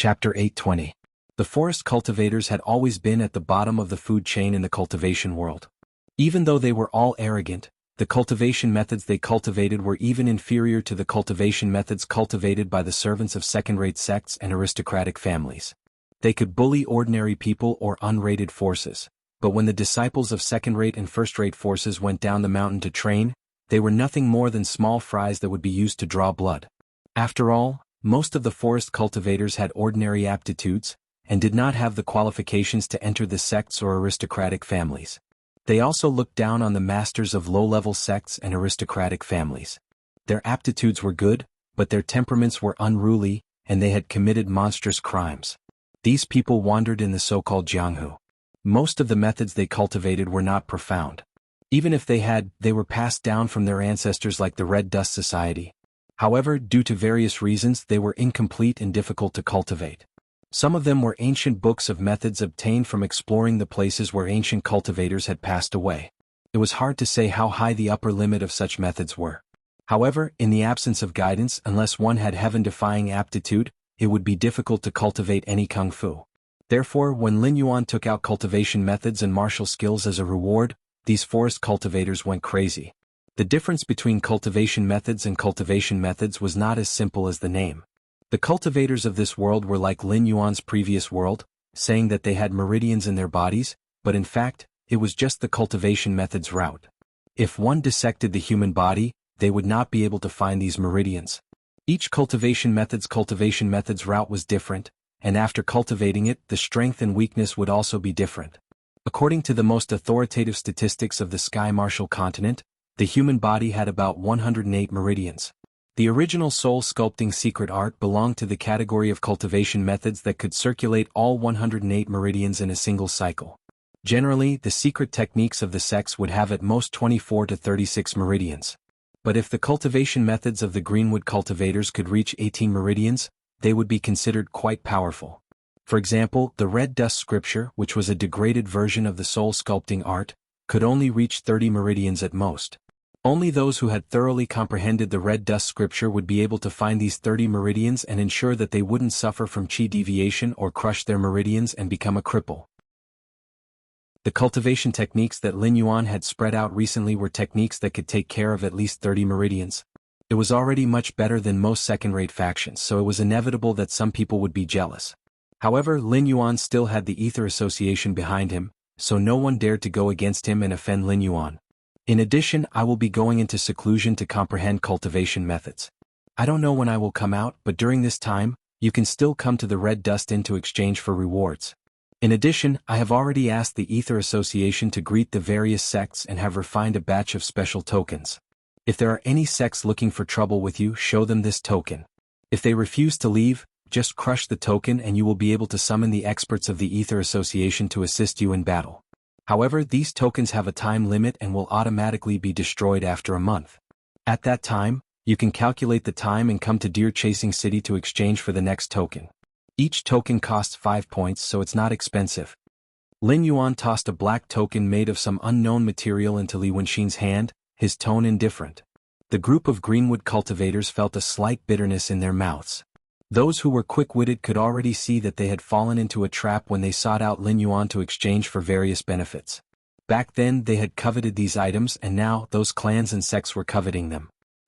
Chapter 820. The forest cultivators had always been at the bottom of the food chain in the cultivation world. Even though they were all arrogant, the cultivation methods they cultivated were even inferior to the cultivation methods cultivated by the servants of second-rate sects and aristocratic families. They could bully ordinary people or unrated forces, but when the disciples of second-rate and first-rate forces went down the mountain to train, they were nothing more than small fries that would be used to draw blood. After all, most of the forest cultivators had ordinary aptitudes, and did not have the qualifications to enter the sects or aristocratic families. They also looked down on the masters of low-level sects and aristocratic families. Their aptitudes were good, but their temperaments were unruly, and they had committed monstrous crimes. These people wandered in the so-called Jianghu. Most of the methods they cultivated were not profound. Even if they had, they were passed down from their ancestors like the Red Dust Society. However, due to various reasons, they were incomplete and difficult to cultivate. Some of them were ancient books of methods obtained from exploring the places where ancient cultivators had passed away. It was hard to say how high the upper limit of such methods were. However, in the absence of guidance, unless one had heaven-defying aptitude, it would be difficult to cultivate any kung fu. Therefore, when Lin Yuan took out cultivation methods and martial skills as a reward, these forest cultivators went crazy. The difference between cultivation methods and cultivation methods was not as simple as the name. The cultivators of this world were like Lin Yuan's previous world, saying that they had meridians in their bodies, but in fact, it was just the cultivation method's route. If one dissected the human body, they would not be able to find these meridians. Each cultivation method's route was different, and after cultivating it, the strength and weakness would also be different. According to the most authoritative statistics of the Sky Martial continent, the human body had about 108 meridians. The original soul sculpting secret art belonged to the category of cultivation methods that could circulate all 108 meridians in a single cycle. Generally, the secret techniques of the sects would have at most 24 to 36 meridians. But if the cultivation methods of the Greenwood cultivators could reach 18 meridians, they would be considered quite powerful. For example, the Red Dust scripture, which was a degraded version of the soul sculpting art, could only reach 30 meridians at most. Only those who had thoroughly comprehended the Red Dust scripture would be able to find these 30 meridians and ensure that they wouldn't suffer from chi deviation or crush their meridians and become a cripple. The cultivation techniques that Lin Yuan had spread out recently were techniques that could take care of at least 30 meridians. It was already much better than most second-rate factions, so it was inevitable that some people would be jealous. However, Lin Yuan still had the Ether Association behind him, so no one dared to go against him and offend Lin Yuan. In addition, I will be going into seclusion to comprehend cultivation methods. I don't know when I will come out, but during this time, you can still come to the Red Dust Inn to exchange for rewards. In addition, I have already asked the Ether Association to greet the various sects and have refined a batch of special tokens. If there are any sects looking for trouble with you, show them this token. If they refuse to leave, just crush the token and you will be able to summon the experts of the Ether Association to assist you in battle. However, these tokens have a time limit and will automatically be destroyed after a month. At that time, you can calculate the time and come to Deer Chasing City to exchange for the next token. Each token costs 5 points, so it's not expensive. Lin Yuan tossed a black token made of some unknown material into Li Wenxin's hand, his tone indifferent. The group of Greenwood cultivators felt a slight bitterness in their mouths. Those who were quick-witted could already see that they had fallen into a trap when they sought out Lin Yuan to exchange for various benefits. Back then they had coveted these items and now those clans and sects were coveting them.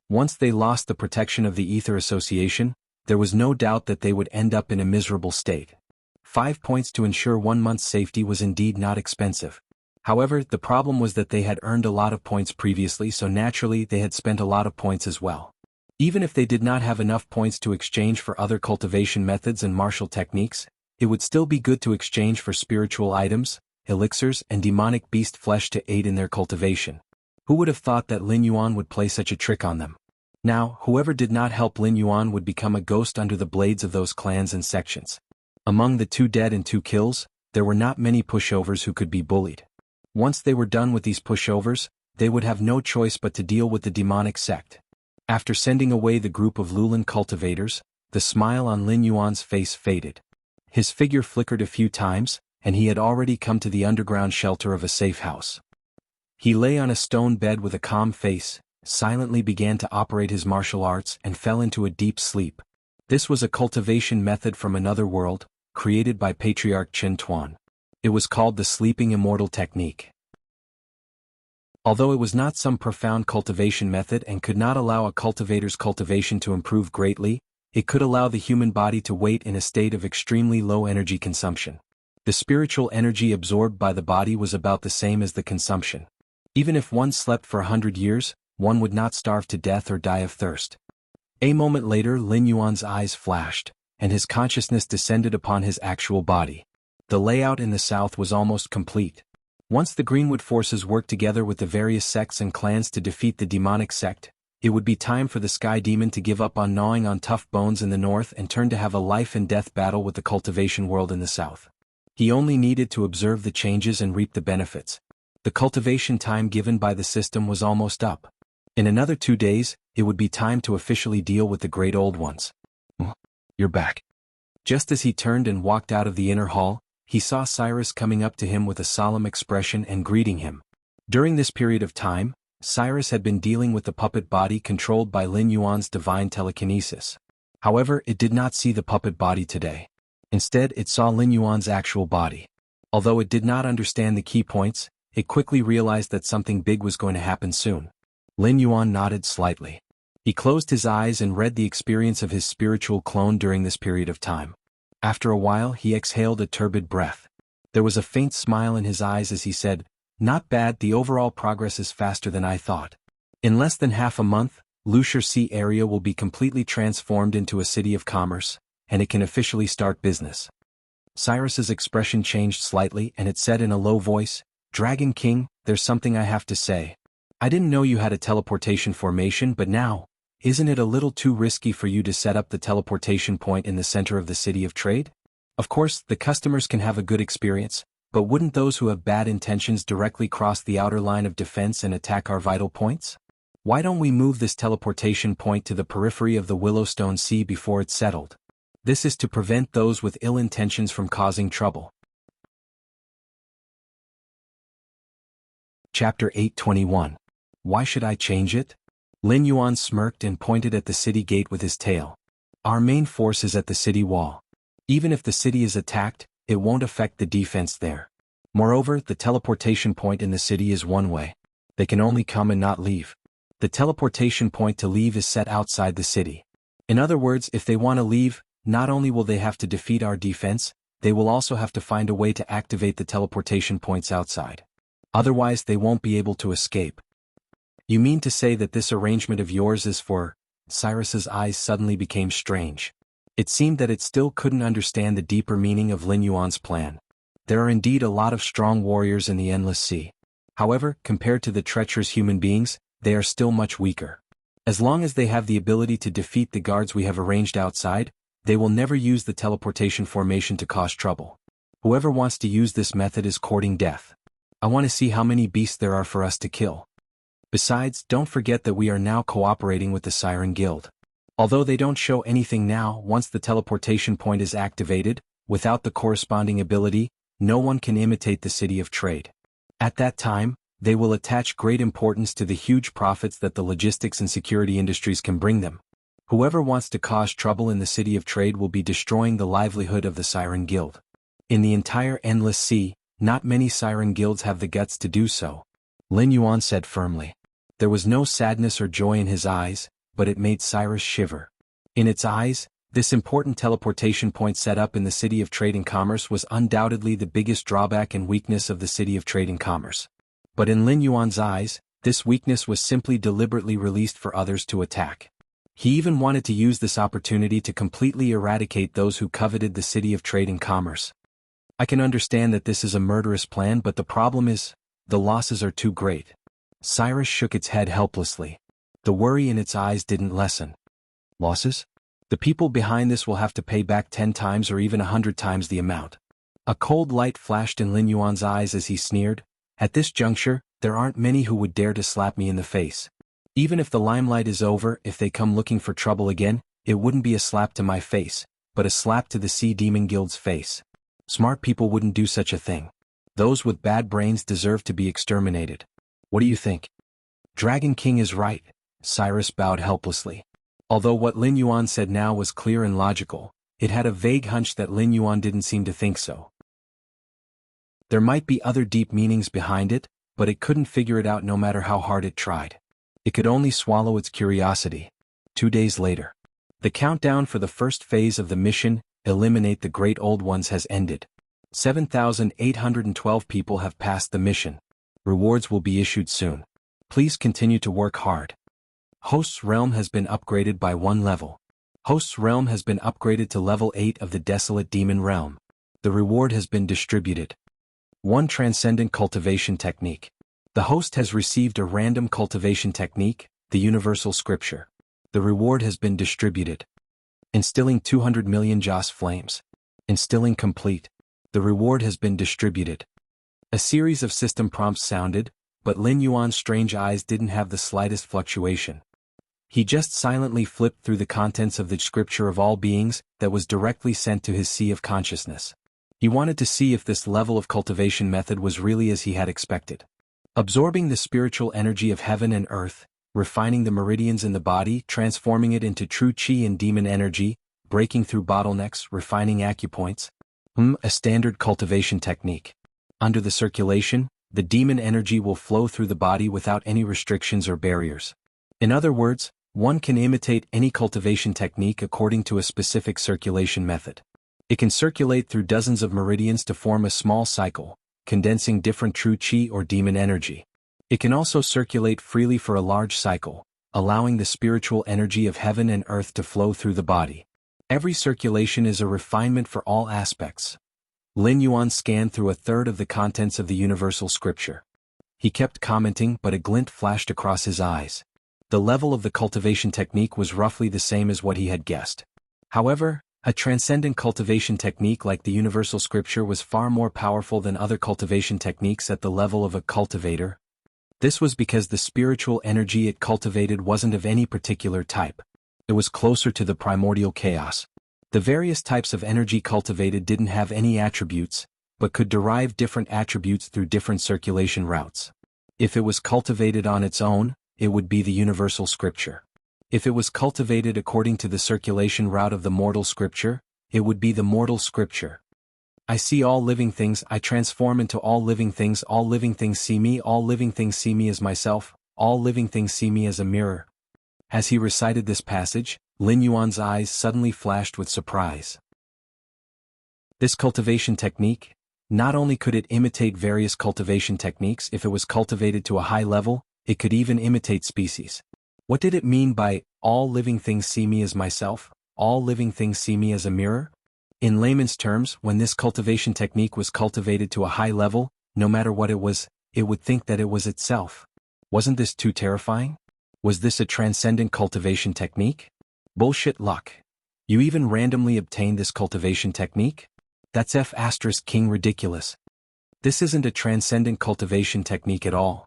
Once they lost the protection of the Ether Association, there was no doubt that they would end up in a miserable state. 5 points to ensure 1 month's safety was indeed not expensive. However, the problem was that they had earned a lot of points previously, so naturally they had spent a lot of points as well. Even if they did not have enough points to exchange for other cultivation methods and martial techniques, it would still be good to exchange for spiritual items, elixirs, and demonic beast flesh to aid in their cultivation. Who would have thought that Lin Yuan would play such a trick on them? Now, whoever did not help Lin Yuan would become a ghost under the blades of those clans and sections. Among the 2 dead and 2 kills, there were not many pushovers who could be bullied. Once they were done with these pushovers, they would have no choice but to deal with the demonic sect. After sending away the group of Lulan cultivators, the smile on Lin Yuan's face faded. His figure flickered a few times, and he had already come to the underground shelter of a safe house. He lay on a stone bed with a calm face, silently began to operate his martial arts and fell into a deep sleep. This was a cultivation method from another world, created by Patriarch Chen Tuan. It was called the Sleeping Immortal Technique. Although it was not some profound cultivation method and could not allow a cultivator's cultivation to improve greatly, it could allow the human body to wait in a state of extremely low energy consumption. The spiritual energy absorbed by the body was about the same as the consumption. Even if one slept for 100 years, one would not starve to death or die of thirst. A moment later, Lin Yuan's eyes flashed, and his consciousness descended upon his actual body. The layout in the south was almost complete. Once the Greenwood forces worked together with the various sects and clans to defeat the demonic sect, it would be time for the Sky Demon to give up on gnawing on tough bones in the north and turn to have a life-and-death battle with the cultivation world in the south. He only needed to observe the changes and reap the benefits. The cultivation time given by the system was almost up. In another 2 days, it would be time to officially deal with the Great Old Ones. "You're back." Just as he turned and walked out of the inner hall, he saw Cyrus coming up to him with a solemn expression and greeting him. During this period of time, Cyrus had been dealing with the puppet body controlled by Lin Yuan's divine telekinesis. However, it did not see the puppet body today. Instead, it saw Lin Yuan's actual body. Although it did not understand the key points, it quickly realized that something big was going to happen soon. Lin Yuan nodded slightly. He closed his eyes and read the experience of his spiritual clone during this period of time. After a while, he exhaled a turbid breath. There was a faint smile in his eyes as he said, "Not bad, the overall progress is faster than I thought. In less than half a month, Wuxia Sea area will be completely transformed into a city of commerce, and it can officially start business." Cyrus's expression changed slightly and it said in a low voice, "Dragon King, there's something I have to say. I didn't know you had a teleportation formation, but now, isn't it a little too risky for you to set up the teleportation point in the center of the city of trade? Of course, the customers can have a good experience, but wouldn't those who have bad intentions directly cross the outer line of defense and attack our vital points? Why don't we move this teleportation point to the periphery of the Willowstone Sea before it's settled? This is to prevent those with ill intentions from causing trouble." Chapter 821. Why should I change it? Lin Yuan smirked and pointed at the city gate with his tail. "Our main force is at the city wall. Even if the city is attacked, it won't affect the defense there. Moreover, the teleportation point in the city is one way. They can only come and not leave. The teleportation point to leave is set outside the city. In other words, if they want to leave, not only will they have to defeat our defense, they will also have to find a way to activate the teleportation points outside. Otherwise they won't be able to escape." "You mean to say that this arrangement of yours is for—" Cyrus's eyes suddenly became strange. It seemed that it still couldn't understand the deeper meaning of Lin Yuan's plan. There are indeed a lot of strong warriors in the Endless Sea. However, compared to the treacherous human beings, they are still much weaker. As long as they have the ability to defeat the guards we have arranged outside, they will never use the teleportation formation to cause trouble. Whoever wants to use this method is courting death. I want to see how many beasts there are for us to kill. Besides, don't forget that we are now cooperating with the Siren Guild. Although they don't show anything now, once the teleportation point is activated, without the corresponding ability, no one can imitate the city of trade. At that time, they will attach great importance to the huge profits that the logistics and security industries can bring them. Whoever wants to cause trouble in the city of trade will be destroying the livelihood of the Siren Guild. In the entire Endless Sea, not many Siren Guilds have the guts to do so," Lin Yuan said firmly. There was no sadness or joy in his eyes, but it made Cyrus shiver. In its eyes, this important teleportation point set up in the City of Trade and Commerce was undoubtedly the biggest drawback and weakness of the City of Trade and Commerce. But in Lin Yuan's eyes, this weakness was simply deliberately released for others to attack. He even wanted to use this opportunity to completely eradicate those who coveted the City of Trade and Commerce. "I can understand that this is a murderous plan, but the problem is, the losses are too great." Cyrus shook its head helplessly. The worry in its eyes didn't lessen. "Losses? The people behind this will have to pay back 10 times or even 100 times the amount." A cold light flashed in Lin Yuan's eyes as he sneered, "At this juncture, there aren't many who would dare to slap me in the face. Even if the limelight is over, if they come looking for trouble again, it wouldn't be a slap to my face, but a slap to the Sea Demon Guild's face. Smart people wouldn't do such a thing. Those with bad brains deserve to be exterminated. What do you think?" "Dragon King is right," Cyrus bowed helplessly. Although what Lin Yuan said now was clear and logical, it had a vague hunch that Lin Yuan didn't seem to think so. There might be other deep meanings behind it, but it couldn't figure it out no matter how hard it tried. It could only swallow its curiosity. 2 days later. The countdown for the first phase of the mission, Eliminate the Great Old Ones, has ended. 7,812 people have passed the mission. Rewards will be issued soon. Please continue to work hard. Host's realm has been upgraded by 1 level. Host's realm has been upgraded to level 8 of the Desolate Demon Realm. The reward has been distributed. 1 Transcendent Cultivation Technique. The host has received a random cultivation technique, the Universal Scripture. The reward has been distributed. Instilling 200 million Joss flames. Instilling complete. The reward has been distributed. A series of system prompts sounded, but Lin Yuan's strange eyes didn't have the slightest fluctuation. He just silently flipped through the contents of the scripture of all beings that was directly sent to his sea of consciousness. He wanted to see if this level of cultivation method was really as he had expected. Absorbing the spiritual energy of heaven and earth, refining the meridians in the body, transforming it into true qi and demon energy, breaking through bottlenecks, refining acupoints. A standard cultivation technique. Under the circulation, the demon energy will flow through the body without any restrictions or barriers. In other words, one can imitate any cultivation technique according to a specific circulation method. It can circulate through dozens of meridians to form a small cycle, condensing different true qi or demon energy. It can also circulate freely for a large cycle, allowing the spiritual energy of heaven and earth to flow through the body. Every circulation is a refinement for all aspects. Lin Yuan scanned through a third of the contents of the Universal Scripture. He kept commenting, but a glint flashed across his eyes. The level of the cultivation technique was roughly the same as what he had guessed. However, a transcendent cultivation technique like the Universal Scripture was far more powerful than other cultivation techniques at the level of a cultivator. This was because the spiritual energy it cultivated wasn't of any particular type. It was closer to the primordial chaos. The various types of energy cultivated didn't have any attributes, but could derive different attributes through different circulation routes. If it was cultivated on its own, it would be the Universal Scripture. If it was cultivated according to the circulation route of the Mortal Scripture, it would be the Mortal Scripture. I see all living things, I transform into all living things see me, all living things see me as myself, all living things see me as a mirror. As he recited this passage, Lin Yuan's eyes suddenly flashed with surprise. This cultivation technique, not only could it imitate various cultivation techniques if it was cultivated to a high level, it could even imitate species. What did it mean by, all living things see me as myself, all living things see me as a mirror? In layman's terms, when this cultivation technique was cultivated to a high level, no matter what it was, it would think that it was itself. Wasn't this too terrifying? Was this a transcendent cultivation technique? Bullshit luck. You even randomly obtained this cultivation technique? That's F***king ridiculous. This isn't a transcendent cultivation technique at all.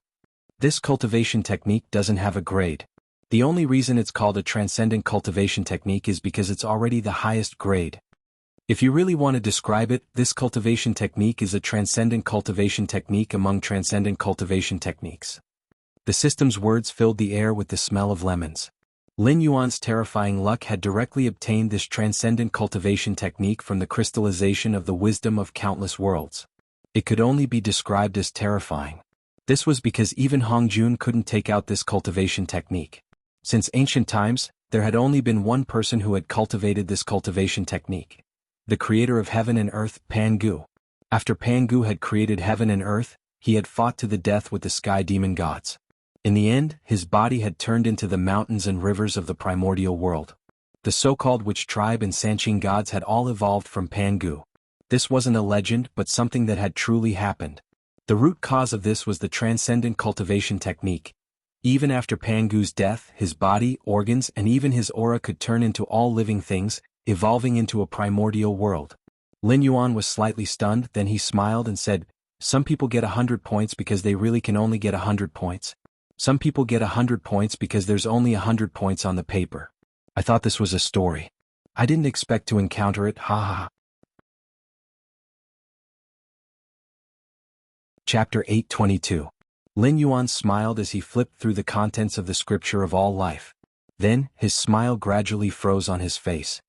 This cultivation technique doesn't have a grade. The only reason it's called a transcendent cultivation technique is because it's already the highest grade. If you really want to describe it, this cultivation technique is a transcendent cultivation technique among transcendent cultivation techniques. The system's words filled the air with the smell of lemons. Lin Yuan's terrifying luck had directly obtained this transcendent cultivation technique from the crystallization of the wisdom of countless worlds. It could only be described as terrifying. This was because even Hongjun couldn't take out this cultivation technique. Since ancient times, there had only been one person who had cultivated this cultivation technique. The creator of heaven and earth, Pangu. After Pangu had created heaven and earth, he had fought to the death with the sky demon gods. In the end, his body had turned into the mountains and rivers of the primordial world. The so-called witch tribe and Sanqing gods had all evolved from Pangu. This wasn't a legend but something that had truly happened. The root cause of this was the transcendent cultivation technique. Even after Pangu's death, his body, organs, and even his aura could turn into all living things, evolving into a primordial world. Lin Yuan was slightly stunned, then he smiled and said, "Some people get 100 points because they really can only get 100 points. Some people get 100 points because there's only 100 points on the paper. I thought this was a story. I didn't expect to encounter it, ha ha ha." Chapter 822. Lin Yuan smiled as he flipped through the contents of the scripture of all life. Then, his smile gradually froze on his face.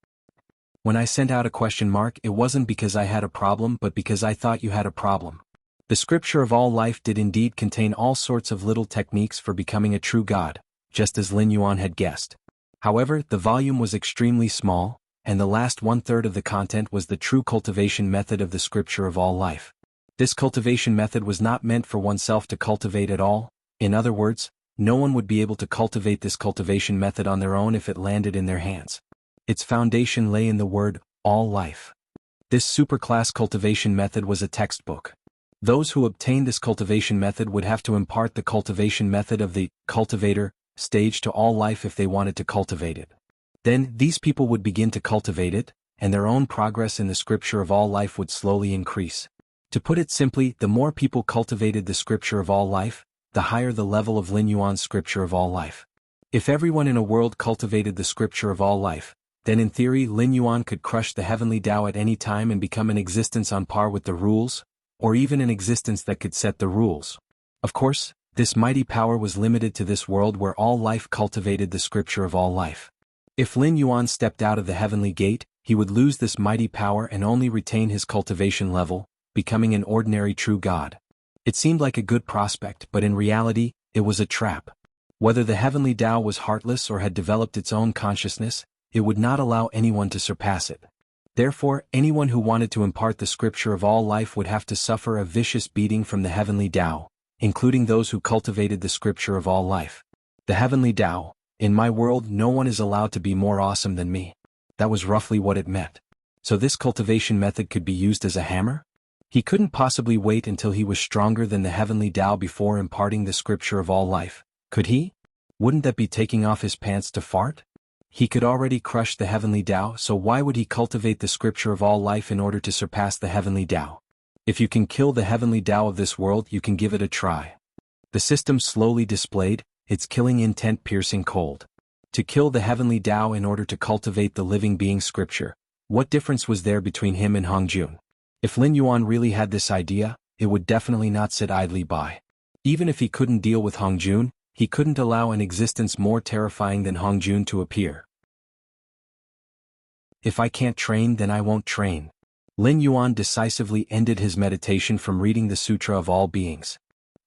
When I sent out a question mark, it wasn't because I had a problem but because I thought you had a problem. The scripture of all life did indeed contain all sorts of little techniques for becoming a true god, just as Lin Yuan had guessed. However, the volume was extremely small, and the last one-third of the content was the true cultivation method of the scripture of all life. This cultivation method was not meant for oneself to cultivate at all. In other words, no one would be able to cultivate this cultivation method on their own if it landed in their hands. Its foundation lay in the word, all life. This superclass cultivation method was a textbook. Those who obtained this cultivation method would have to impart the cultivation method of the cultivator stage to all life if they wanted to cultivate it. Then, these people would begin to cultivate it, and their own progress in the scripture of all life would slowly increase. To put it simply, the more people cultivated the scripture of all life, the higher the level of Lin Yuan's scripture of all life. If everyone in a world cultivated the scripture of all life, then in theory Lin Yuan could crush the heavenly Tao at any time and become an existence on par with the rules, or even an existence that could set the rules. Of course, this mighty power was limited to this world where all life cultivated the scripture of all life. If Lin Yuan stepped out of the heavenly gate, he would lose this mighty power and only retain his cultivation level, becoming an ordinary true god. It seemed like a good prospect, but in reality, it was a trap. Whether the heavenly Tao was heartless or had developed its own consciousness, it would not allow anyone to surpass it. Therefore, anyone who wanted to impart the scripture of all life would have to suffer a vicious beating from the heavenly Tao, including those who cultivated the scripture of all life. The heavenly Tao, in my world no one is allowed to be more awesome than me. That was roughly what it meant. So this cultivation method could be used as a hammer? He couldn't possibly wait until he was stronger than the heavenly Tao before imparting the scripture of all life, could he? Wouldn't that be taking off his pants to fart? He could already crush the heavenly Tao, so why would he cultivate the scripture of all life in order to surpass the heavenly Tao? If you can kill the heavenly Tao of this world, you can give it a try. The system slowly displayed, its killing intent piercing cold. To kill the heavenly Tao in order to cultivate the living being scripture, what difference was there between him and Hongjun? If Lin Yuan really had this idea, it would definitely not sit idly by. Even if he couldn't deal with Hongjun, he couldn't allow an existence more terrifying than Hongjun to appear. If I can't train, then I won't train. Lin Yuan decisively ended his meditation from reading the Sutra of All Beings.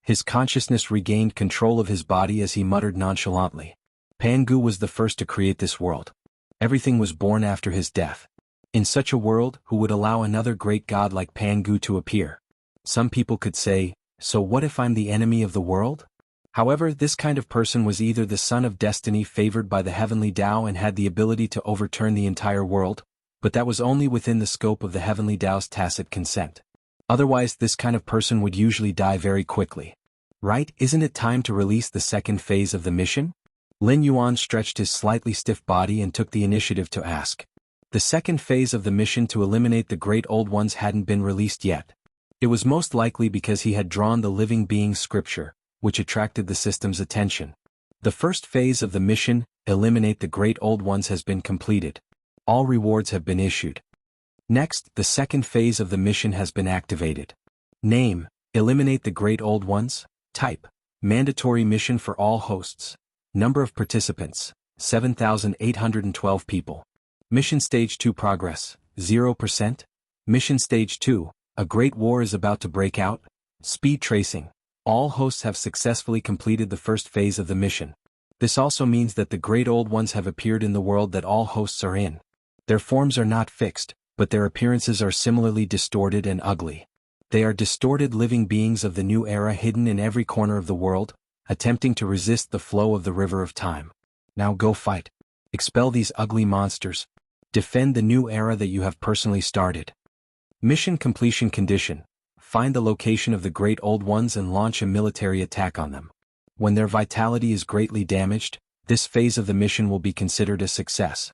His consciousness regained control of his body as he muttered nonchalantly. Pangu was the first to create this world. Everything was born after his death. In such a world, who would allow another great god like Pangu to appear? Some people could say, so what if I'm the enemy of the world? However, this kind of person was either the son of destiny favored by the heavenly Tao and had the ability to overturn the entire world, but that was only within the scope of the heavenly Tao's tacit consent. Otherwise, this kind of person would usually die very quickly. Right, isn't it time to release the second phase of the mission? Lin Yuan stretched his slightly stiff body and took the initiative to ask. The second phase of the mission to eliminate the Great Old Ones hadn't been released yet. It was most likely because he had drawn the living being's scripture, which attracted the system's attention. The first phase of the mission, eliminate the Great Old Ones, has been completed. All rewards have been issued. Next, the second phase of the mission has been activated. Name, eliminate the Great Old Ones. Type, mandatory mission for all hosts. Number of participants, 7,812 people. Mission Stage 2 progress, 0%. Mission Stage 2, a great war is about to break out. Speed tracing. All hosts have successfully completed the first phase of the mission. This also means that the Great Old Ones have appeared in the world that all hosts are in. Their forms are not fixed, but their appearances are similarly distorted and ugly. They are distorted living beings of the new era hidden in every corner of the world, attempting to resist the flow of the river of time. Now go fight. Expel these ugly monsters. Defend the new era that you have personally started. Mission completion condition. Find the location of the Great Old Ones and launch a military attack on them. When their vitality is greatly damaged, this phase of the mission will be considered a success.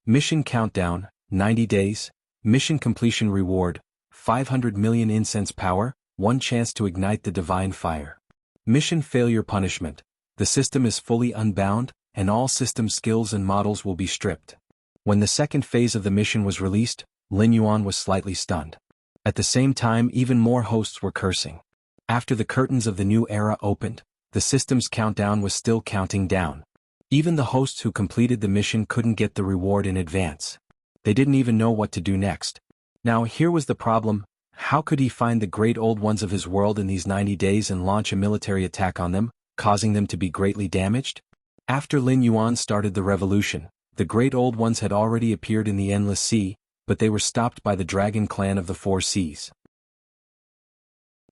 Mission countdown, 90 days. Mission completion reward, 500 million incense power, 1 chance to ignite the divine fire. Mission failure punishment. The system is fully unbound, and all system skills and models will be stripped. When the second phase of the mission was released, Lin Yuan was slightly stunned. At the same time, even more hosts were cursing. After the curtains of the new era opened, the system's countdown was still counting down. Even the hosts who completed the mission couldn't get the reward in advance. They didn't even know what to do next. Now here was the problem: how could he find the great old ones of his world in these 90 days and launch a military attack on them, causing them to be greatly damaged? After Lin Yuan started the revolution, the great old ones had already appeared in the Endless Sea, but they were stopped by the Dragon Clan of the Four Seas.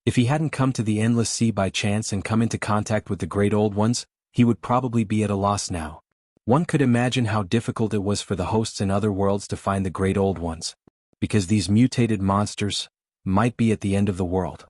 If he hadn't come to the Endless Sea by chance and come into contact with the great old ones, he would probably be at a loss now. One could imagine how difficult it was for the hosts in other worlds to find the great old ones, because these mutated monsters might be at the end of the world.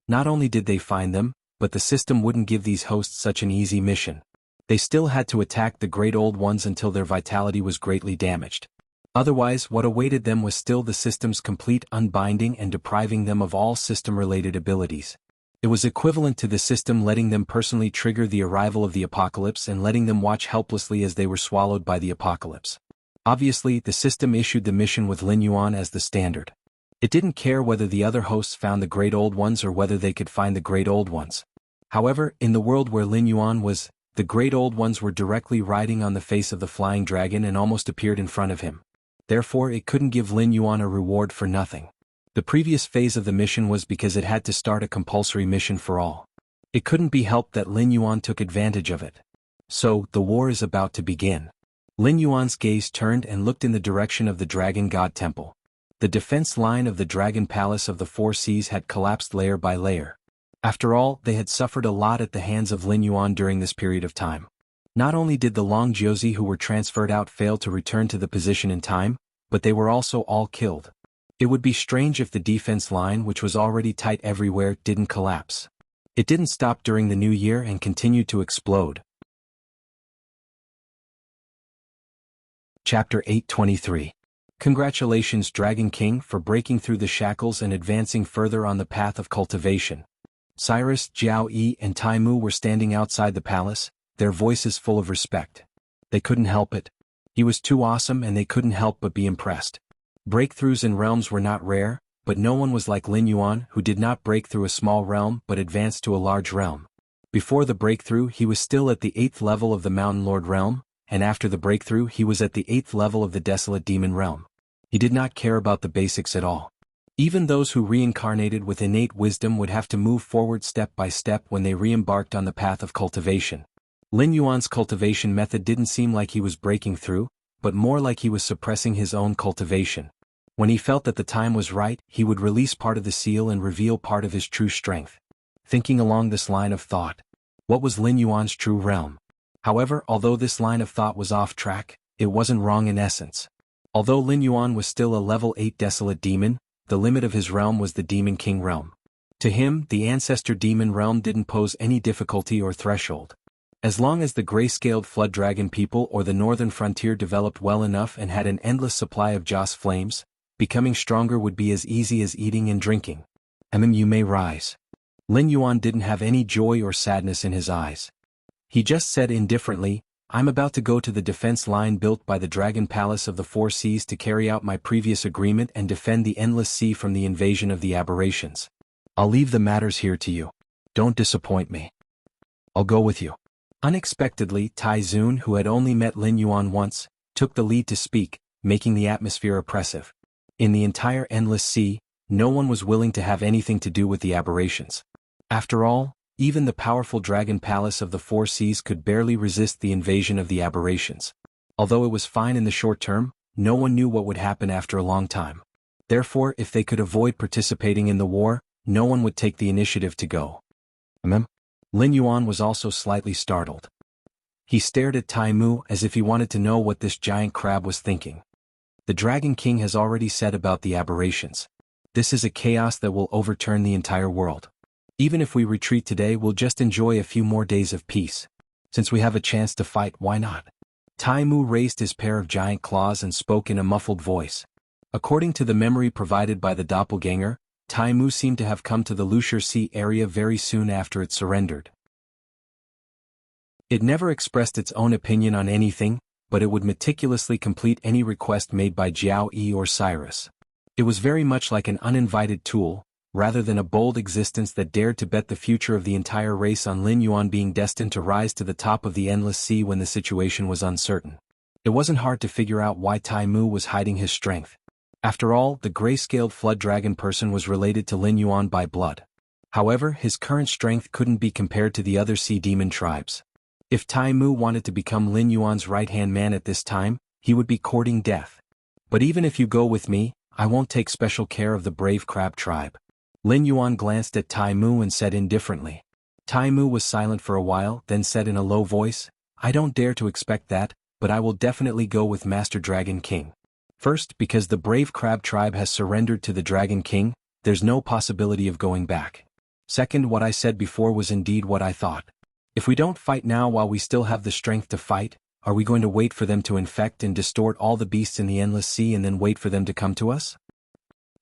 Not only did they find them, but the system wouldn't give these hosts such an easy mission. They still had to attack the great old ones until their vitality was greatly damaged. Otherwise, what awaited them was still the system's complete unbinding and depriving them of all system-related abilities. It was equivalent to the system letting them personally trigger the arrival of the apocalypse and letting them watch helplessly as they were swallowed by the apocalypse. Obviously, the system issued the mission with Lin Yuan as the standard. It didn't care whether the other hosts found the great old ones or whether they could find the great old ones. However, in the world where Lin Yuan was, the great old ones were directly riding on the face of the flying dragon and almost appeared in front of him. Therefore, it couldn't give Lin Yuan a reward for nothing. The previous phase of the mission was because it had to start a compulsory mission for all. It couldn't be helped that Lin Yuan took advantage of it. So, the war is about to begin. Lin Yuan's gaze turned and looked in the direction of the Dragon God Temple. The defense line of the Dragon Palace of the Four Seas had collapsed layer by layer. After all, they had suffered a lot at the hands of Lin Yuan during this period of time. Not only did the Long Jiuzi who were transferred out fail to return to the position in time, but they were also all killed. It would be strange if the defense line, which was already tight everywhere, didn't collapse. It didn't stop during the new year and continued to explode. Chapter 823. Congratulations, Dragon King, for breaking through the shackles and advancing further on the path of cultivation. Cyrus, Jiao Yi, and Tai Mu were standing outside the palace, their voices full of respect. They couldn't help it. He was too awesome and they couldn't help but be impressed. Breakthroughs in realms were not rare, but no one was like Lin Yuan, who did not break through a small realm but advanced to a large realm. Before the breakthrough, he was still at the 8th level of the Mountain Lord realm, and after the breakthrough he was at the 8th level of the Desolate Demon realm. He did not care about the basics at all. Even those who reincarnated with innate wisdom would have to move forward step by step when they re-embarked on the path of cultivation. Lin Yuan's cultivation method didn't seem like he was breaking through, but more like he was suppressing his own cultivation. When he felt that the time was right, he would release part of the seal and reveal part of his true strength. Thinking along this line of thought, what was Lin Yuan's true realm? However, although this line of thought was off track, it wasn't wrong in essence. Although Lin Yuan was still a level 8 Desolate Demon, the limit of his realm was the Demon King realm. To him, the Ancestor Demon realm didn't pose any difficulty or threshold. As long as the gray-scaled Flood Dragon people or the northern frontier developed well enough and had an endless supply of Joss flames, becoming stronger would be as easy as eating and drinking. You may rise. Lin Yuan didn't have any joy or sadness in his eyes. He just said indifferently, I'm about to go to the defense line built by the Dragon Palace of the Four Seas to carry out my previous agreement and defend the Endless Sea from the invasion of the aberrations. I'll leave the matters here to you. Don't disappoint me. I'll go with you. Unexpectedly, Tai Zun, who had only met Lin Yuan once, took the lead to speak, making the atmosphere oppressive. In the entire Endless Sea, no one was willing to have anything to do with the aberrations. After all, even the powerful Dragon Palace of the Four Seas could barely resist the invasion of the aberrations. Although it was fine in the short term, no one knew what would happen after a long time. Therefore, if they could avoid participating in the war, no one would take the initiative to go. Lin Yuan was also slightly startled. He stared at Tai Mu as if he wanted to know what this giant crab was thinking. The Dragon King has already said about the aberrations. This is a chaos that will overturn the entire world. Even if we retreat today, we'll just enjoy a few more days of peace. Since we have a chance to fight, why not? Tai Mu raised his pair of giant claws and spoke in a muffled voice. According to the memory provided by the doppelganger, Tai Mu seemed to have come to the Wuxia Sea area very soon after it surrendered. It never expressed its own opinion on anything, but it would meticulously complete any request made by Jiao Yi or Cyrus. It was very much like an uninvited tool, rather than a bold existence that dared to bet the future of the entire race on Lin Yuan being destined to rise to the top of the endless sea when the situation was uncertain. It wasn't hard to figure out why Tai Mu was hiding his strength. After all, the gray-scaled flood dragon person was related to Lin Yuan by blood. However, his current strength couldn't be compared to the other sea demon tribes. If Tai Mu wanted to become Lin Yuan's right-hand man at this time, he would be courting death. But even if you go with me, I won't take special care of the brave crab tribe. Lin Yuan glanced at Tai Mu and said indifferently. Tai Mu was silent for a while, then said in a low voice, I don't dare to expect that, but I will definitely go with Master Dragon King. First, because the brave crab tribe has surrendered to the Dragon King, there's no possibility of going back. Second, what I said before was indeed what I thought. If we don't fight now while we still have the strength to fight, are we going to wait for them to infect and distort all the beasts in the endless sea and then wait for them to come to us?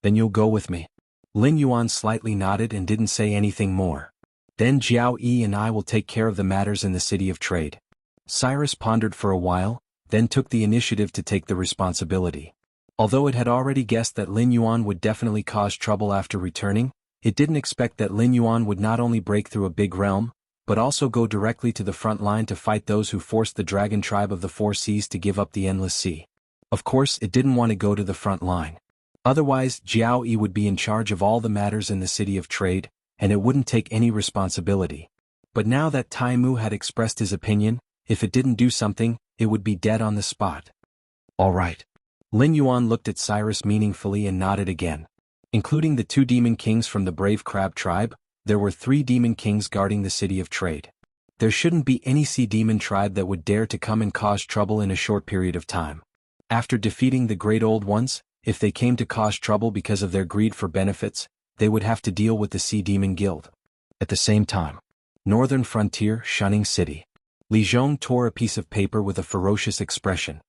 Then you'll go with me. Lin Yuan slightly nodded and didn't say anything more. Then Jiao Yi and I will take care of the matters in the city of trade. Cyrus pondered for a while, then took the initiative to take the responsibility. Although it had already guessed that Lin Yuan would definitely cause trouble after returning, it didn't expect that Lin Yuan would not only break through a big realm, but also go directly to the front line to fight those who forced the dragon tribe of the four seas to give up the endless sea. Of course, it didn't want to go to the front line. Otherwise, Jiao Yi would be in charge of all the matters in the city of trade, and it wouldn't take any responsibility. But now that Tai Mu had expressed his opinion, if it didn't do something, it would be dead on the spot. All right. Lin Yuan looked at Cyrus meaningfully and nodded again. Including the 2 demon kings from the brave crab tribe, there were 3 demon kings guarding the city of trade. There shouldn't be any sea demon tribe that would dare to come and cause trouble in a short period of time. After defeating the great old ones, if they came to cause trouble because of their greed for benefits, they would have to deal with the Sea Demon Guild. At the same time, Northern Frontier, Shunning City. Li Zhong tore a piece of paper with a ferocious expression.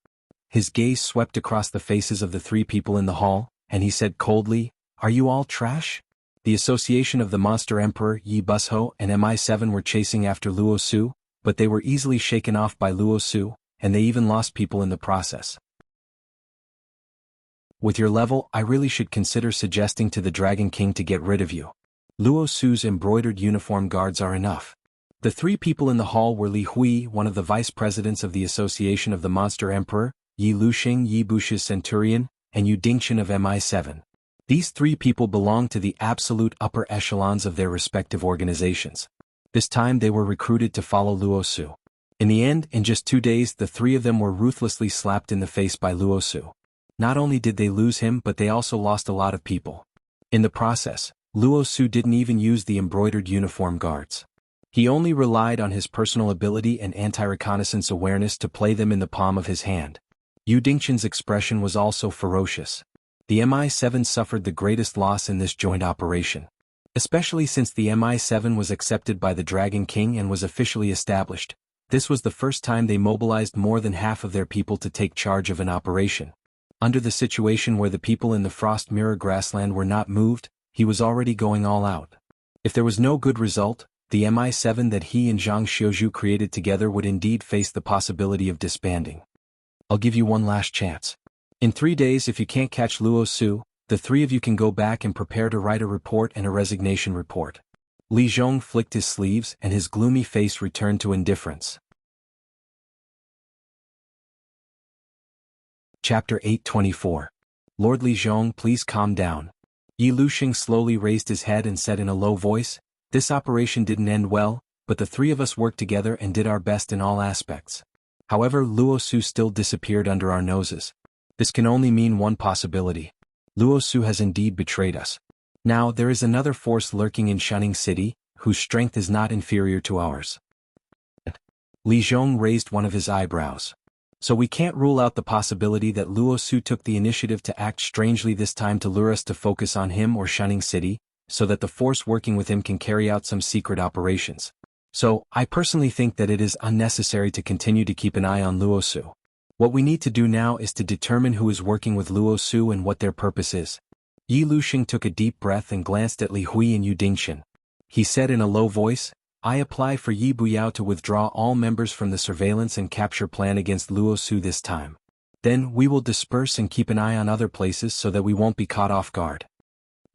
His gaze swept across the faces of the 3 people in the hall, and he said coldly, Are you all trash? The Association of the Monster Emperor Yi Busho and MI7 were chasing after Luo Su, but they were easily shaken off by Luo Su, and they even lost people in the process. With your level, I really should consider suggesting to the Dragon King to get rid of you. Luo Su's embroidered uniform guards are enough. The 3 people in the hall were Li Hui, one of the vice presidents of the Association of the Monster Emperor, Yi Luxing, Yi Bush's Centurion, and Yu Dingchen of MI7. These 3 people belonged to the absolute upper echelons of their respective organizations. This time they were recruited to follow Luo Su. In the end, in just 2 days, the 3 of them were ruthlessly slapped in the face by Luo Su. Not only did they lose him, but they also lost a lot of people. In the process, Luo Su didn't even use the embroidered uniform guards. He only relied on his personal ability and anti-reconnaissance awareness to play them in the palm of his hand. Yu Dingchen's expression was also ferocious. The MI7 suffered the greatest loss in this joint operation. Especially since the MI7 was accepted by the Dragon King and was officially established, this was the first time they mobilized more than half of their people to take charge of an operation. Under the situation where the people in the Frost Mirror grassland were not moved, he was already going all out. If there was no good result, the MI7 that he and Zhang Xiuzhu created together would indeed face the possibility of disbanding. I'll give you one last chance. In 3 days, if you can't catch Luo Su, the 3 of you can go back and prepare to write a report and a resignation report. Li Zhong flicked his sleeves and his gloomy face returned to indifference. Chapter 824. Lord Li Zhong, please calm down. Yi Luxing slowly raised his head and said in a low voice, This operation didn't end well, but the 3 of us worked together and did our best in all aspects. However, Luo Su still disappeared under our noses. This can only mean one possibility. Luo Su has indeed betrayed us. Now, there is another force lurking in Shunning City, whose strength is not inferior to ours. Li Zhong raised one of his eyebrows. So we can't rule out the possibility that Luo Su took the initiative to act strangely this time to lure us to focus on him or Shunning City, so that the force working with him can carry out some secret operations. So, I personally think that it is unnecessary to continue to keep an eye on Luo Su. What we need to do now is to determine who is working with Luo Su and what their purpose is. Yi Luxing took a deep breath and glanced at Li Hui and Yu Dingchen. He said in a low voice, I apply for Yi Buyao to withdraw all members from the surveillance and capture plan against Luo Su this time. Then we will disperse and keep an eye on other places so that we won't be caught off guard.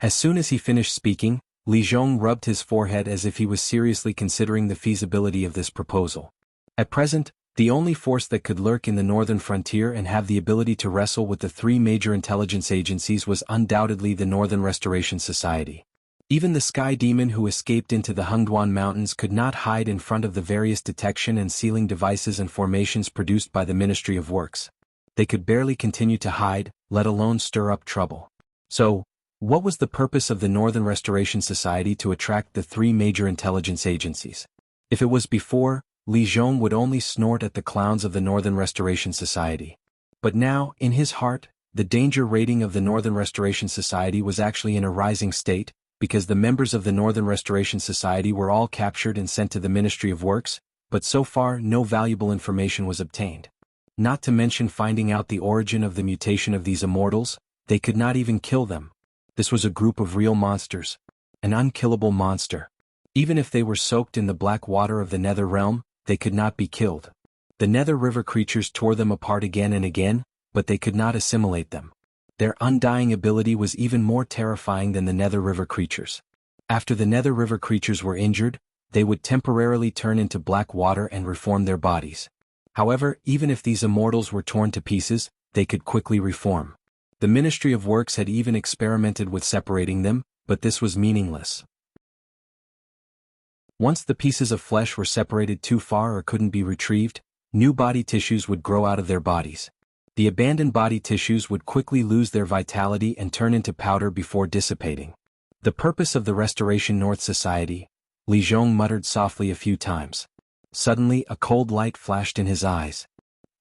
As soon as he finished speaking, Li Zhong rubbed his forehead as if he was seriously considering the feasibility of this proposal. At present, the only force that could lurk in the northern frontier and have the ability to wrestle with the three major intelligence agencies was undoubtedly the Northern Restoration Society. Even the Sky Demon who escaped into the Hengduan Mountains could not hide in front of the various detection and sealing devices and formations produced by the Ministry of Works. They could barely continue to hide, let alone stir up trouble. So, what was the purpose of the Northern Restoration Society to attract the three major intelligence agencies? If it was before, Li Zhong would only snort at the clowns of the Northern Restoration Society. But now, in his heart, the danger rating of the Northern Restoration Society was actually in a rising state, because the members of the Northern Restoration Society were all captured and sent to the Ministry of Works, but so far no valuable information was obtained. Not to mention finding out the origin of the mutation of these immortals, they could not even kill them. This was a group of real monsters. An unkillable monster. Even if they were soaked in the black water of the Nether Realm, they could not be killed. The Nether River creatures tore them apart again and again, but they could not assimilate them. Their undying ability was even more terrifying than the Nether River creatures. After the Nether River creatures were injured, they would temporarily turn into black water and reform their bodies. However, even if these immortals were torn to pieces, they could quickly reform. The Ministry of Works had even experimented with separating them, but this was meaningless. Once the pieces of flesh were separated too far or couldn't be retrieved, new body tissues would grow out of their bodies. The abandoned body tissues would quickly lose their vitality and turn into powder before dissipating. The purpose of the Restoration North Society, Li Zhong muttered softly a few times. Suddenly a cold light flashed in his eyes.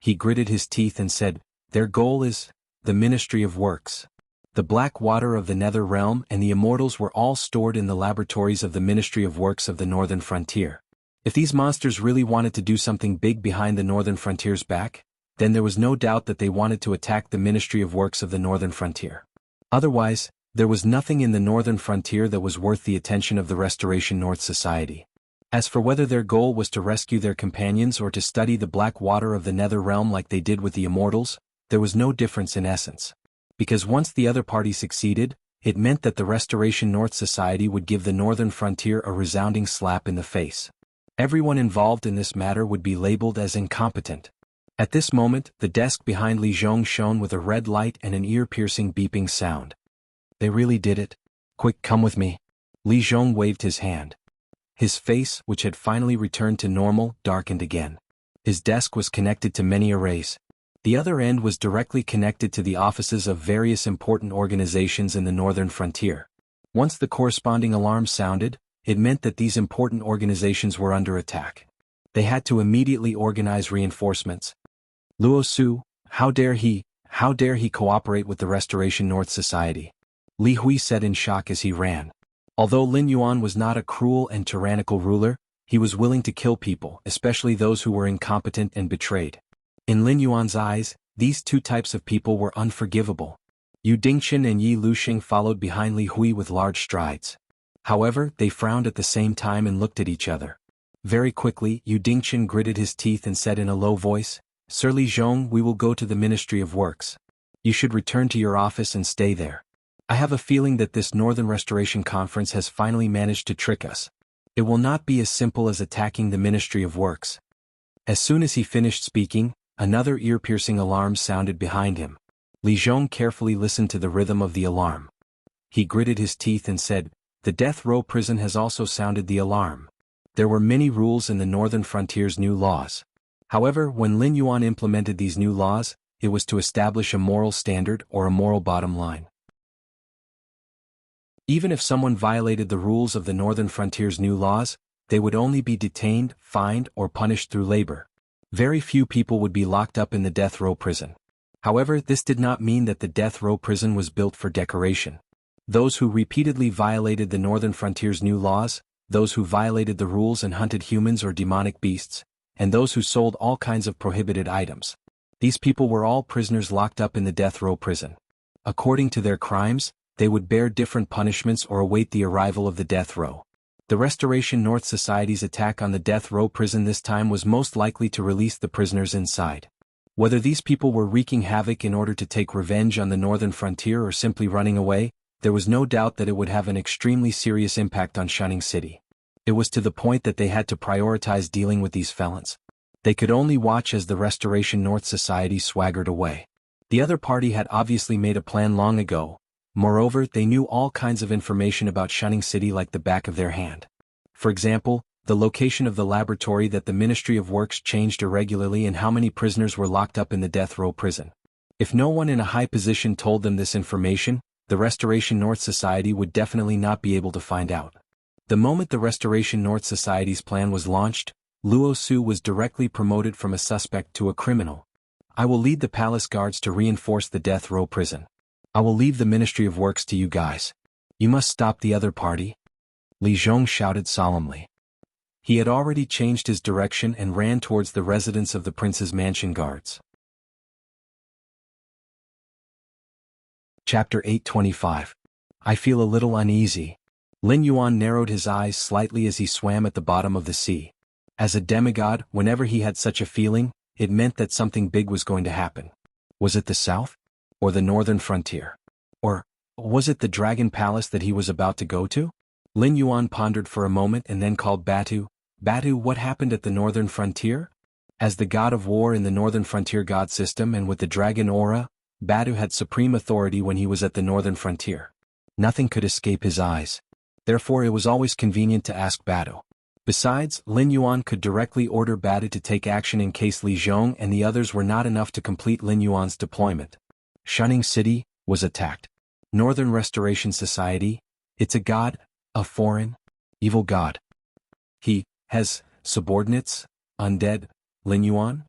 He gritted his teeth and said, "Their goal is the Ministry of Works." The black water of the Nether Realm and the immortals were all stored in the laboratories of the Ministry of Works of the Northern Frontier. If these monsters really wanted to do something big behind the Northern Frontier's back, then there was no doubt that they wanted to attack the Ministry of Works of the Northern Frontier. Otherwise, there was nothing in the Northern Frontier that was worth the attention of the Restoration North Society. As for whether their goal was to rescue their companions or to study the black water of the Nether Realm like they did with the immortals, there was no difference in essence. Because once the other party succeeded, it meant that the Restoration North Society would give the Northern Frontier a resounding slap in the face. Everyone involved in this matter would be labeled as incompetent. At this moment, the desk behind Li Zhong shone with a red light and an ear-piercing beeping sound. They really did it. Quick, come with me. Li Zhong waved his hand. His face, which had finally returned to normal, darkened again. His desk was connected to many arrays. The other end was directly connected to the offices of various important organizations in the Northern Frontier. Once the corresponding alarm sounded, it meant that these important organizations were under attack. They had to immediately organize reinforcements. Luo Su, how dare he cooperate with the Restoration North Society? Li Hui said in shock as he ran. Although Lin Yuan was not a cruel and tyrannical ruler, he was willing to kill people, especially those who were incompetent and betrayed. In Lin Yuan's eyes, these two types of people were unforgivable. Yu Dingchen and Yi Luxing followed behind Li Hui with large strides. However, they frowned at the same time and looked at each other. Very quickly, Yu Dingchen gritted his teeth and said in a low voice, "Sir Li Zhong, we will go to the Ministry of Works. You should return to your office and stay there. I have a feeling that this Northern Restoration Conference has finally managed to trick us. It will not be as simple as attacking the Ministry of Works." As soon as he finished speaking, another ear-piercing alarm sounded behind him. Li Zhong carefully listened to the rhythm of the alarm. He gritted his teeth and said, "The death row prison has also sounded the alarm." There were many rules in the Northern Frontier's new laws. However, when Lin Yuan implemented these new laws, it was to establish a moral standard or a moral bottom line. Even if someone violated the rules of the Northern Frontier's new laws, they would only be detained, fined, or punished through labor. Very few people would be locked up in the death row prison. However, this did not mean that the death row prison was built for decoration. Those who repeatedly violated the Northern Frontier's new laws, those who violated the rules and hunted humans or demonic beasts, and those who sold all kinds of prohibited items. These people were all prisoners locked up in the death row prison. According to their crimes, they would bear different punishments or await the arrival of the death row. The Restoration North Society's attack on the death row prison this time was most likely to release the prisoners inside. Whether these people were wreaking havoc in order to take revenge on the Northern Frontier or simply running away, there was no doubt that it would have an extremely serious impact on Shining City. It was to the point that they had to prioritize dealing with these felons. They could only watch as the Restoration North Society swaggered away. The other party had obviously made a plan long ago. Moreover, they knew all kinds of information about Shining City like the back of their hand. For example, the location of the laboratory that the Ministry of Works changed irregularly and how many prisoners were locked up in the death row prison. If no one in a high position told them this information, the Restoration North Society would definitely not be able to find out. The moment the Restoration North Society's plan was launched, Luo Su was directly promoted from a suspect to a criminal. I will lead the palace guards to reinforce the death row prison. I will leave the Ministry of Works to you guys. You must stop the other party. Li Zhong shouted solemnly. He had already changed his direction and ran towards the residence of the prince's mansion guards. Chapter 825. I feel a little uneasy. Lin Yuan narrowed his eyes slightly as he swam at the bottom of the sea. As a demigod, whenever he had such a feeling, it meant that something big was going to happen. Was it the south? Or the northern frontier? Or was it the dragon palace that he was about to go to? Lin Yuan pondered for a moment and then called Batu. Batu, what happened at the northern frontier? As the god of war in the northern frontier god system and with the dragon aura, Batu had supreme authority when he was at the northern frontier. Nothing could escape his eyes. Therefore it was always convenient to ask Batu. Besides, Lin Yuan could directly order Batu to take action in case Li Zhong and the others were not enough to complete Lin Yuan's deployment. Shining City was attacked. Northern Restoration Society, it's a god, a foreign, evil god. He has subordinates, undead, Lin Yuan?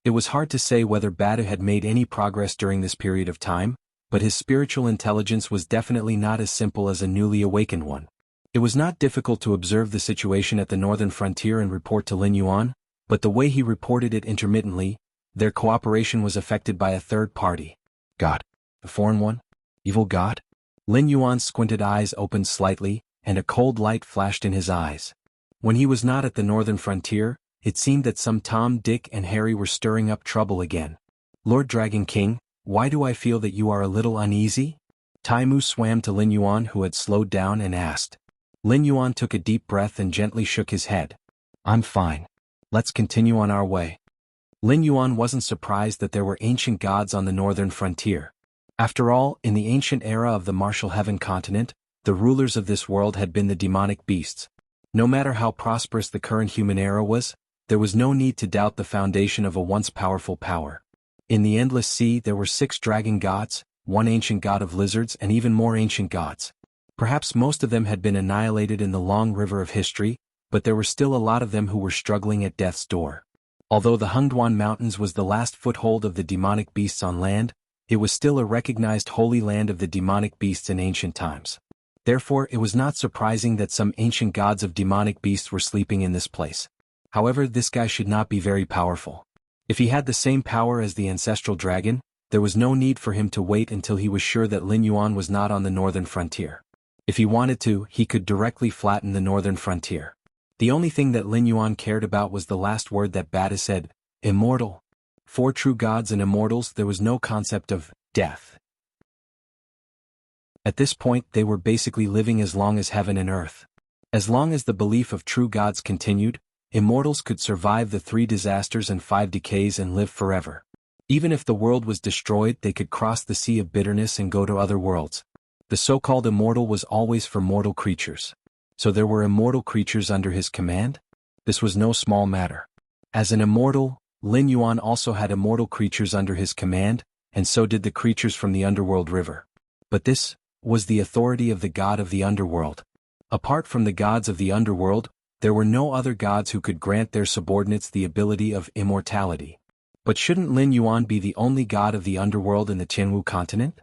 It was hard to say whether Batu had made any progress during this period of time, but his spiritual intelligence was definitely not as simple as a newly awakened one. It was not difficult to observe the situation at the northern frontier and report to Lin Yuan, but the way he reported it intermittently, their cooperation was affected by a third party. God. A foreign one? Evil god? Lin Yuan's squinted eyes opened slightly, and a cold light flashed in his eyes. When he was not at the northern frontier, it seemed that some Tom, Dick, and Harry were stirring up trouble again. Lord Dragon King, why do I feel that you are a little uneasy? Tai Mu swam to Lin Yuan, who had slowed down, and asked. Lin Yuan took a deep breath and gently shook his head. I'm fine. Let's continue on our way. Lin Yuan wasn't surprised that there were ancient gods on the northern frontier. After all, in the ancient era of the martial heaven continent, the rulers of this world had been the demonic beasts. No matter how prosperous the current human era was, there was no need to doubt the foundation of a once powerful power. In the endless sea there were 6 dragon gods, 1 ancient god of lizards and even more ancient gods. Perhaps most of them had been annihilated in the long river of history, but there were still a lot of them who were struggling at death's door. Although the Hengduan Mountains was the last foothold of the demonic beasts on land, it was still a recognized holy land of the demonic beasts in ancient times. Therefore, it was not surprising that some ancient gods of demonic beasts were sleeping in this place. However, this guy should not be very powerful. If he had the same power as the ancestral dragon, there was no need for him to wait until he was sure that Lin Yuan was not on the northern frontier. If he wanted to, he could directly flatten the northern frontier. The only thing that Lin Yuan cared about was the last word that Bata said, immortal. For true gods and immortals there was no concept of death. At this point they were basically living as long as heaven and earth. As long as the belief of true gods continued, immortals could survive the 3 disasters and 5 decays and live forever. Even if the world was destroyed they could cross the sea of bitterness and go to other worlds. The so-called immortal was always for mortal creatures. So there were immortal creatures under his command? This was no small matter. As an immortal, Lin Yuan also had immortal creatures under his command, and so did the creatures from the underworld river. But this was the authority of the god of the underworld. Apart from the gods of the underworld, there were no other gods who could grant their subordinates the ability of immortality. But shouldn't Lin Yuan be the only god of the underworld in the Tianwu continent?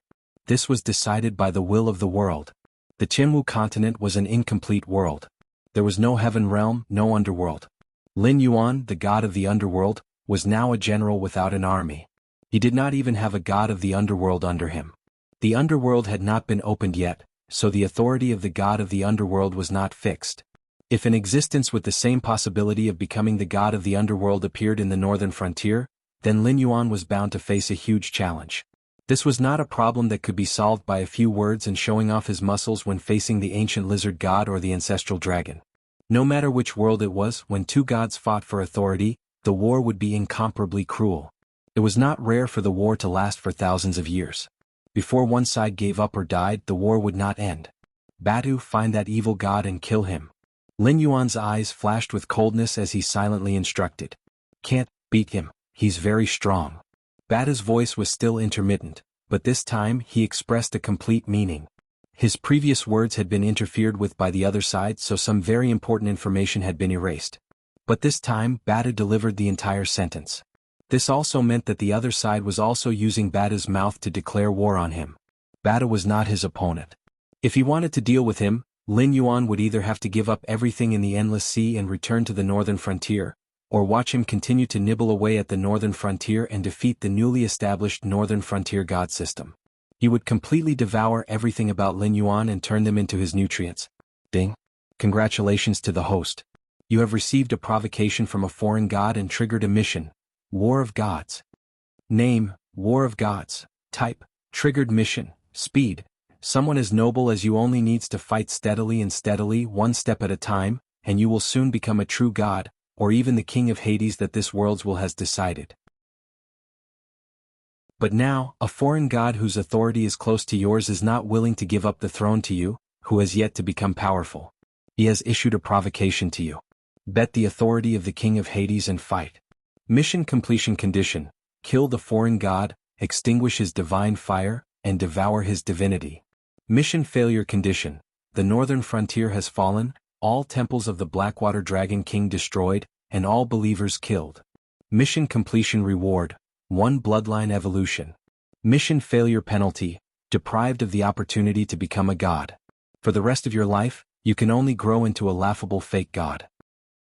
This was decided by the will of the world. The Tianwu continent was an incomplete world. There was no heaven realm, no underworld. Lin Yuan, the god of the underworld, was now a general without an army. He did not even have a god of the underworld under him. The underworld had not been opened yet, so the authority of the god of the underworld was not fixed. If an existence with the same possibility of becoming the god of the underworld appeared in the northern frontier, then Lin Yuan was bound to face a huge challenge. This was not a problem that could be solved by a few words and showing off his muscles when facing the ancient lizard god or the ancestral dragon. No matter which world it was, when two gods fought for authority, the war would be incomparably cruel. It was not rare for the war to last for thousands of years. Before one side gave up or died, the war would not end. Batu, find that evil god and kill him. Lin Yuan's eyes flashed with coldness as he silently instructed. Can't beat him, he's very strong. Batu's voice was still intermittent, but this time he expressed a complete meaning. His previous words had been interfered with by the other side, so some very important information had been erased. But this time, Batu delivered the entire sentence. This also meant that the other side was also using Batu's mouth to declare war on him. Batu was not his opponent. If he wanted to deal with him, Lin Yuan would either have to give up everything in the Endless Sea and return to the northern frontier, or watch him continue to nibble away at the northern frontier and defeat the newly established northern frontier god system. He would completely devour everything about Lin Yuan and turn them into his nutrients. Ding. Congratulations to the host. You have received a provocation from a foreign god and triggered a mission. War of Gods. Name, War of Gods. Type, triggered mission. Speed, someone as noble as you only needs to fight steadily and steadily, one step at a time, and you will soon become a true god, or even the king of Hades that this world will has decided. But now, a foreign god whose authority is close to yours is not willing to give up the throne to you, who has yet to become powerful. He has issued a provocation to you. Bet the authority of the king of Hades and fight. Mission completion condition: kill the foreign god, extinguish his divine fire, and devour his divinity. Mission failure condition: the northern frontier has fallen, all temples of the Blackwater Dragon King destroyed, and all believers killed. Mission completion reward: 1 bloodline evolution. Mission failure penalty: deprived of the opportunity to become a god. For the rest of your life, you can only grow into a laughable fake god.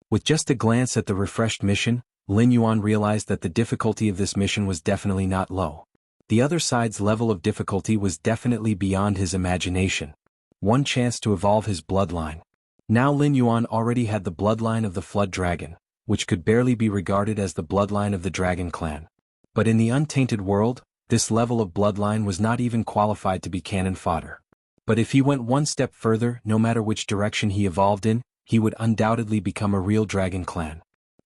With just a glance at the refreshed mission, Lin Yuan realized that the difficulty of this mission was definitely not low. The other side's level of difficulty was definitely beyond his imagination. One chance to evolve his bloodline. Now Lin Yuan already had the bloodline of the Flood Dragon, which could barely be regarded as the bloodline of the Dragon Clan. But in the untainted world, this level of bloodline was not even qualified to be cannon fodder. But if he went one step further, no matter which direction he evolved in, he would undoubtedly become a real Dragon Clan.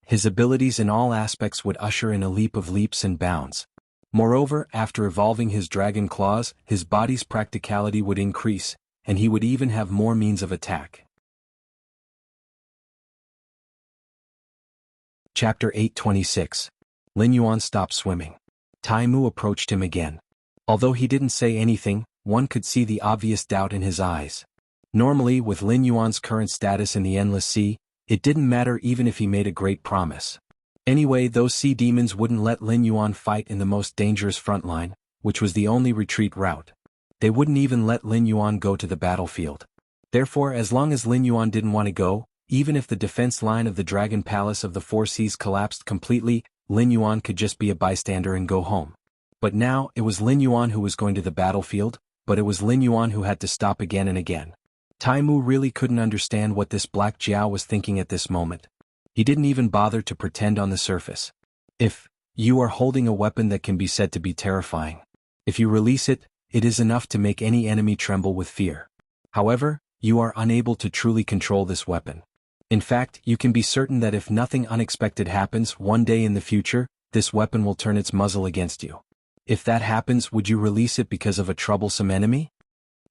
His abilities in all aspects would usher in a leap of leaps and bounds. Moreover, after evolving his dragon claws, his body's practicality would increase, and he would even have more means of attack. Chapter 826. Lin Yuan stopped swimming. Tai Mu approached him again. Although he didn't say anything, one could see the obvious doubt in his eyes. Normally, with Lin Yuan's current status in the Endless Sea, it didn't matter even if he made a great promise. Anyway, those sea demons wouldn't let Lin Yuan fight in the most dangerous front line, which was the only retreat route. They wouldn't even let Lin Yuan go to the battlefield. Therefore, as long as Lin Yuan didn't want to go, even if the defense line of the Dragon Palace of the Four Seas collapsed completely, Lin Yuan could just be a bystander and go home. But now, it was Lin Yuan who was going to the battlefield, but it was Lin Yuan who had to stop again and again. Tai Mu really couldn't understand what this Black Jiao was thinking at this moment. He didn't even bother to pretend on the surface. If you are holding a weapon that can be said to be terrifying, if you release it, it is enough to make any enemy tremble with fear. However, you are unable to truly control this weapon. In fact, you can be certain that if nothing unexpected happens one day in the future, this weapon will turn its muzzle against you. If that happens, would you release it because of a troublesome enemy?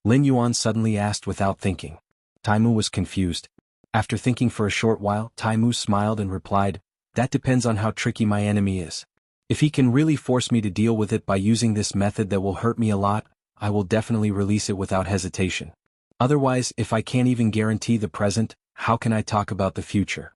Lin Yuan suddenly asked without thinking. Tai Mu was confused. After thinking for a short while, Tai Mu smiled and replied, "That depends on how tricky my enemy is. If he can really force me to deal with it by using this method that will hurt me a lot, I will definitely release it without hesitation. Otherwise, if I can't even guarantee the present, how can I talk about the future?"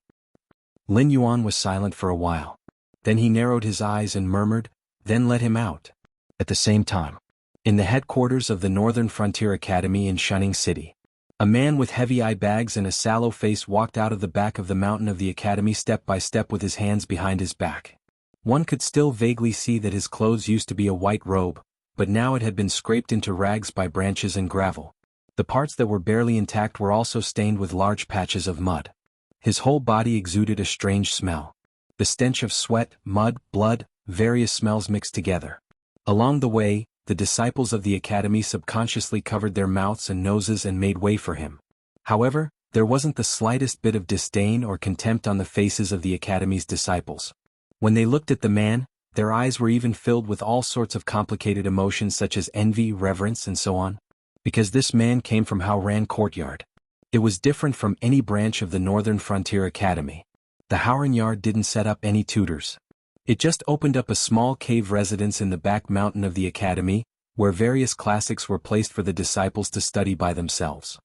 Lin Yuan was silent for a while. Then he narrowed his eyes and murmured, "Then let him out." At the same time, in the headquarters of the Northern Frontier Academy in Shunning City, a man with heavy eye bags and a sallow face walked out of the back of the mountain of the academy step by step with his hands behind his back. One could still vaguely see that his clothes used to be a white robe, but now it had been scraped into rags by branches and gravel. The parts that were barely intact were also stained with large patches of mud. His whole body exuded a strange smell. The stench of sweat, mud, blood, various smells mixed together. Along the way, the disciples of the academy subconsciously covered their mouths and noses and made way for him. However, there wasn't the slightest bit of disdain or contempt on the faces of the academy's disciples. When they looked at the man, their eyes were even filled with all sorts of complicated emotions such as envy, reverence, and so on. Because this man came from Howran Courtyard. It was different from any branch of the Northern Frontier Academy. The Howran Yard didn't set up any tutors. It just opened up a small cave residence in the back mountain of the academy, where various classics were placed for the disciples to study by themselves.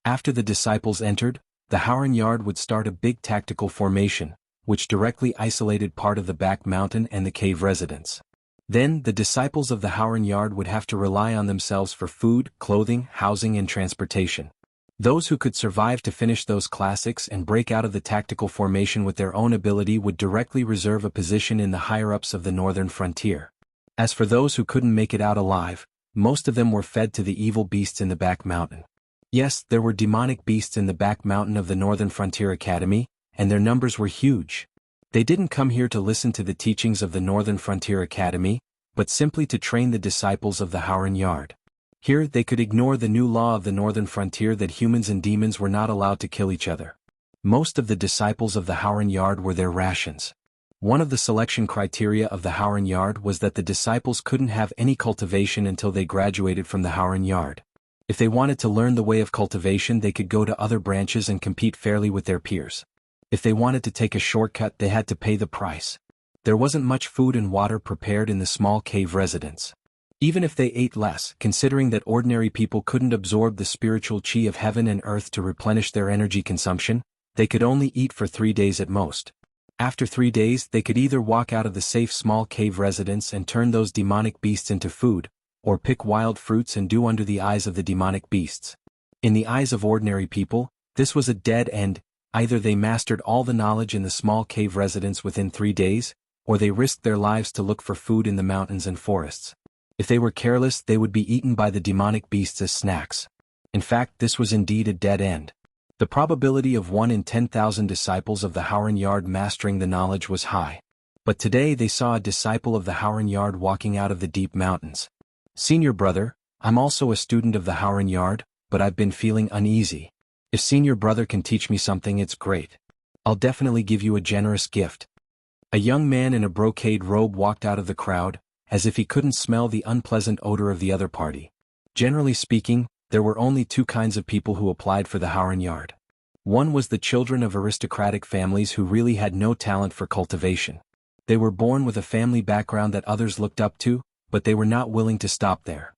After the disciples entered, the Howran Yard would start a big tactical formation, which directly isolated part of the back mountain and the cave residence. Then, the disciples of the Howran Yard would have to rely on themselves for food, clothing, housing, and transportation. Those who could survive to finish those classics and break out of the tactical formation with their own ability would directly reserve a position in the higher-ups of the Northern Frontier. As for those who couldn't make it out alive, most of them were fed to the evil beasts in the back mountain. Yes, there were demonic beasts in the back mountain of the Northern Frontier Academy, and their numbers were huge. They didn't come here to listen to the teachings of the Northern Frontier Academy, but simply to train the disciples of the Howran Yard. Here they could ignore the new law of the Northern Frontier that humans and demons were not allowed to kill each other. Most of the disciples of the Howran Yard were their rations. One of the selection criteria of the Howran Yard was that the disciples couldn't have any cultivation until they graduated from the Howran Yard. If they wanted to learn the way of cultivation, they could go to other branches and compete fairly with their peers. If they wanted to take a shortcut, they had to pay the price. There wasn't much food and water prepared in the small cave residence. Even if they ate less, considering that ordinary people couldn't absorb the spiritual chi of heaven and earth to replenish their energy consumption, they could only eat for 3 days at most. After 3 days, they could either walk out of the safe small cave residence and turn those demonic beasts into food, or pick wild fruits and do under the eyes of the demonic beasts. In the eyes of ordinary people, this was a dead end. Either they mastered all the knowledge in the small cave residence within 3 days, or they risked their lives to look for food in the mountains and forests. If they were careless, they would be eaten by the demonic beasts as snacks. In fact, this was indeed a dead end. The probability of 1 in 10,000 disciples of the Howran Yard mastering the knowledge was high. But today they saw a disciple of the Howran Yard walking out of the deep mountains. "Senior brother, I'm also a student of the Howran Yard, but I've been feeling uneasy. If senior brother can teach me something, it's great. I'll definitely give you a generous gift." A young man in a brocade robe walked out of the crowd, as if he couldn't smell the unpleasant odor of the other party. Generally speaking, there were only 2 kinds of people who applied for the Howran Yard. One was the children of aristocratic families who really had no talent for cultivation. They were born with a family background that others looked up to, but they were not willing to stop there.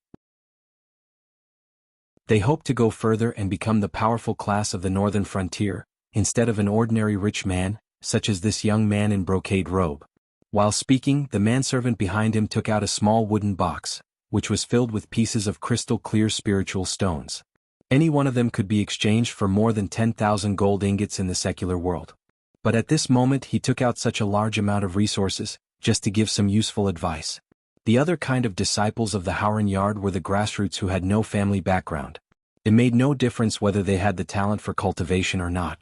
They hoped to go further and become the powerful class of the Northern Frontier, instead of an ordinary rich man, such as this young man in brocade robe. While speaking, the manservant behind him took out a small wooden box, which was filled with pieces of crystal-clear spiritual stones. Any one of them could be exchanged for more than 10,000 gold ingots in the secular world. But at this moment he took out such a large amount of resources, just to give some useful advice. The other kind of disciples of the Howran Yard were the grassroots who had no family background. It made no difference whether they had the talent for cultivation or not.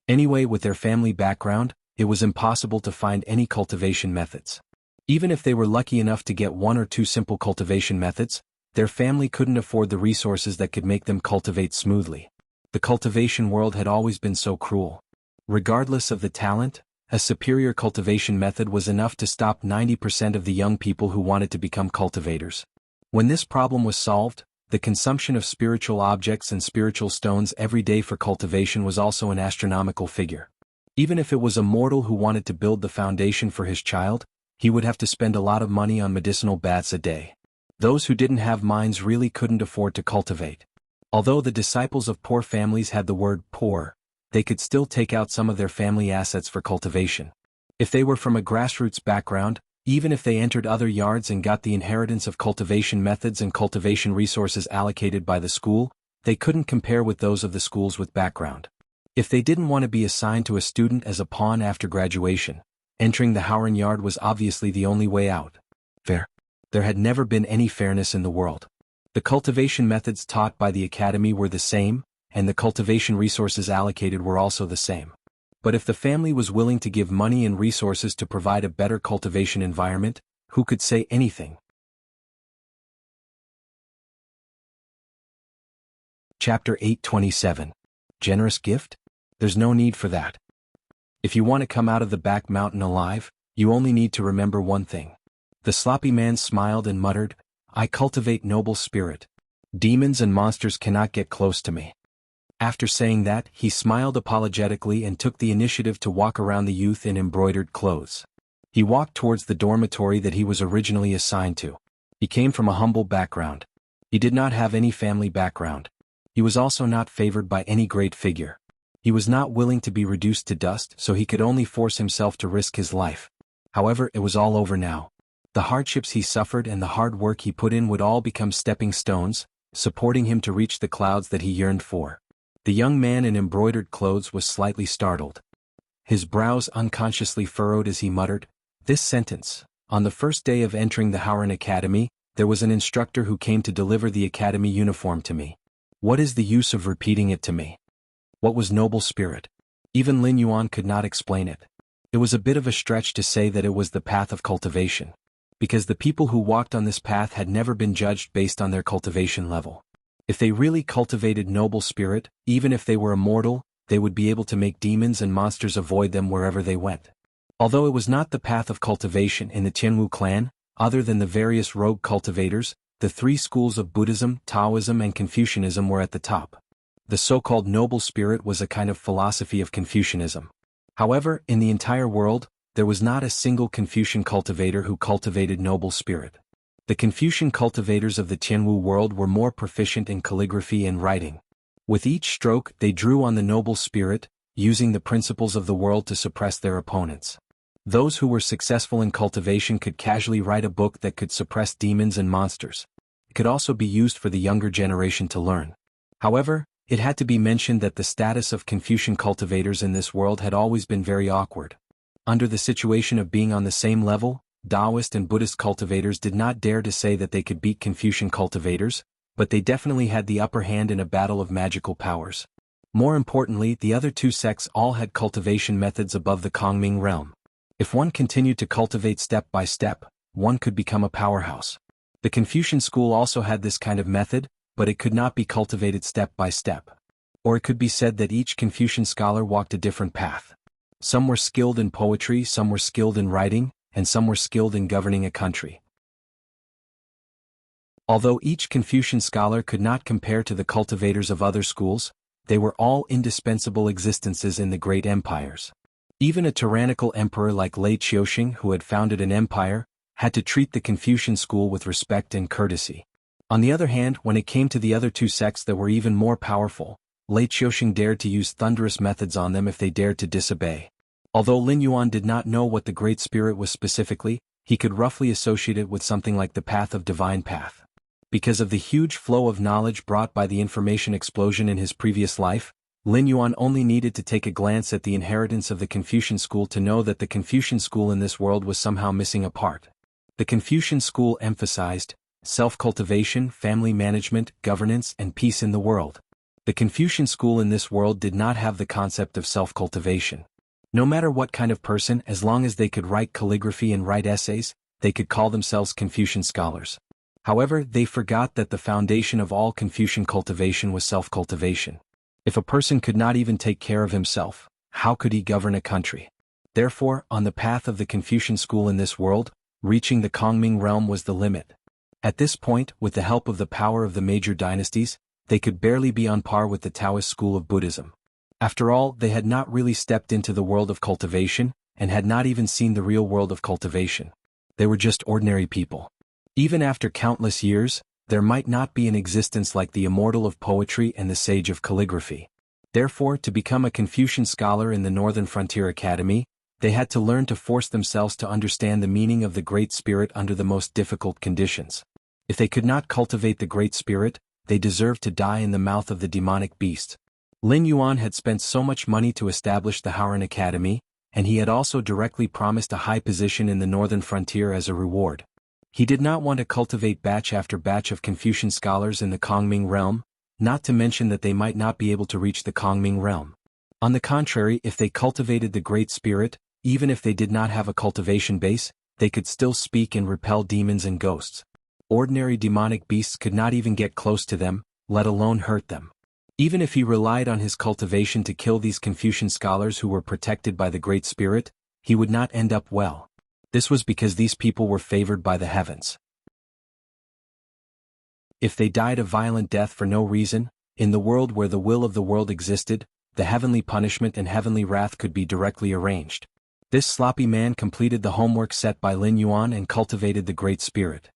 Anyway, with their family background, it was impossible to find any cultivation methods. Even if they were lucky enough to get 1 or 2 simple cultivation methods, their family couldn't afford the resources that could make them cultivate smoothly. The cultivation world had always been so cruel. Regardless of the talent, a superior cultivation method was enough to stop 90% of the young people who wanted to become cultivators. When this problem was solved, the consumption of spiritual objects and spiritual stones every day for cultivation was also an astronomical figure. Even if it was a mortal who wanted to build the foundation for his child, he would have to spend a lot of money on medicinal baths a day. Those who didn't have mines really couldn't afford to cultivate. Although the disciples of poor families had the word poor, they could still take out some of their family assets for cultivation. If they were from a grassroots background, even if they entered other yards and got the inheritance of cultivation methods and cultivation resources allocated by the school, they couldn't compare with those of the schools with background. If they didn't want to be assigned to a student as a pawn after graduation, entering the Howran Yard was obviously the only way out. Fair. There had never been any fairness in the world. The cultivation methods taught by the academy were the same, and the cultivation resources allocated were also the same. But if the family was willing to give money and resources to provide a better cultivation environment, Who could say anything? Chapter 8:27. Generous gift? There's no need for that. If you want to come out of the back mountain alive, you only need to remember one thing. The sloppy man smiled and muttered, I cultivate noble spirit. Demons and monsters cannot get close to me. After saying that, he smiled apologetically and took the initiative to walk around the youth in embroidered clothes. He walked towards the dormitory that he was originally assigned to. He came from a humble background. He did not have any family background. He was also not favored by any great figure. He was not willing to be reduced to dust, so he could only force himself to risk his life. However, it was all over now. The hardships he suffered and the hard work he put in would all become stepping stones, supporting him to reach the clouds that he yearned for. The young man in embroidered clothes was slightly startled. His brows unconsciously furrowed as he muttered, this sentence. On the first day of entering the Howran Academy, there was an instructor who came to deliver the academy uniform to me. What is the use of repeating it to me? What was noble spirit? Even Lin Yuan could not explain it. It was a bit of a stretch to say that it was the path of cultivation, because the people who walked on this path had never been judged based on their cultivation level. If they really cultivated noble spirit, even if they were immortal, they would be able to make demons and monsters avoid them wherever they went. Although it was not the path of cultivation in the Tianwu clan, other than the various rogue cultivators, the three schools of Buddhism, Taoism and Confucianism were at the top. The so-called noble spirit was a kind of philosophy of Confucianism. However, in the entire world, there was not a single Confucian cultivator who cultivated noble spirit. The Confucian cultivators of the Tianwu world were more proficient in calligraphy and writing. With each stroke, they drew on the noble spirit, using the principles of the world to suppress their opponents. Those who were successful in cultivation could casually write a book that could suppress demons and monsters. It could also be used for the younger generation to learn. However, it had to be mentioned that the status of Confucian cultivators in this world had always been very awkward. Under the situation of being on the same level, Taoist and Buddhist cultivators did not dare to say that they could beat Confucian cultivators, but they definitely had the upper hand in a battle of magical powers. More importantly, the other two sects all had cultivation methods above the Kongming realm. If one continued to cultivate step by step, one could become a powerhouse. The Confucian school also had this kind of method, but it could not be cultivated step by step. Or it could be said that each Confucian scholar walked a different path. Some were skilled in poetry, some were skilled in writing, and some were skilled in governing a country. Although each Confucian scholar could not compare to the cultivators of other schools, they were all indispensable existences in the great empires. Even a tyrannical emperor like Lei Qiuxing, who had founded an empire, had to treat the Confucian school with respect and courtesy. On the other hand, when it came to the other two sects that were even more powerful, Lei Qiuxing dared to use thunderous methods on them if they dared to disobey. Although Lin Yuan did not know what the Great Spirit was specifically, he could roughly associate it with something like the path of divine path. Because of the huge flow of knowledge brought by the information explosion in his previous life, Lin Yuan only needed to take a glance at the inheritance of the Confucian school to know that the Confucian school in this world was somehow missing a part. The Confucian school emphasized self-cultivation, family management, governance, and peace in the world. The Confucian school in this world did not have the concept of self-cultivation. No matter what kind of person, as long as they could write calligraphy and write essays, they could call themselves Confucian scholars. However, they forgot that the foundation of all Confucian cultivation was self-cultivation. If a person could not even take care of himself, how could he govern a country? Therefore, on the path of the Confucian school in this world, reaching the Kongming realm was the limit. At this point, with the help of the power of the major dynasties, they could barely be on par with the Taoist school of Buddhism. After all, they had not really stepped into the world of cultivation, and had not even seen the real world of cultivation. They were just ordinary people. Even after countless years, there might not be an existence like the immortal of poetry and the sage of calligraphy. Therefore, to become a Confucian scholar in the Northern Frontier Academy, they had to learn to force themselves to understand the meaning of the Great Spirit under the most difficult conditions. If they could not cultivate the Great Spirit, they deserved to die in the mouth of the demonic beast. Lin Yuan had spent so much money to establish the Howran Academy, and he had also directly promised a high position in the Northern Frontier as a reward. He did not want to cultivate batch after batch of Confucian scholars in the Kongming realm, not to mention that they might not be able to reach the Kongming realm. On the contrary, if they cultivated the Great Spirit, even if they did not have a cultivation base, they could still speak and repel demons and ghosts. Ordinary demonic beasts could not even get close to them, let alone hurt them. Even if he relied on his cultivation to kill these Confucian scholars who were protected by the Great Spirit, he would not end up well. This was because these people were favored by the heavens. If they died a violent death for no reason, in the world where the will of the world existed, the heavenly punishment and heavenly wrath could be directly arranged. This sloppy man completed the homework set by Lin Yuan and cultivated the Great Spirit.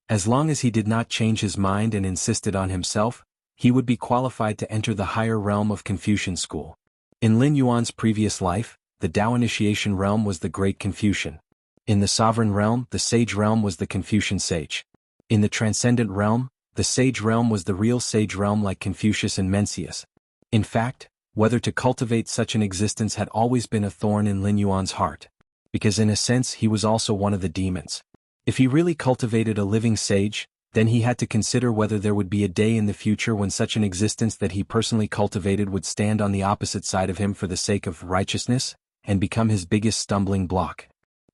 As long as he did not change his mind and insisted on himself, he would be qualified to enter the higher realm of Confucian school. In Lin Yuan's previous life, the Tao initiation realm was the Great Confucian. In the sovereign realm, the sage realm was the Confucian sage. In the transcendent realm, the sage realm was the real sage realm like Confucius and Mencius. In fact, whether to cultivate such an existence had always been a thorn in Lin Yuan's heart. Because in a sense he was also one of the demons. If he really cultivated a living sage, then he had to consider whether there would be a day in the future when such an existence that he personally cultivated would stand on the opposite side of him for the sake of righteousness, and become his biggest stumbling block.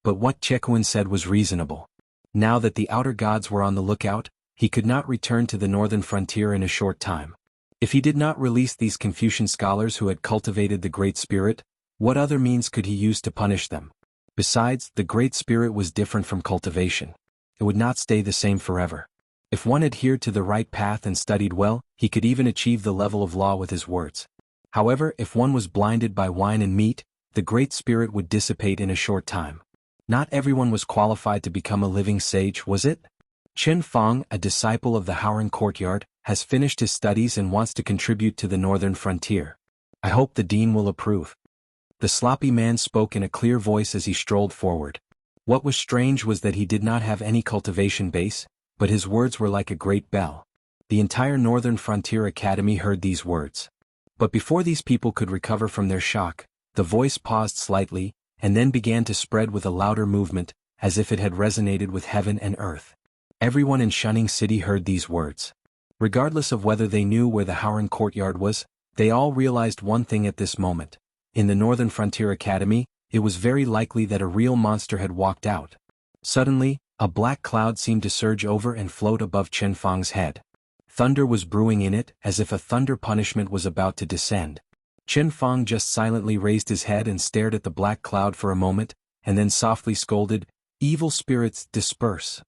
But what Chekuan said was reasonable. Now that the outer gods were on the lookout, he could not return to the northern frontier in a short time. If he did not release these Confucian scholars who had cultivated the Great Spirit, what other means could he use to punish them? Besides, the Great Spirit was different from cultivation. It would not stay the same forever. If one adhered to the right path and studied well, he could even achieve the level of law with his words. However, if one was blinded by wine and meat, the Great Spirit would dissipate in a short time. Not everyone was qualified to become a living sage, was it? Chen Fang, a disciple of the Haoran courtyard, has finished his studies and wants to contribute to the northern frontier. I hope the dean will approve. The sloppy man spoke in a clear voice as he strolled forward. What was strange was that he did not have any cultivation base, but his words were like a great bell. The entire Northern Frontier Academy heard these words. But before these people could recover from their shock, the voice paused slightly, and then began to spread with a louder movement, as if it had resonated with heaven and earth. Everyone in Shunning City heard these words. Regardless of whether they knew where the Haoran courtyard was, they all realized one thing at this moment. In the Northern Frontier Academy, it was very likely that a real monster had walked out. Suddenly, a black cloud seemed to surge over and float above Chen Fang's head. Thunder was brewing in it, as if a thunder punishment was about to descend. Chen Fang just silently raised his head and stared at the black cloud for a moment, and then softly scolded, "Evil spirits, disperse."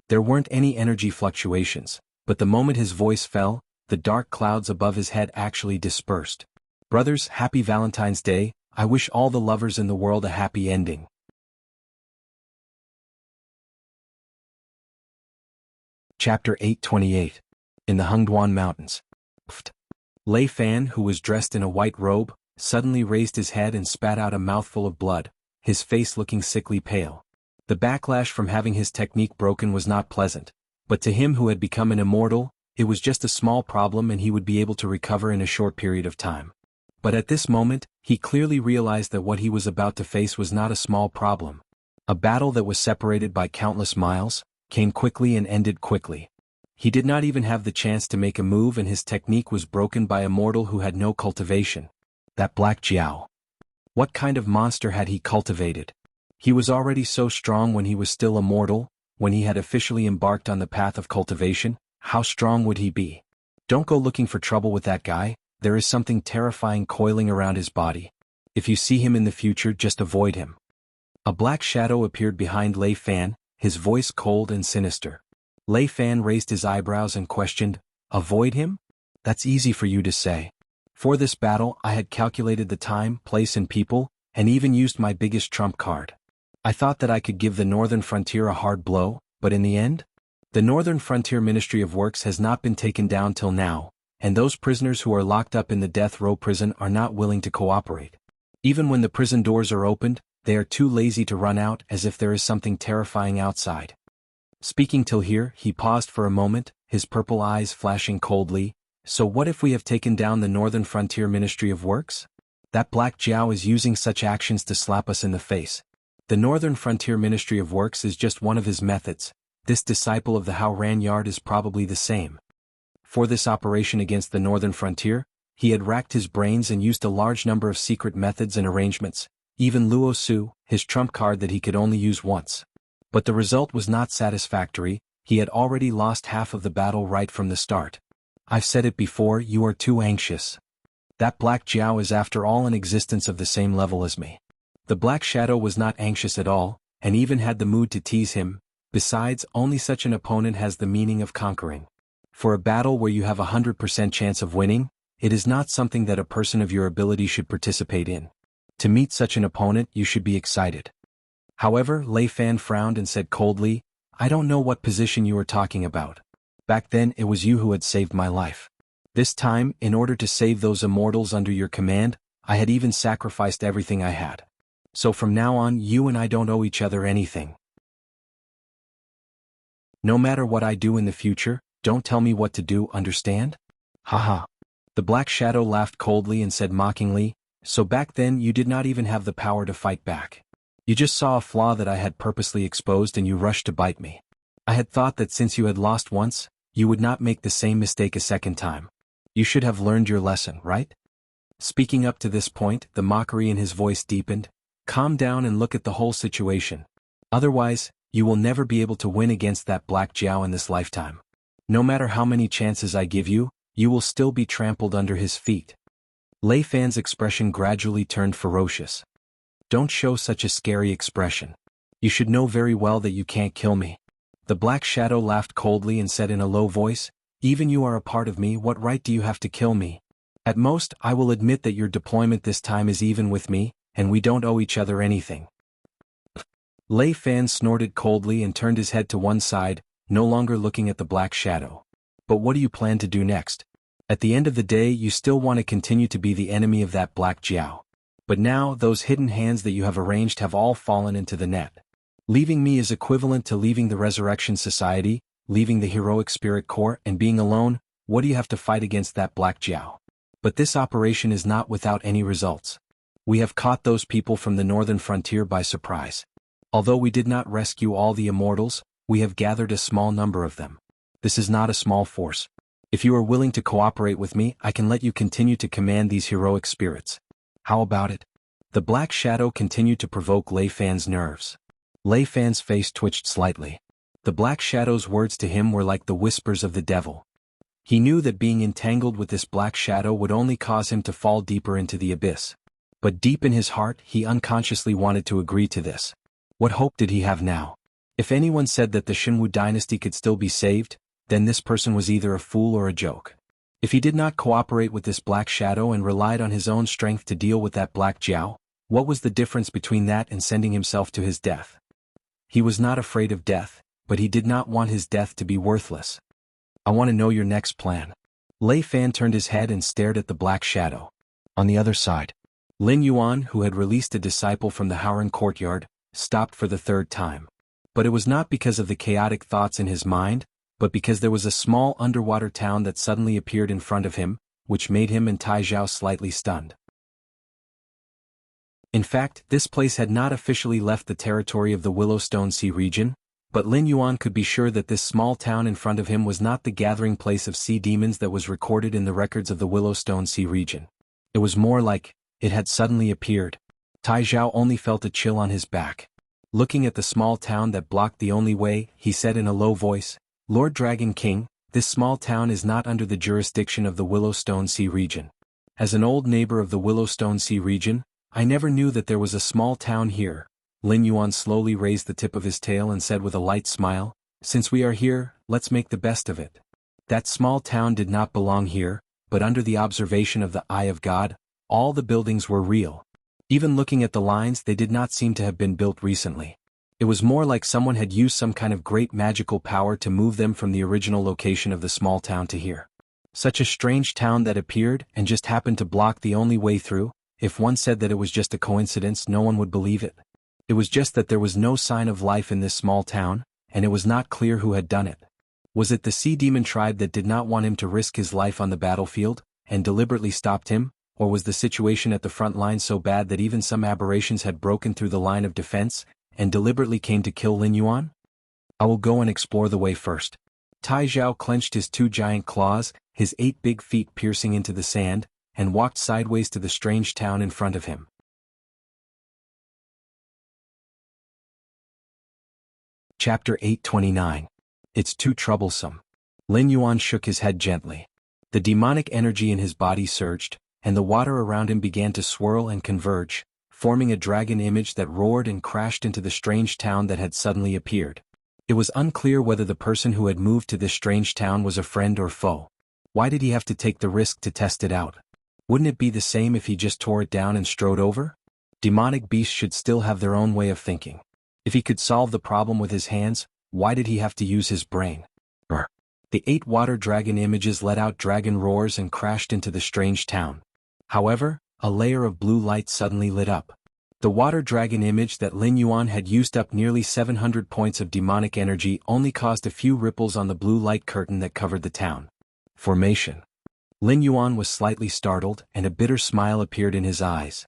There weren't any energy fluctuations, but the moment his voice fell, the dark clouds above his head actually dispersed. Brothers, happy Valentine's Day. I wish all the lovers in the world a happy ending. Chapter 828. In the Hengduan Mountains. Lei Fan, who was dressed in a white robe, suddenly raised his head and spat out a mouthful of blood, his face looking sickly pale. The backlash from having his technique broken was not pleasant, but to him who had become an immortal, it was just a small problem and he would be able to recover in a short period of time. But at this moment, he clearly realized that what he was about to face was not a small problem. A battle that was separated by countless miles, came quickly and ended quickly. He did not even have the chance to make a move and his technique was broken by a mortal who had no cultivation. That Black Jiao. What kind of monster had he cultivated? He was already so strong when he was still a mortal, when he had officially embarked on the path of cultivation, how strong would he be? Don't go looking for trouble with that guy. There is something terrifying coiling around his body. If you see him in the future, just avoid him. A black shadow appeared behind Lei Fan, his voice cold and sinister. Lei Fan raised his eyebrows and questioned, "Avoid him? That's easy for you to say. For this battle, I had calculated the time, place and people, and even used my biggest trump card. I thought that I could give the Northern Frontier a hard blow, but in the end? The Northern Frontier Ministry of Works has not been taken down till now, and those prisoners who are locked up in the death row prison are not willing to cooperate. Even when the prison doors are opened, they are too lazy to run out as if there is something terrifying outside." Speaking till here, he paused for a moment, his purple eyes flashing coldly. "So what if we have taken down the Northern Frontier Ministry of Works? That Black Jiao is using such actions to slap us in the face. The Northern Frontier Ministry of Works is just one of his methods. This disciple of the Haoran Yard is probably the same." For this operation against the Northern Frontier, he had racked his brains and used a large number of secret methods and arrangements, even Luo Su, his trump card that he could only use once. But the result was not satisfactory. He had already lost half of the battle right from the start. I've said it before, you are too anxious. That Black Jiao is after all an existence of the same level as me. The Black Shadow was not anxious at all, and even had the mood to tease him. Besides, only such an opponent has the meaning of conquering. For a battle where you have 100% chance of winning, it is not something that a person of your ability should participate in. To meet such an opponent, you should be excited. However, Lei Fan frowned and said coldly, I don't know what position you are talking about. Back then it was you who had saved my life. This time, in order to save those immortals under your command, I had even sacrificed everything I had. So from now on, you and I don't owe each other anything. No matter what I do in the future, don't tell me what to do, understand? Haha. The Black Shadow laughed coldly and said mockingly, so back then you did not even have the power to fight back. You just saw a flaw that I had purposely exposed and you rushed to bite me. I had thought that since you had lost once, you would not make the same mistake a second time. You should have learned your lesson, right? Speaking up to this point, the mockery in his voice deepened. Calm down and look at the whole situation. Otherwise, you will never be able to win against that Black Jiao in this lifetime. No matter how many chances I give you, you will still be trampled under his feet. Lei Fan's expression gradually turned ferocious. Don't show such a scary expression. You should know very well that you can't kill me. The Black Shadow laughed coldly and said in a low voice, even you are a part of me, what right do you have to kill me? At most, I will admit that your deployment this time is even with me, and we don't owe each other anything. Lei Fan snorted coldly and turned his head to one side, no longer looking at the Black Shadow. But what do you plan to do next? At the end of the day, you still want to continue to be the enemy of that Black Jiao. But now, those hidden hands that you have arranged have all fallen into the net. Leaving me is equivalent to leaving the Resurrection Society, leaving the Heroic Spirit Corps, and being alone. What do you have to fight against that Black Jiao? But this operation is not without any results. We have caught those people from the northern frontier by surprise. Although we did not rescue all the immortals, we have gathered a small number of them. This is not a small force. If you are willing to cooperate with me, I can let you continue to command these heroic spirits. How about it? The Black Shadow continued to provoke Lei Fan's nerves. Lei Fan's face twitched slightly. The Black Shadow's words to him were like the whispers of the devil. He knew that being entangled with this Black Shadow would only cause him to fall deeper into the abyss. But deep in his heart, he unconsciously wanted to agree to this. What hope did he have now? If anyone said that the Shenwu dynasty could still be saved, then this person was either a fool or a joke. If he did not cooperate with this Black Shadow and relied on his own strength to deal with that Black Jiao, what was the difference between that and sending himself to his death? He was not afraid of death, but he did not want his death to be worthless. I want to know your next plan. Lei Fan turned his head and stared at the Black Shadow. On the other side, Lin Yuan, who had released a disciple from the Howren courtyard, stopped for the third time. But it was not because of the chaotic thoughts in his mind, but because there was a small underwater town that suddenly appeared in front of him, which made him and Tai Zhao slightly stunned. In fact, this place had not officially left the territory of the Willowstone Sea region, but Lin Yuan could be sure that this small town in front of him was not the gathering place of sea demons that was recorded in the records of the Willowstone Sea region. It was more like, it had suddenly appeared. Tai Zhao only felt a chill on his back. Looking at the small town that blocked the only way, he said in a low voice, Lord Dragon King, this small town is not under the jurisdiction of the Willowstone Sea region. As an old neighbor of the Willowstone Sea region, I never knew that there was a small town here. Lin Yuan slowly raised the tip of his tail and said with a light smile, since we are here, let's make the best of it. That small town did not belong here, but under the observation of the Eye of God, all the buildings were real. Even looking at the lines, they did not seem to have been built recently. It was more like someone had used some kind of great magical power to move them from the original location of the small town to here. Such a strange town that appeared and just happened to block the only way through. If one said that it was just a coincidence, no one would believe it. It was just that there was no sign of life in this small town, and it was not clear who had done it. Was it the Sea Demon tribe that did not want him to risk his life on the battlefield, and deliberately stopped him, or was the situation at the front line so bad that even some aberrations had broken through the line of defense, and deliberately came to kill Lin Yuan? I will go and explore the way first. Tai Zhao clenched his 2 giant claws, his 8 big feet piercing into the sand, and walked sideways to the strange town in front of him. Chapter 829. It's too troublesome. Lin Yuan shook his head gently. The demonic energy in his body surged, and the water around him began to swirl and converge, forming a dragon image that roared and crashed into the strange town that had suddenly appeared. It was unclear whether the person who had moved to this strange town was a friend or foe. Why did he have to take the risk to test it out? Wouldn't it be the same if he just tore it down and strode over? Demonic beasts should still have their own way of thinking. If he could solve the problem with his hands, why did he have to use his brain? The 8 water dragon images let out dragon roars and crashed into the strange town. However, a layer of blue light suddenly lit up. The water dragon image that Lin Yuan had used up nearly 700 points of demonic energy only caused a few ripples on the blue light curtain that covered the town. Formation. Lin Yuan was slightly startled, and a bitter smile appeared in his eyes.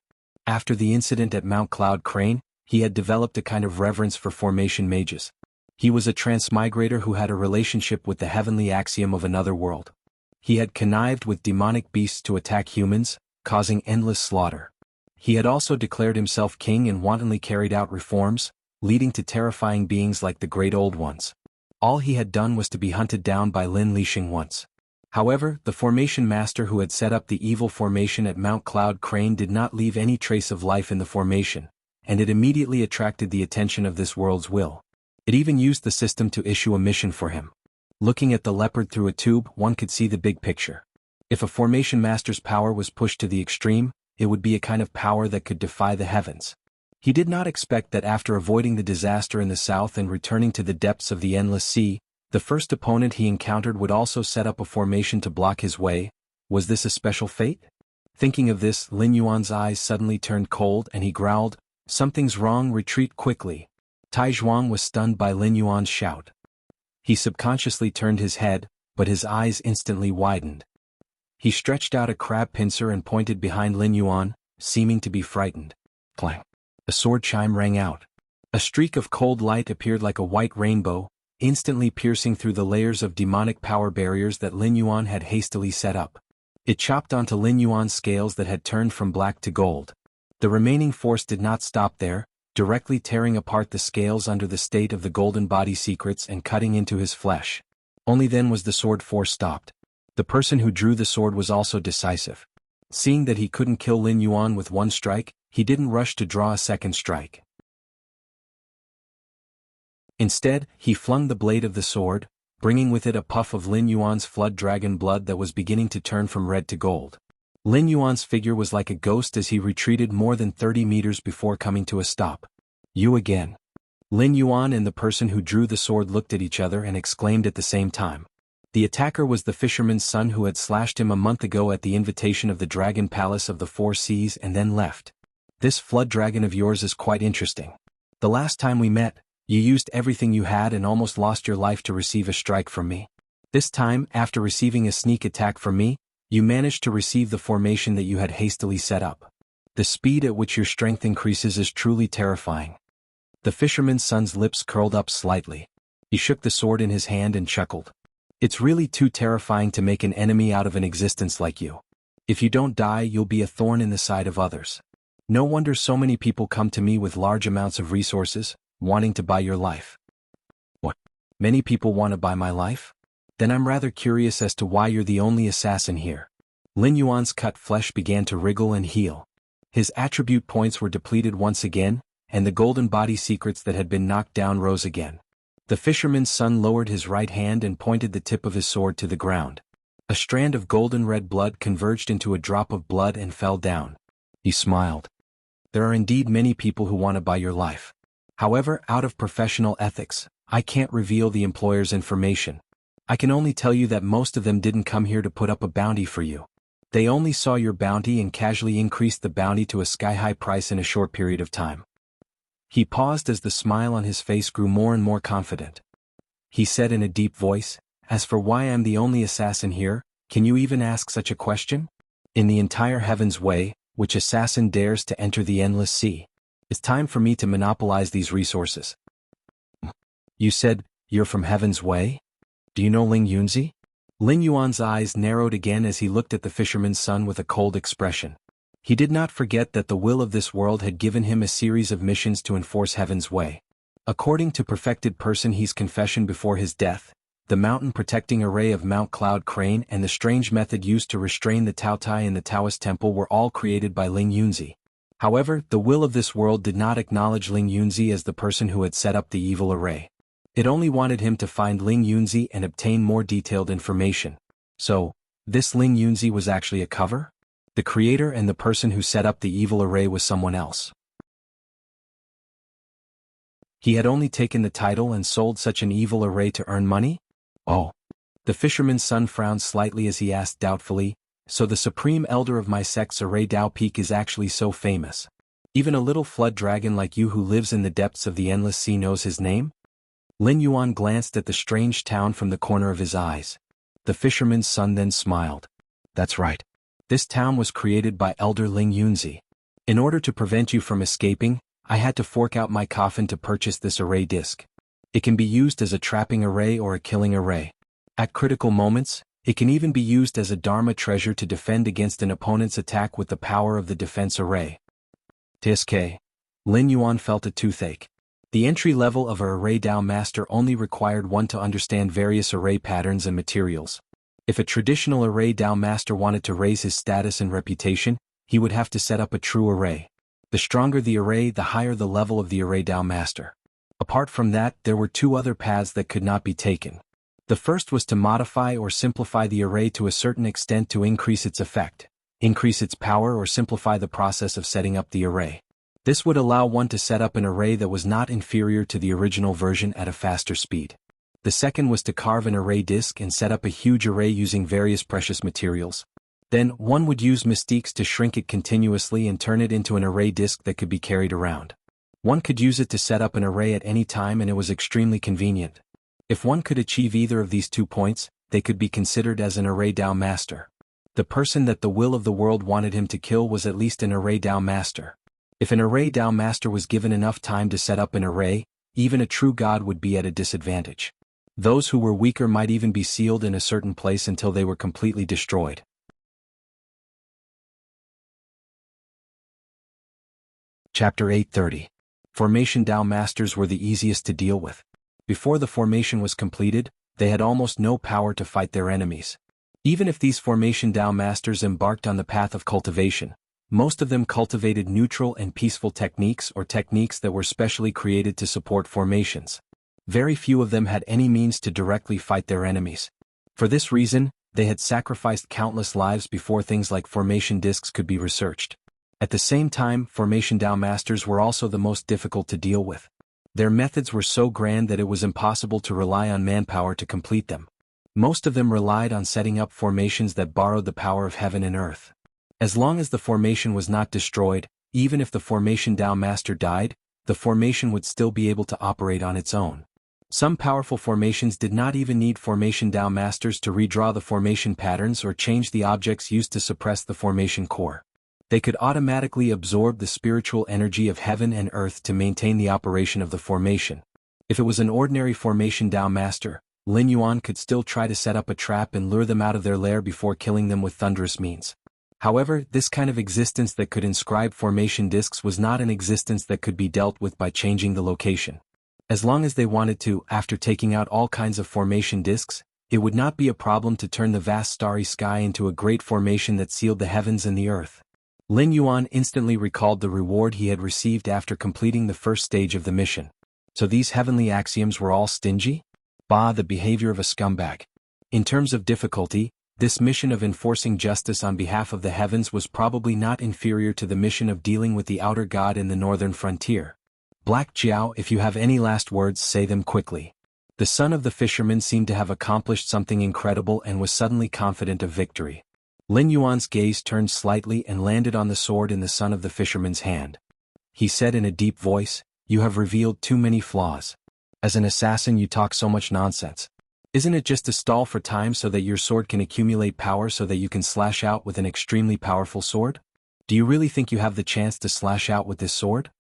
After the incident at Mount Cloud Crane, he had developed a kind of reverence for formation mages. He was a transmigrator who had a relationship with the heavenly axiom of another world. He had connived with demonic beasts to attack humans, causing endless slaughter. He had also declared himself king and wantonly carried out reforms, leading to terrifying beings like the Great Old Ones. All he had done was to be hunted down by Lin Lixing once. However, the formation master who had set up the evil formation at Mount Cloud Crane did not leave any trace of life in the formation, and it immediately attracted the attention of this world's will. It even used the system to issue a mission for him. Looking at the leopard through a tube, one could see the big picture. If a formation master's power was pushed to the extreme, it would be a kind of power that could defy the heavens. He did not expect that after avoiding the disaster in the south and returning to the depths of the endless sea, the first opponent he encountered would also set up a formation to block his way. Was this a special fate? Thinking of this, Lin Yuan's eyes suddenly turned cold and he growled, "Something's wrong, retreat quickly." Tai Zhuang was stunned by Lin Yuan's shout. He subconsciously turned his head, but his eyes instantly widened. He stretched out a crab pincer and pointed behind Lin Yuan, seeming to be frightened. Clang! A sword chime rang out. A streak of cold light appeared like a white rainbow, instantly piercing through the layers of demonic power barriers that Lin Yuan had hastily set up. It chopped onto Lin Yuan's scales that had turned from black to gold. The remaining force did not stop there, directly tearing apart the scales under the state of the golden body secrets and cutting into his flesh. Only then was the sword force stopped. The person who drew the sword was also decisive. Seeing that he couldn't kill Lin Yuan with one strike, he didn't rush to draw a second strike. Instead, he flung the blade of the sword, bringing with it a puff of Lin Yuan's flood dragon blood that was beginning to turn from red to gold. Lin Yuan's figure was like a ghost as he retreated more than 30 meters before coming to a stop. You again. Lin Yuan and the person who drew the sword looked at each other and exclaimed at the same time. The attacker was the fisherman's son who had slashed him a month ago at the invitation of the Dragon Palace of the Four Seas and then left. This flood dragon of yours is quite interesting. The last time we met, you used everything you had and almost lost your life to receive a strike from me. This time, after receiving a sneak attack from me, you managed to receive the formation that you had hastily set up. The speed at which your strength increases is truly terrifying. The fisherman's son's lips curled up slightly. He shook the sword in his hand and chuckled. It's really too terrifying to make an enemy out of an existence like you. If you don't die, you'll be a thorn in the side of others. No wonder so many people come to me with large amounts of resources, wanting to buy your life. What? Many people want to buy my life? Then I'm rather curious as to why you're the only assassin here. Lin Yuan's cut flesh began to wriggle and heal. His attribute points were depleted once again, and the golden body secrets that had been knocked down rose again. The fisherman's son lowered his right hand and pointed the tip of his sword to the ground. A strand of golden red blood converged into a drop of blood and fell down. He smiled. There are indeed many people who want to buy your life. However, out of professional ethics, I can't reveal the employer's information. I can only tell you that most of them didn't come here to put up a bounty for you. They only saw your bounty and casually increased the bounty to a sky-high price in a short period of time. He paused as the smile on his face grew more and more confident. He said in a deep voice, "As for why I'm the only assassin here, can you even ask such a question? In the entire Heaven's Way, which assassin dares to enter the endless sea? It's time for me to monopolize these resources." You said, you're from Heaven's Way? Do you know Ling Yunzi? Lin Yuan's eyes narrowed again as he looked at the fisherman's son with a cold expression. He did not forget that the will of this world had given him a series of missions to enforce Heaven's Way. According to Perfected Person He's confession before his death, the mountain protecting array of Mount Cloud Crane and the strange method used to restrain the Taotai in the Taoist temple were all created by Ling Yunzi. However, the will of this world did not acknowledge Ling Yunzi as the person who had set up the evil array. It only wanted him to find Ling Yunzi and obtain more detailed information. So, this Ling Yunzi was actually a cover? The creator and the person who set up the evil array was someone else. He had only taken the title and sold such an evil array to earn money? Oh. The fisherman's son frowned slightly as he asked doubtfully, so the supreme elder of my sect's array Dao Peak is actually so famous. Even a little flood dragon like you who lives in the depths of the endless sea knows his name? Lin Yuan glanced at the strange town from the corner of his eyes. The fisherman's son then smiled. That's right. This town was created by Elder Ling Yunzi. In order to prevent you from escaping, I had to fork out my coffin to purchase this array disc. It can be used as a trapping array or a killing array. At critical moments, it can even be used as a Dharma treasure to defend against an opponent's attack with the power of the defense array. TSK. Lin Yuan felt a toothache. The entry level of a array Dao master only required one to understand various array patterns and materials. If a traditional array Dao master wanted to raise his status and reputation, he would have to set up a true array. The stronger the array, the higher the level of the array Dao master. Apart from that, there were two other paths that could not be taken. The first was to modify or simplify the array to a certain extent to increase its effect, increase its power, or simplify the process of setting up the array. This would allow one to set up an array that was not inferior to the original version at a faster speed. The second was to carve an array disk and set up a huge array using various precious materials. Then, one would use mystiques to shrink it continuously and turn it into an array disk that could be carried around. One could use it to set up an array at any time and it was extremely convenient. If one could achieve either of these 2 points, they could be considered as an array Dao master. The person that the will of the world wanted him to kill was at least an array Dao master. If an array Dao master was given enough time to set up an array, even a true god would be at a disadvantage. Those who were weaker might even be sealed in a certain place until they were completely destroyed. Chapter 830. Formation Dao masters were the easiest to deal with. Before the formation was completed, they had almost no power to fight their enemies. Even if these formation Dao masters embarked on the path of cultivation, most of them cultivated neutral and peaceful techniques or techniques that were specially created to support formations. Very few of them had any means to directly fight their enemies. For this reason, they had sacrificed countless lives before things like formation discs could be researched. At the same time, formation Dao masters were also the most difficult to deal with. Their methods were so grand that it was impossible to rely on manpower to complete them. Most of them relied on setting up formations that borrowed the power of heaven and earth. As long as the formation was not destroyed, even if the formation Dao master died, the formation would still be able to operate on its own. Some powerful formations did not even need formation Dao masters to redraw the formation patterns or change the objects used to suppress the formation core. They could automatically absorb the spiritual energy of heaven and earth to maintain the operation of the formation. If it was an ordinary formation Dao master, Lin Yuan could still try to set up a trap and lure them out of their lair before killing them with thunderous means. However, this kind of existence that could inscribe formation discs was not an existence that could be dealt with by changing the location. As long as they wanted to, after taking out all kinds of formation discs, it would not be a problem to turn the vast starry sky into a great formation that sealed the heavens and the earth. Lin Yuan instantly recalled the reward he had received after completing the first stage of the mission. So these heavenly axioms were all stingy? Bah, the behavior of a scumbag. In terms of difficulty, this mission of enforcing justice on behalf of the heavens was probably not inferior to the mission of dealing with the outer god in the northern frontier. Black Jiao, if you have any last words, say them quickly. The son of the fisherman seemed to have accomplished something incredible and was suddenly confident of victory. Lin Yuan's gaze turned slightly and landed on the sword in the son of the fisherman's hand. He said in a deep voice, "You have revealed too many flaws. As an assassin you talk so much nonsense. Isn't it just to stall for time so that your sword can accumulate power so that you can slash out with an extremely powerful sword? Do you really think you have the chance to slash out with this sword?"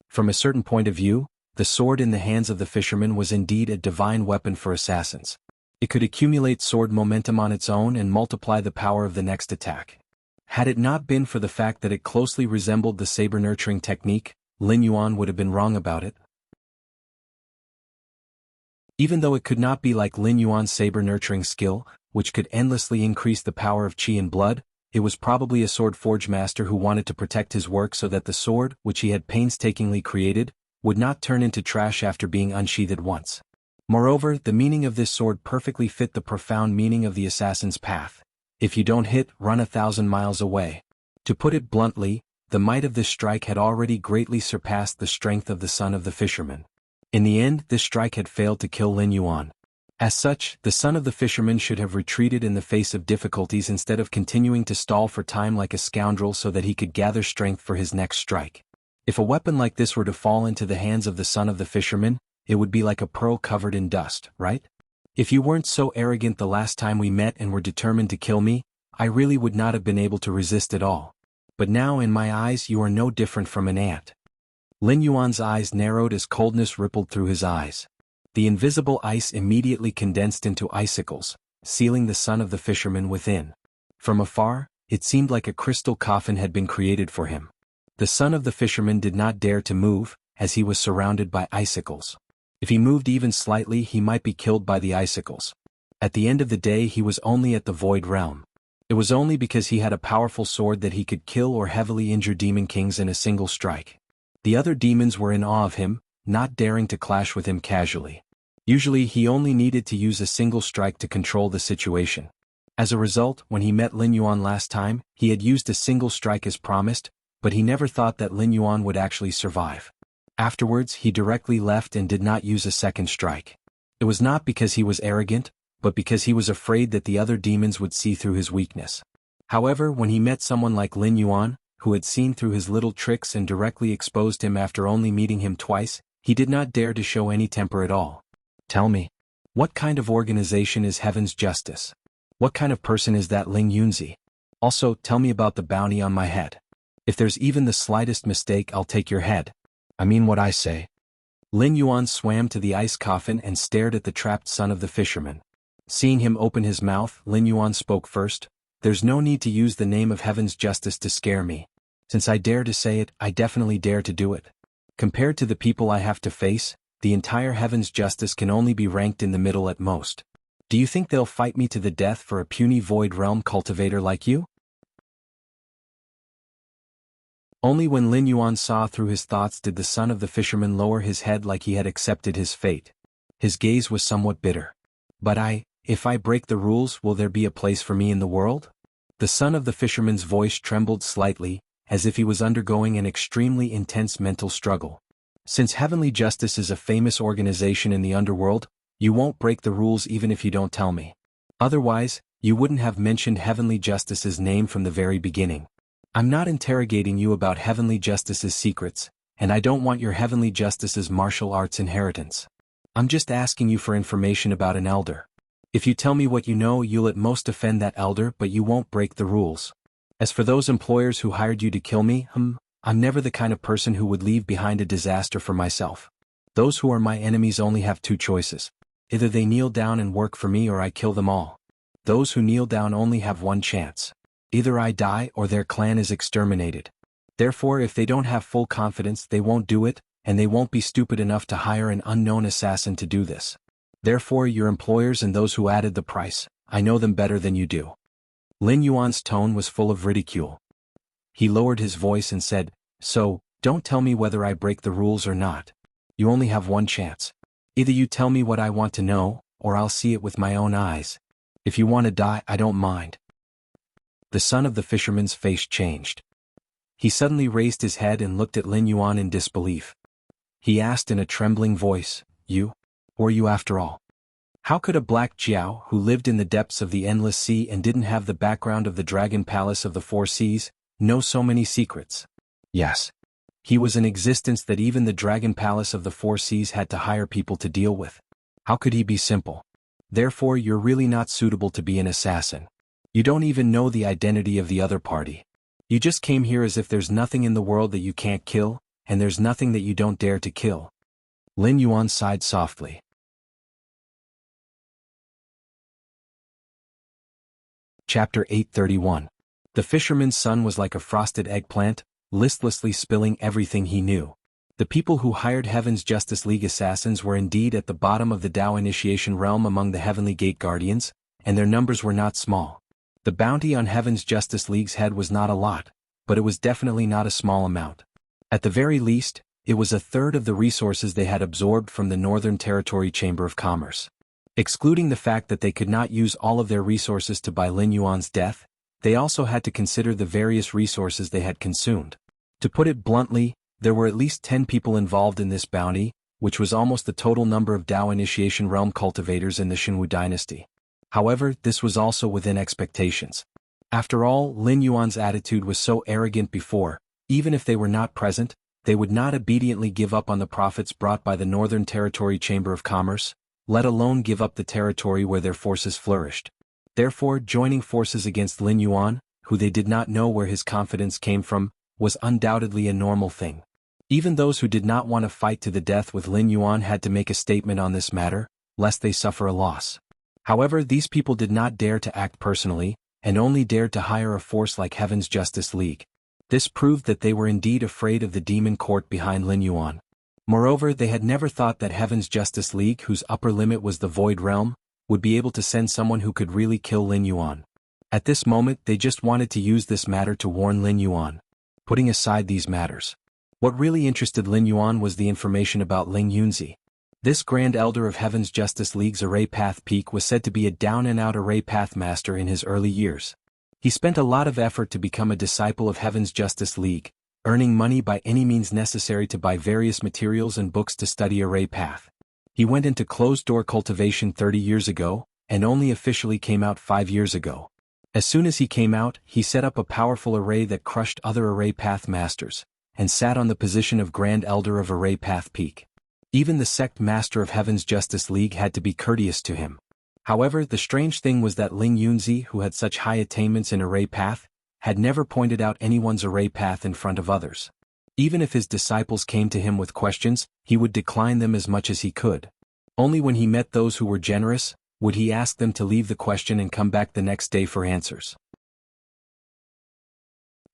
From a certain point of view, the sword in the hands of the fisherman was indeed a divine weapon for assassins. It could accumulate sword momentum on its own and multiply the power of the next attack. Had it not been for the fact that it closely resembled the saber nurturing technique, Lin Yuan would have been wrong about it. Even though it could not be like Lin Yuan's saber-nurturing skill, which could endlessly increase the power of qi and blood, it was probably a sword forge master who wanted to protect his work so that the sword, which he had painstakingly created, would not turn into trash after being unsheathed once. Moreover, the meaning of this sword perfectly fit the profound meaning of the assassin's path. If you don't hit, run 1,000 miles away. To put it bluntly, the might of this strike had already greatly surpassed the strength of the son of the fisherman. In the end, this strike had failed to kill Lin Yuan. As such, the son of the fisherman should have retreated in the face of difficulties instead of continuing to stall for time like a scoundrel so that he could gather strength for his next strike. If a weapon like this were to fall into the hands of the son of the fisherman, it would be like a pearl covered in dust, right? If you weren't so arrogant the last time we met and were determined to kill me, I really would not have been able to resist at all. But now in my eyes you are no different from an ant. Lin Yuan's eyes narrowed as coldness rippled through his eyes. The invisible ice immediately condensed into icicles, sealing the son of the fisherman within. From afar, it seemed like a crystal coffin had been created for him. The son of the fisherman did not dare to move, as he was surrounded by icicles. If he moved even slightly, he might be killed by the icicles. At the end of the day, he was only at the void realm. It was only because he had a powerful sword that he could kill or heavily injure demon kings in a single strike. The other demons were in awe of him, not daring to clash with him casually. Usually he only needed to use a single strike to control the situation. As a result, when he met Lin Yuan last time, he had used a single strike as promised, but he never thought that Lin Yuan would actually survive. Afterwards, he directly left and did not use a second strike. It was not because he was arrogant, but because he was afraid that the other demons would see through his weakness. However, when he met someone like Lin Yuan, who had seen through his little tricks and directly exposed him after only meeting him twice, he did not dare to show any temper at all. Tell me, what kind of organization is Heaven's Justice? What kind of person is that Ling Yunzi? Also, tell me about the bounty on my head. If there's even the slightest mistake, I'll take your head. I mean what I say. Lin Yuan swam to the ice coffin and stared at the trapped son of the fisherman. Seeing him open his mouth, Lin Yuan spoke first. There's no need to use the name of Heaven's Justice to scare me. Since I dare to say it, I definitely dare to do it. Compared to the people I have to face, the entire Heaven's Justice can only be ranked in the middle at most. Do you think they'll fight me to the death for a puny void realm cultivator like you? Only when Lin Yuan saw through his thoughts did the son of the fisherman lower his head like he had accepted his fate. His gaze was somewhat bitter. But if I break the rules, will there be a place for me in the world? The son of the fisherman's voice trembled slightly, as if he was undergoing an extremely intense mental struggle. Since Heavenly Justice is a famous organization in the underworld, you won't break the rules even if you don't tell me. Otherwise, you wouldn't have mentioned Heavenly Justice's name from the very beginning. I'm not interrogating you about Heavenly Justice's secrets, and I don't want your Heavenly Justice's martial arts inheritance. I'm just asking you for information about an elder. If you tell me what you know, you'll at most offend that elder, but you won't break the rules. As for those employers who hired you to kill me, I'm never the kind of person who would leave behind a disaster for myself. Those who are my enemies only have two choices. Either they kneel down and work for me or I kill them all. Those who kneel down only have one chance. Either I die or their clan is exterminated. Therefore, if they don't have full confidence, they won't do it, and they won't be stupid enough to hire an unknown assassin to do this. Therefore, your employers and those who added the price, I know them better than you do. Lin Yuan's tone was full of ridicule. He lowered his voice and said, So, don't tell me whether I break the rules or not. You only have one chance. Either you tell me what I want to know, or I'll see it with my own eyes. If you want to die, I don't mind. The son of the fisherman's face changed. He suddenly raised his head and looked at Lin Yuan in disbelief. He asked in a trembling voice, You? Who are you after all? How could a black Jiao who lived in the depths of the endless sea and didn't have the background of the dragon palace of the four seas, know so many secrets? Yes. He was an existence that even the dragon palace of the four seas had to hire people to deal with. How could he be simple? Therefore, you're really not suitable to be an assassin. You don't even know the identity of the other party. You just came here as if there's nothing in the world that you can't kill, and there's nothing that you don't dare to kill. Lin Yuan sighed softly. Chapter 831. The fisherman's son was like a frosted eggplant, listlessly spilling everything he knew. The people who hired Heaven's Justice League assassins were indeed at the bottom of the Tao initiation realm among the Heavenly Gate Guardians, and their numbers were not small. The bounty on Heaven's Justice League's head was not a lot, but it was definitely not a small amount. At the very least, it was a third of the resources they had absorbed from the Northern Territory Chamber of Commerce. Excluding the fact that they could not use all of their resources to buy Lin Yuan's death, they also had to consider the various resources they had consumed. To put it bluntly, there were at least 10 people involved in this bounty, which was almost the total number of Tao Initiation Realm cultivators in the Xinwu dynasty. However, this was also within expectations. After all, Lin Yuan's attitude was so arrogant before, even if they were not present, they would not obediently give up on the profits brought by the Northern Territory Chamber of Commerce, let alone give up the territory where their forces flourished. Therefore, joining forces against Lin Yuan, who they did not know where his confidence came from, was undoubtedly a normal thing. Even those who did not want to fight to the death with Lin Yuan had to make a statement on this matter, lest they suffer a loss. However, these people did not dare to act personally, and only dared to hire a force like Heaven's Justice League. This proved that they were indeed afraid of the demon court behind Lin Yuan. Moreover, they had never thought that Heaven's Justice League, whose upper limit was the Void Realm, would be able to send someone who could really kill Lin Yuan. At this moment, they just wanted to use this matter to warn Lin Yuan. Putting aside these matters, what really interested Lin Yuan was the information about Ling Yunzi. This Grand Elder of Heaven's Justice League's Array Path Peak was said to be a down-and-out Array Path Master in his early years. He spent a lot of effort to become a disciple of Heaven's Justice League, earning money by any means necessary to buy various materials and books to study Array Path. He went into closed-door cultivation 30 years ago, and only officially came out 5 years ago. As soon as he came out, he set up a powerful array that crushed other Array Path Masters, and sat on the position of Grand Elder of Array Path Peak. Even the sect master of Heaven's Justice League had to be courteous to him. However, the strange thing was that Ling Yunzi, who had such high attainments in Array Path, had never pointed out anyone's Array Path in front of others. Even if his disciples came to him with questions, he would decline them as much as he could. Only when he met those who were generous, would he ask them to leave the question and come back the next day for answers.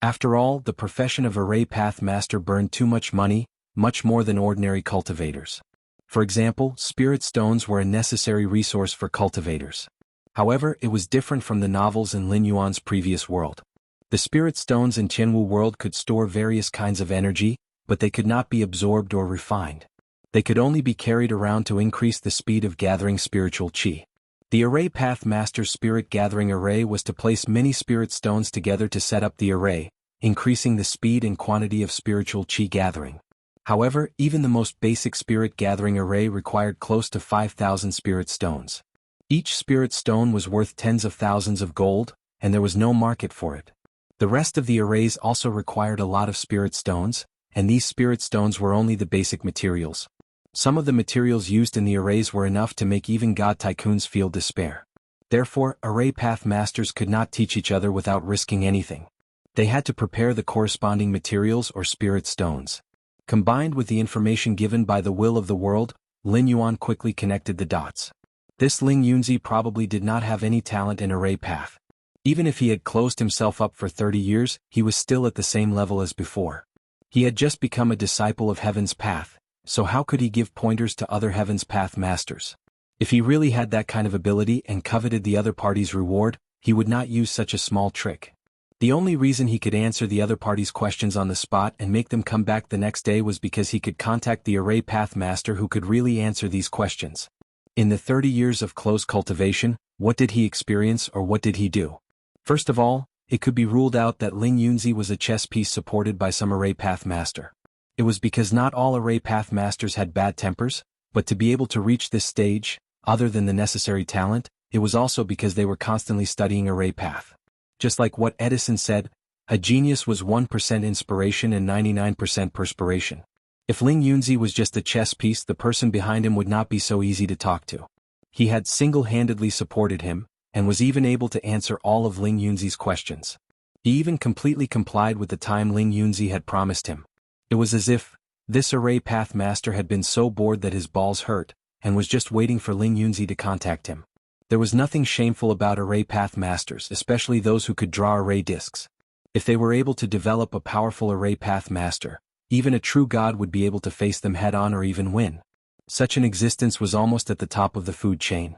After all, the profession of Array Path Master burned too much money, much more than ordinary cultivators. For example, spirit stones were a necessary resource for cultivators. However, it was different from the novels in Lin Yuan's previous world. The spirit stones in Qianwu world could store various kinds of energy, but they could not be absorbed or refined. They could only be carried around to increase the speed of gathering spiritual qi. The Array Path Master's spirit gathering array was to place many spirit stones together to set up the array, increasing the speed and quantity of spiritual qi gathering. However, even the most basic spirit gathering array required close to 5,000 spirit stones. Each spirit stone was worth tens of thousands of gold, and there was no market for it. The rest of the arrays also required a lot of spirit stones, and these spirit stones were only the basic materials. Some of the materials used in the arrays were enough to make even god tycoons feel despair. Therefore, Array Path Masters could not teach each other without risking anything. They had to prepare the corresponding materials or spirit stones. Combined with the information given by the will of the world, Lin Yuan quickly connected the dots. This Ling Yunzi probably did not have any talent in Array Path. Even if he had closed himself up for 30 years, he was still at the same level as before. He had just become a disciple of Heaven's Path, so how could he give pointers to other Heaven's Path Masters? If he really had that kind of ability and coveted the other party's reward, he would not use such a small trick. The only reason he could answer the other party's questions on the spot and make them come back the next day was because he could contact the Array Path Master who could really answer these questions. In the 30 years of close cultivation, what did he experience or what did he do? First of all, it could be ruled out that Ling Yunzi was a chess piece supported by some Array Path Master. It was because not all Array Path Masters had bad tempers, but to be able to reach this stage, other than the necessary talent, it was also because they were constantly studying Array Path. Just like what Edison said, a genius was 1% inspiration and 99% perspiration. If Ling Yunzi was just a chess piece, the person behind him would not be so easy to talk to. He had single-handedly supported him, and was even able to answer all of Ling Yunzi's questions. He even completely complied with the time Ling Yunzi had promised him. It was as if this Array Path Master had been so bored that his balls hurt, and was just waiting for Ling Yunzi to contact him. There was nothing shameful about Array Path Masters, especially those who could draw array discs. If they were able to develop a powerful Array Path Master, Even a true god would be able to face them head-on or even win. Such an existence was almost at the top of the food chain.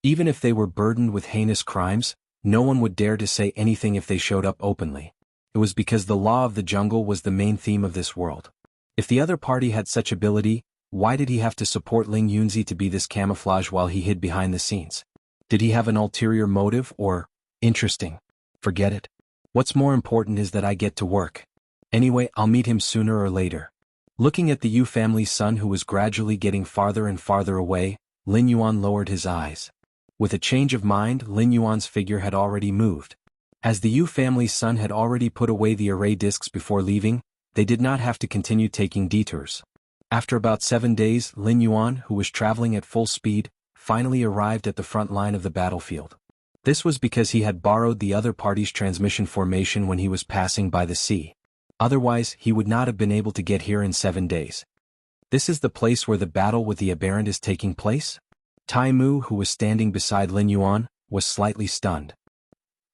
Even if they were burdened with heinous crimes, no one would dare to say anything if they showed up openly. It was because the law of the jungle was the main theme of this world. If the other party had such ability, why did he have to support Ling Yunzi to be this camouflage while he hid behind the scenes? Did he have an ulterior motive or, interesting? Forget it. What's more important is that I get to work. Anyway, I'll meet him sooner or later. Looking at the Yu family's son who was gradually getting farther and farther away, Lin Yuan lowered his eyes. With a change of mind, Lin Yuan's figure had already moved. As the Yu family's son had already put away the array discs before leaving, they did not have to continue taking detours. After about 7 days, Lin Yuan, who was traveling at full speed, finally arrived at the front line of the battlefield. This was because he had borrowed the other party's transmission formation when he was passing by the sea. Otherwise, he would not have been able to get here in 7 days. This is the place where the battle with the aberrant is taking place? Tai Mu, who was standing beside Lin Yuan, was slightly stunned.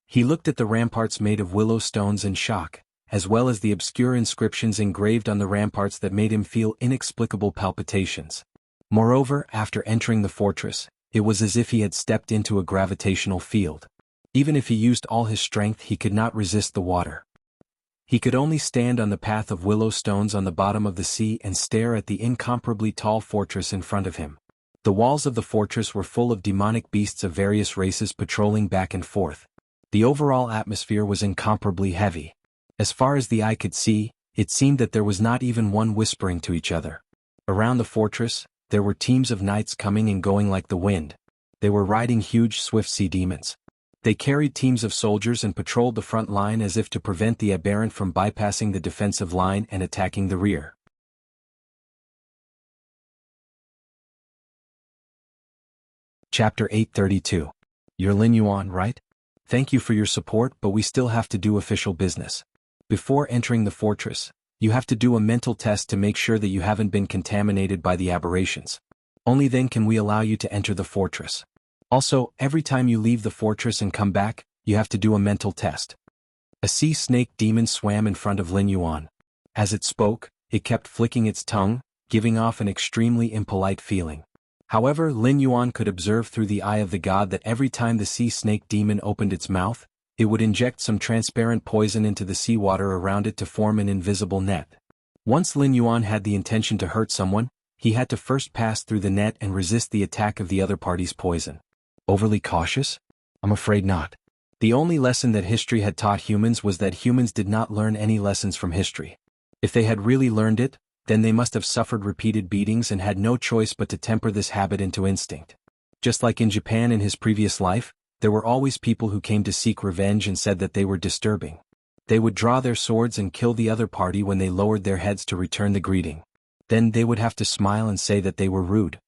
He looked at the ramparts made of willow stones in shock, as well as the obscure inscriptions engraved on the ramparts that made him feel inexplicable palpitations. Moreover, after entering the fortress, it was as if he had stepped into a gravitational field. Even if he used all his strength, he could not resist the water. He could only stand on the path of willow stones on the bottom of the sea and stare at the incomparably tall fortress in front of him. The walls of the fortress were full of demonic beasts of various races patrolling back and forth. The overall atmosphere was incomparably heavy. As far as the eye could see, it seemed that there was not even one whispering to each other. Around the fortress, there were teams of knights coming and going like the wind. They were riding huge swift sea demons. They carried teams of soldiers and patrolled the front line as if to prevent the aberrant from bypassing the defensive line and attacking the rear. Chapter 832. You're Lin Yuan, right? Thank you for your support, but we still have to do official business. Before entering the fortress, you have to do a mental test to make sure that you haven't been contaminated by the aberrations. Only then can we allow you to enter the fortress. Also, every time you leave the fortress and come back, you have to do a mental test. A sea snake demon swam in front of Lin Yuan. As it spoke, it kept flicking its tongue, giving off an extremely impolite feeling. However, Lin Yuan could observe through the eye of the god that every time the sea snake demon opened its mouth, it would inject some transparent poison into the seawater around it to form an invisible net. Once Lin Yuan had the intention to hurt someone, he had to first pass through the net and resist the attack of the other party's poison. Overly cautious? I'm afraid not. The only lesson that history had taught humans was that humans did not learn any lessons from history. If they had really learned it, then they must have suffered repeated beatings and had no choice but to temper this habit into instinct. Just like in Japan in his previous life, there were always people who came to seek revenge and said that they were disturbing. They would draw their swords and kill the other party when they lowered their heads to return the greeting. Then they would have to smile and say that they were rude.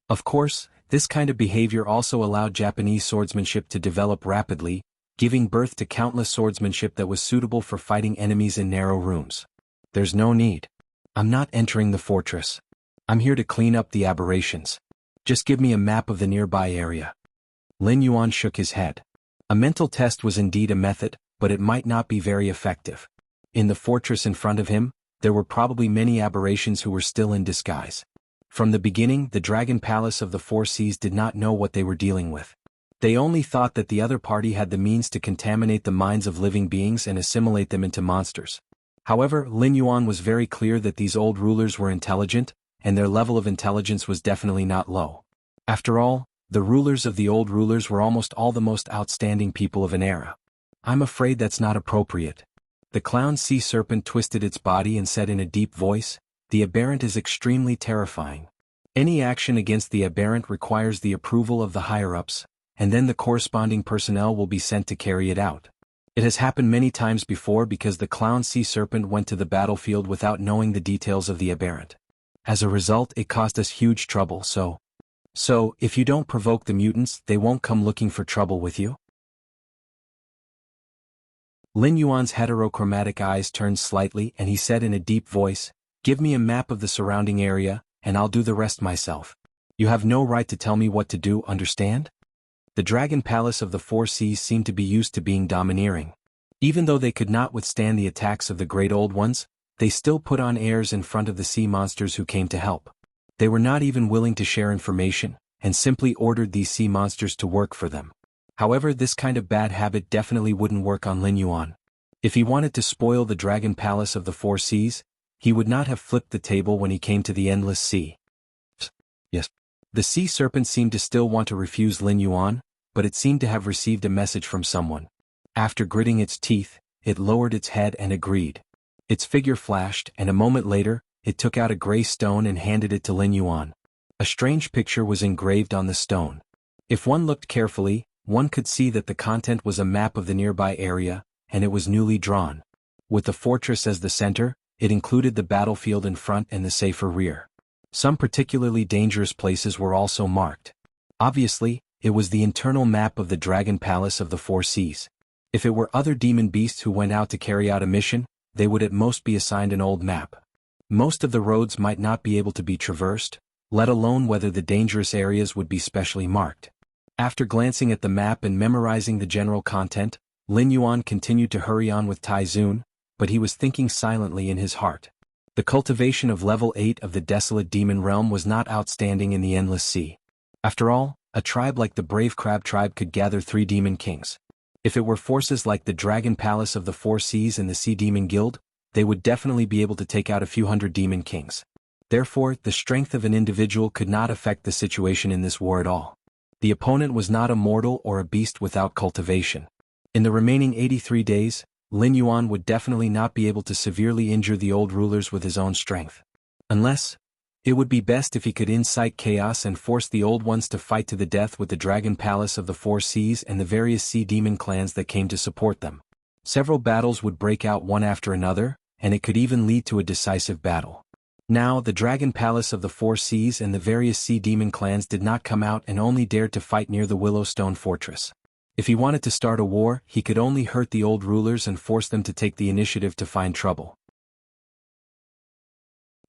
Of course, this kind of behavior also allowed Japanese swordsmanship to develop rapidly, giving birth to countless swordsmanship that was suitable for fighting enemies in narrow rooms. There's no need. I'm not entering the fortress. I'm here to clean up the aberrations. Just give me a map of the nearby area. Lin Yuan shook his head. A mental test was indeed a method, but it might not be very effective. In the fortress in front of him, there were probably many aberrations who were still in disguise. From the beginning, the Dragon Palace of the Four Seas did not know what they were dealing with. They only thought that the other party had the means to contaminate the minds of living beings and assimilate them into monsters. However, Lin Yuan was very clear that these old rulers were intelligent, and their level of intelligence was definitely not low. After all, the rulers of the old rulers were almost all the most outstanding people of an era. I'm afraid that's not appropriate. The clown sea serpent twisted its body and said in a deep voice, "The aberrant is extremely terrifying. Any action against the aberrant requires the approval of the higher-ups, and then the corresponding personnel will be sent to carry it out. It has happened many times before because the clown sea serpent went to the battlefield without knowing the details of the aberrant. As a result, it caused us huge trouble, so if you don't provoke the mutants, they won't come looking for trouble with you?" Lin Yuan's heterochromatic eyes turned slightly and he said in a deep voice, "Give me a map of the surrounding area, and I'll do the rest myself. You have no right to tell me what to do, understand?" The Dragon Palace of the Four Seas seemed to be used to being domineering. Even though they could not withstand the attacks of the Great Old Ones, they still put on airs in front of the sea monsters who came to help. They were not even willing to share information, and simply ordered these sea monsters to work for them. However, this kind of bad habit definitely wouldn't work on Lin Yuan. If he wanted to spoil the Dragon Palace of the Four Seas, he would not have flipped the table when he came to the Endless Sea. Yes. The sea serpent seemed to still want to refuse Lin Yuan, but it seemed to have received a message from someone. After gritting its teeth, it lowered its head and agreed. Its figure flashed, and a moment later, it took out a gray stone and handed it to Lin Yuan. A strange picture was engraved on the stone. If one looked carefully, one could see that the content was a map of the nearby area, and it was newly drawn. With the fortress as the center, it included the battlefield in front and the safer rear. Some particularly dangerous places were also marked. Obviously, it was the internal map of the Dragon Palace of the Four Seas. If it were other demon beasts who went out to carry out a mission, they would at most be assigned an old map. Most of the roads might not be able to be traversed, let alone whether the dangerous areas would be specially marked. After glancing at the map and memorizing the general content, Lin Yuan continued to hurry on with Tai Zun, but he was thinking silently in his heart. The cultivation of level 8 of the desolate demon realm was not outstanding in the Endless Sea. After all, a tribe like the Brave Crab tribe could gather 3 demon kings. If it were forces like the Dragon Palace of the Four Seas and the Sea Demon Guild, they would definitely be able to take out a few hundred demon kings. Therefore, the strength of an individual could not affect the situation in this war at all. The opponent was not a mortal or a beast without cultivation. In the remaining 83 days, Lin Yuan would definitely not be able to severely injure the old rulers with his own strength. Unless, it would be best if he could incite chaos and force the old ones to fight to the death with the Dragon Palace of the Four Seas and the various sea demon clans that came to support them. Several battles would break out one after another, and it could even lead to a decisive battle. Now, the Dragon Palace of the Four Seas and the various sea demon clans did not come out and only dared to fight near the Willowstone Fortress. If he wanted to start a war, he could only hurt the old rulers and force them to take the initiative to find trouble.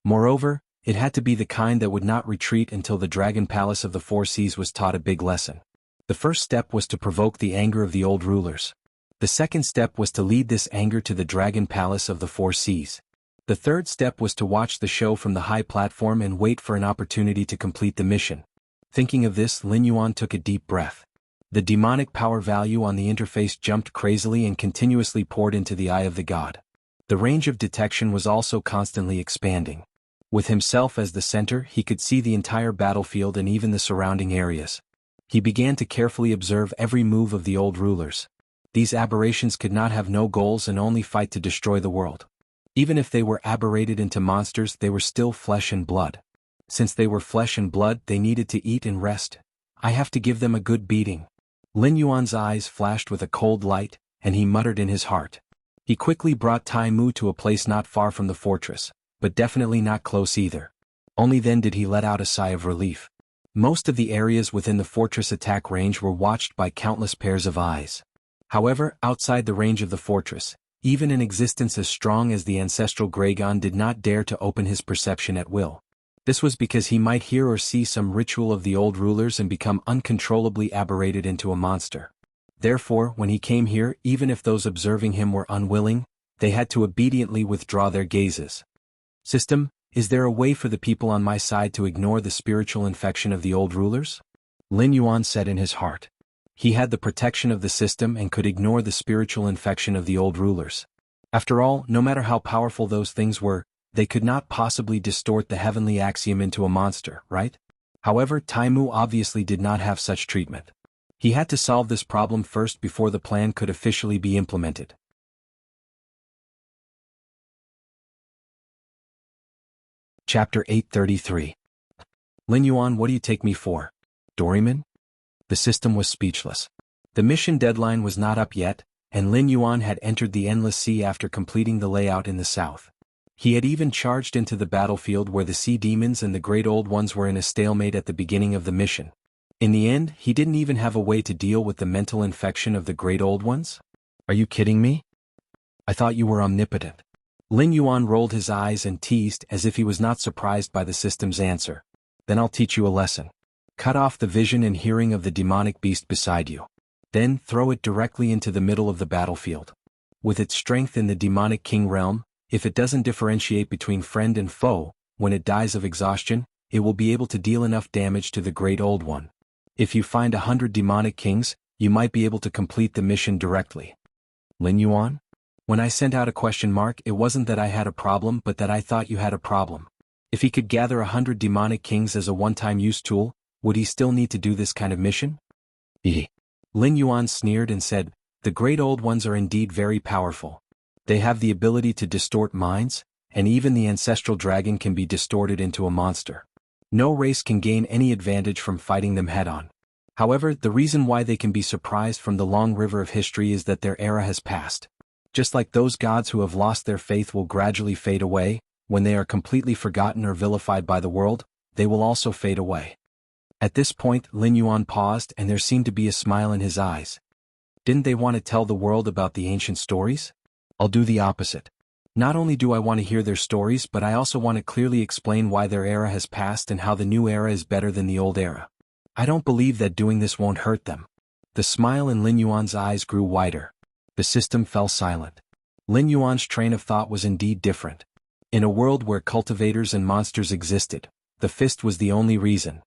Moreover, it had to be the kind that would not retreat until the Dragon Palace of the Four Seas was taught a big lesson. The first step was to provoke the anger of the old rulers. The second step was to lead this anger to the Dragon Palace of the Four Seas. The third step was to watch the show from the high platform and wait for an opportunity to complete the mission. Thinking of this, Lin Yuan took a deep breath. The demonic power value on the interface jumped crazily and continuously poured into the eye of the god. The range of detection was also constantly expanding. With himself as the center, he could see the entire battlefield and even the surrounding areas. He began to carefully observe every move of the old rulers. These aberrations could not have no goals and only fight to destroy the world. Even if they were aberrated into monsters, they were still flesh and blood. Since they were flesh and blood, they needed to eat and rest. I have to give them a good beating. Lin Yuan's eyes flashed with a cold light, and he muttered in his heart. He quickly brought Tai Mu to a place not far from the fortress, but definitely not close either. Only then did he let out a sigh of relief. Most of the areas within the fortress attack range were watched by countless pairs of eyes. However, outside the range of the fortress, even an existence as strong as the ancestral Gragon did not dare to open his perception at will. This was because he might hear or see some ritual of the old rulers and become uncontrollably aberrated into a monster. Therefore, when he came here, even if those observing him were unwilling, they had to obediently withdraw their gazes. System, is there a way for the people on my side to ignore the spiritual infection of the old rulers? Lin Yuan said in his heart. He had the protection of the system and could ignore the spiritual infection of the old rulers. After all, no matter how powerful those things were, they could not possibly distort the heavenly axiom into a monster, right? However, Tai Mu obviously did not have such treatment. He had to solve this problem first before the plan could officially be implemented. Chapter 833. Lin Yuan, what do you take me for? Doryman? The system was speechless. The mission deadline was not up yet, and Lin Yuan had entered the Endless Sea after completing the layout in the south. He had even charged into the battlefield where the sea demons and the Great Old Ones were in a stalemate at the beginning of the mission. In the end, he didn't even have a way to deal with the mental infection of the Great Old Ones? Are you kidding me? I thought you were omnipotent. Lin Yuan rolled his eyes and teased as if he was not surprised by the system's answer. Then I'll teach you a lesson. Cut off the vision and hearing of the demonic beast beside you. Then throw it directly into the middle of the battlefield. With its strength in the demonic king realm, if it doesn't differentiate between friend and foe, when it dies of exhaustion, it will be able to deal enough damage to the Great Old One. If you find 100 demonic kings, you might be able to complete the mission directly. Lin Yuan? When I sent out a question mark, it wasn't that I had a problem but that I thought you had a problem. If he could gather 100 demonic kings as a one-time use tool, would he still need to do this kind of mission? Lin Yuan sneered and said, the Great Old Ones are indeed very powerful. They have the ability to distort minds, and even the ancestral dragon can be distorted into a monster. No race can gain any advantage from fighting them head-on. However, the reason why they can be surprised from the long river of history is that their era has passed. Just like those gods who have lost their faith will gradually fade away, when they are completely forgotten or vilified by the world, they will also fade away. At this point, Lin Yuan paused and there seemed to be a smile in his eyes. Didn't they want to tell the world about the ancient stories? I'll do the opposite. Not only do I want to hear their stories, but I also want to clearly explain why their era has passed and how the new era is better than the old era. I don't believe that doing this won't hurt them. The smile in Lin Yuan's eyes grew wider. The system fell silent. Lin Yuan's train of thought was indeed different. In a world where cultivators and monsters existed, the fist was the only reason.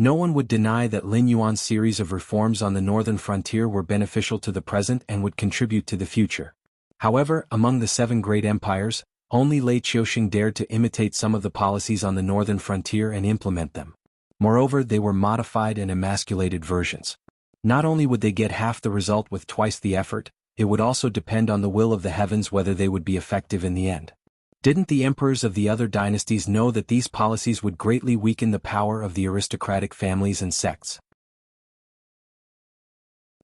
No one would deny that Lin Yuan's series of reforms on the northern frontier were beneficial to the present and would contribute to the future. However, among the 7 great empires, only Lei Qiuxing dared to imitate some of the policies on the northern frontier and implement them. Moreover, they were modified and emasculated versions. Not only would they get half the result with twice the effort, it would also depend on the will of the heavens whether they would be effective in the end. Didn't the emperors of the other dynasties know that these policies would greatly weaken the power of the aristocratic families and sects?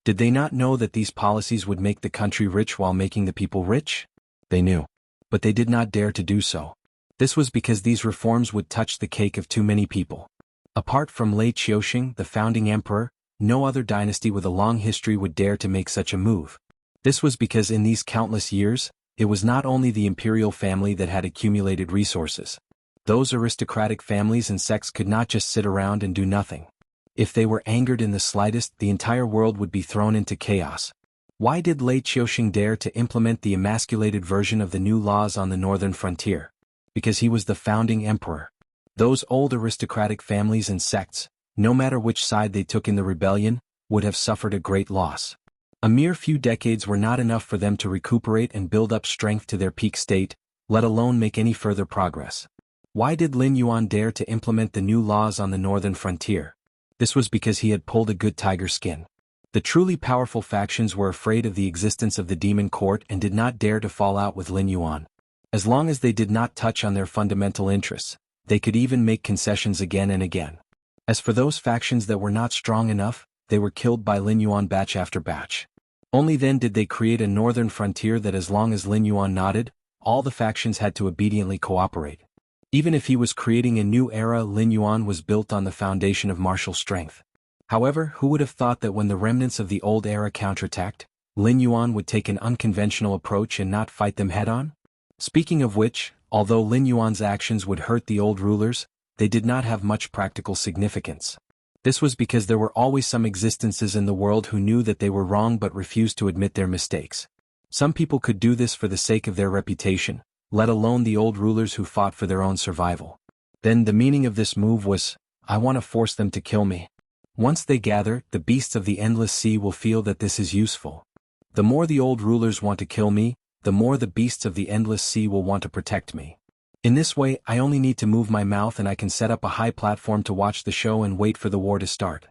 Did they not know that these policies would make the country rich while making the people rich? They knew. But they did not dare to do so. This was because these reforms would touch the cake of too many people. Apart from Lei Qiuxing, the founding emperor, no other dynasty with a long history would dare to make such a move. This was because in these countless years, it was not only the imperial family that had accumulated resources. Those aristocratic families and sects could not just sit around and do nothing. If they were angered in the slightest, the entire world would be thrown into chaos. Why did Lei Qiuxing dare to implement the emasculated version of the new laws on the northern frontier? Because he was the founding emperor. Those old aristocratic families and sects, no matter which side they took in the rebellion, would have suffered a great loss. A mere few decades were not enough for them to recuperate and build up strength to their peak state, let alone make any further progress. Why did Lin Yuan dare to implement the new laws on the northern frontier? This was because he had pulled a good tiger skin. The truly powerful factions were afraid of the existence of the demon court and did not dare to fall out with Lin Yuan. As long as they did not touch on their fundamental interests, they could even make concessions again and again. As for those factions that were not strong enough, they were killed by Lin Yuan batch after batch. Only then did they create a northern frontier that as long as Lin Yuan nodded, all the factions had to obediently cooperate. Even if he was creating a new era, Lin Yuan was built on the foundation of martial strength. However, who would have thought that when the remnants of the old era counterattacked, Lin Yuan would take an unconventional approach and not fight them head-on? Speaking of which, although Lin Yuan's actions would hurt the old rulers, they did not have much practical significance. This was because there were always some existences in the world who knew that they were wrong but refused to admit their mistakes. Some people could do this for the sake of their reputation, let alone the old rulers who fought for their own survival. Then the meaning of this move was, I want to force them to kill me. Once they gather, the beasts of the endless sea will feel that this is useful. The more the old rulers want to kill me, the more the beasts of the endless sea will want to protect me. In this way, I only need to move my mouth and I can set up a high platform to watch the show and wait for the war to start.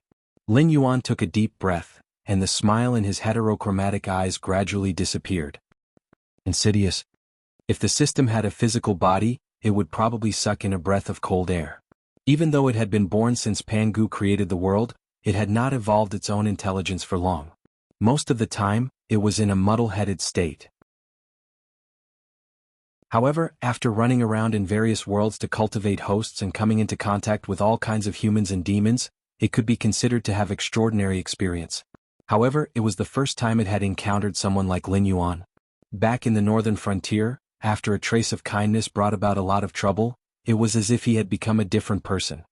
Lin Yuan took a deep breath, and the smile in his heterochromatic eyes gradually disappeared. Insidious. If the system had a physical body, it would probably suck in a breath of cold air. Even though it had been born since Pangu created the world, it had not evolved its own intelligence for long. Most of the time, it was in a muddle-headed state. However, after running around in various worlds to cultivate hosts and coming into contact with all kinds of humans and demons, it could be considered to have extraordinary experience. However, it was the first time it had encountered someone like Lin Yuan. Back in the northern frontier, after a trace of kindness brought about a lot of trouble, it was as if he had become a different person.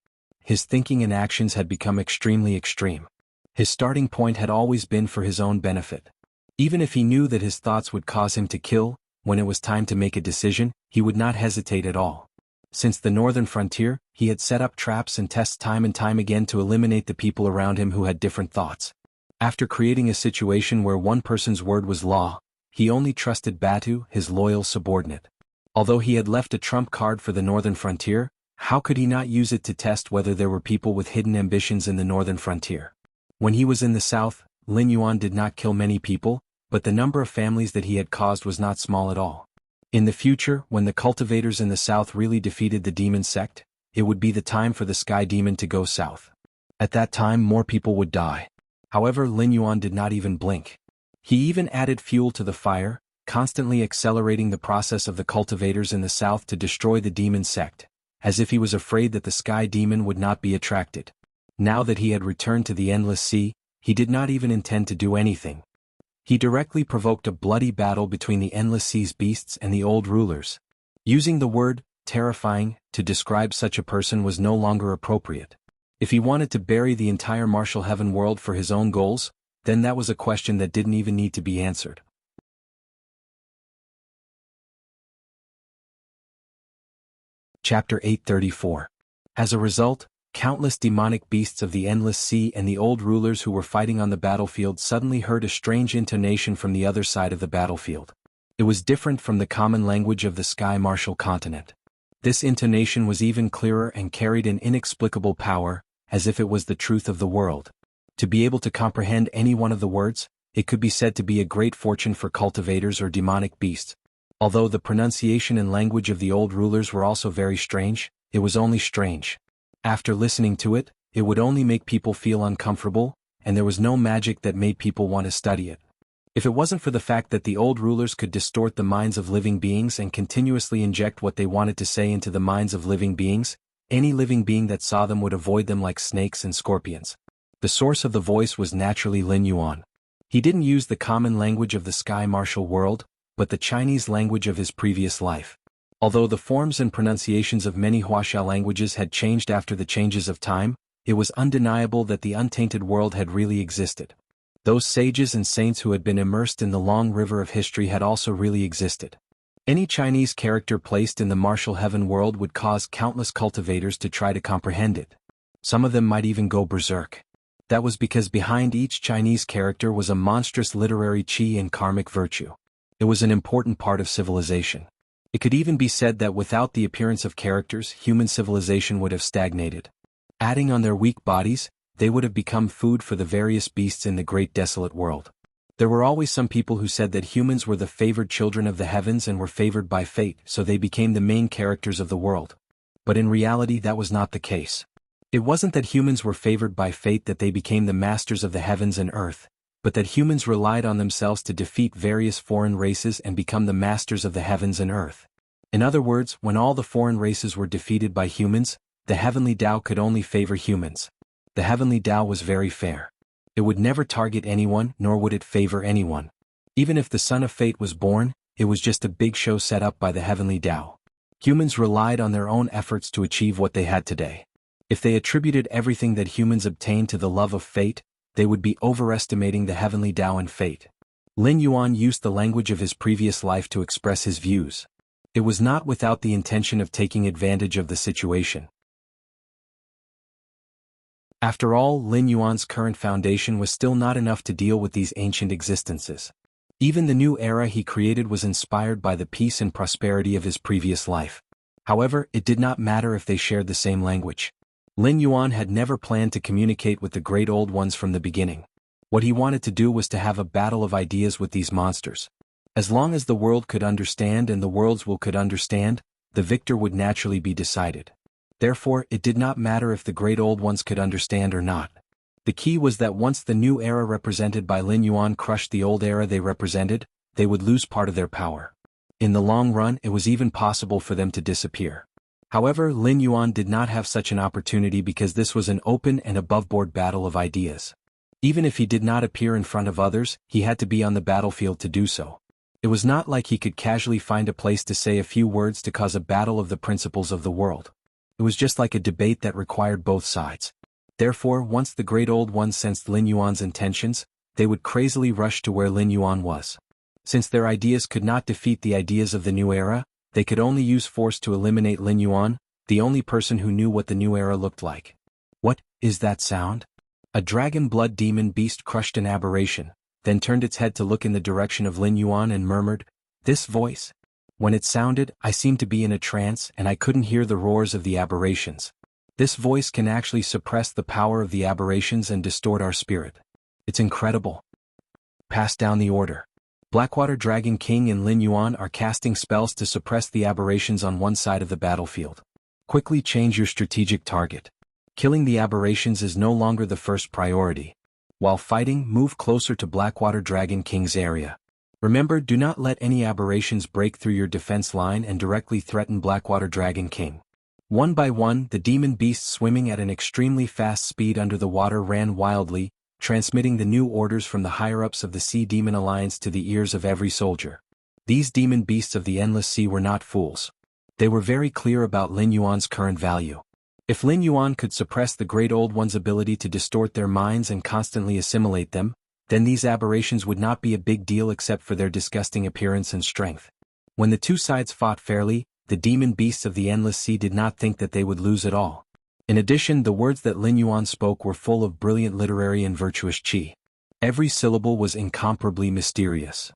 His thinking and actions had become extremely extreme. His starting point had always been for his own benefit. Even if he knew that his thoughts would cause him to kill, when it was time to make a decision, he would not hesitate at all. Since the northern frontier, he had set up traps and tests time and time again to eliminate the people around him who had different thoughts. After creating a situation where one person's word was law, he only trusted Batu, his loyal subordinate. Although he had left a trump card for the northern frontier, how could he not use it to test whether there were people with hidden ambitions in the northern frontier? When he was in the south, Lin Yuan did not kill many people, but the number of families that he had caused was not small at all. In the future, when the cultivators in the south really defeated the demon sect, it would be the time for the sky demon to go south. At that time more people would die. However, Lin Yuan did not even blink. He even added fuel to the fire, constantly accelerating the process of the cultivators in the south to destroy the demon sect, as if he was afraid that the sky demon would not be attracted. Now that he had returned to the endless sea, he did not even intend to do anything. He directly provoked a bloody battle between the endless sea's beasts and the old rulers. Using the word, terrifying, to describe such a person was no longer appropriate. If he wanted to bury the entire martial heaven world for his own goals, then that was a question that didn't even need to be answered. Chapter 834. As a result, countless demonic beasts of the endless sea and the old rulers who were fighting on the battlefield suddenly heard a strange intonation from the other side of the battlefield. It was different from the common language of the sky martial continent. This intonation was even clearer and carried an inexplicable power, as if it was the truth of the world. To be able to comprehend any one of the words, it could be said to be a great fortune for cultivators or demonic beasts. Although the pronunciation and language of the old rulers were also very strange, it was only strange. After listening to it, it would only make people feel uncomfortable, and there was no magic that made people want to study it. If it wasn't for the fact that the old rulers could distort the minds of living beings and continuously inject what they wanted to say into the minds of living beings, any living being that saw them would avoid them like snakes and scorpions. The source of the voice was naturally Lin Yuan. He didn't use the common language of the sky martial world, but the Chinese language of his previous life. Although the forms and pronunciations of many Huaxia languages had changed after the changes of time, it was undeniable that the untainted world had really existed. Those sages and saints who had been immersed in the long river of history had also really existed. Any Chinese character placed in the martial heaven world would cause countless cultivators to try to comprehend it. Some of them might even go berserk. That was because behind each Chinese character was a monstrous literary qi and karmic virtue. It was an important part of civilization. It could even be said that without the appearance of characters, human civilization would have stagnated. Adding on their weak bodies, they would have become food for the various beasts in the great desolate world. There were always some people who said that humans were the favored children of the heavens and were favored by fate, so they became the main characters of the world. But in reality that was not the case. It wasn't that humans were favored by fate that they became the masters of the heavens and earth, but that humans relied on themselves to defeat various foreign races and become the masters of the heavens and earth. In other words, when all the foreign races were defeated by humans, the heavenly Tao could only favor humans. The heavenly Tao was very fair. It would never target anyone, nor would it favor anyone. Even if the son of fate was born, it was just a big show set up by the heavenly Tao. Humans relied on their own efforts to achieve what they had today. If they attributed everything that humans obtained to the love of fate, they would be overestimating the heavenly Tao and fate. Lin Yuan used the language of his previous life to express his views. It was not without the intention of taking advantage of the situation. After all, Lin Yuan's current foundation was still not enough to deal with these ancient existences. Even the new era he created was inspired by the peace and prosperity of his previous life. However, it did not matter if they shared the same language. Lin Yuan had never planned to communicate with the great old ones from the beginning. What he wanted to do was to have a battle of ideas with these monsters. As long as the world could understand and the world's will could understand, the victor would naturally be decided. Therefore, it did not matter if the great old ones could understand or not. The key was that once the new era represented by Lin Yuan crushed the old era they represented, they would lose part of their power. In the long run, it was even possible for them to disappear. However, Lin Yuan did not have such an opportunity because this was an open and above-board battle of ideas. Even if he did not appear in front of others, he had to be on the battlefield to do so. It was not like he could casually find a place to say a few words to cause a battle of the principles of the world. It was just like a debate that required both sides. Therefore, once the great old one sensed Lin Yuan's intentions, they would crazily rush to where Lin Yuan was. Since their ideas could not defeat the ideas of the new era, they could only use force to eliminate Lin Yuan, the only person who knew what the new era looked like. What is that sound? A dragon blood demon beast crushed an aberration, then turned its head to look in the direction of Lin Yuan and murmured, "This voice?" When it sounded, I seemed to be in a trance and I couldn't hear the roars of the aberrations. This voice can actually suppress the power of the aberrations and distort our spirit. It's incredible. Pass down the order. Blackwater Dragon King and Lin Yuan are casting spells to suppress the aberrations on one side of the battlefield. Quickly change your strategic target. Killing the aberrations is no longer the first priority. While fighting, move closer to Blackwater Dragon King's area. Remember, do not let any aberrations break through your defense line and directly threaten Blackwater Dragon King. One by one, the demon beasts swimming at an extremely fast speed under the water ran wildly, transmitting the new orders from the higher-ups of the Sea Demon Alliance to the ears of every soldier. These demon beasts of the Endless Sea were not fools. They were very clear about Lin Yuan's current value. If Lin Yuan could suppress the Great Old One's ability to distort their minds and constantly assimilate them, then these aberrations would not be a big deal except for their disgusting appearance and strength. When the two sides fought fairly, the demon beasts of the Endless Sea did not think that they would lose at all. In addition, the words that Lin Yuan spoke were full of brilliant literary and virtuous qi. Every syllable was incomparably mysterious.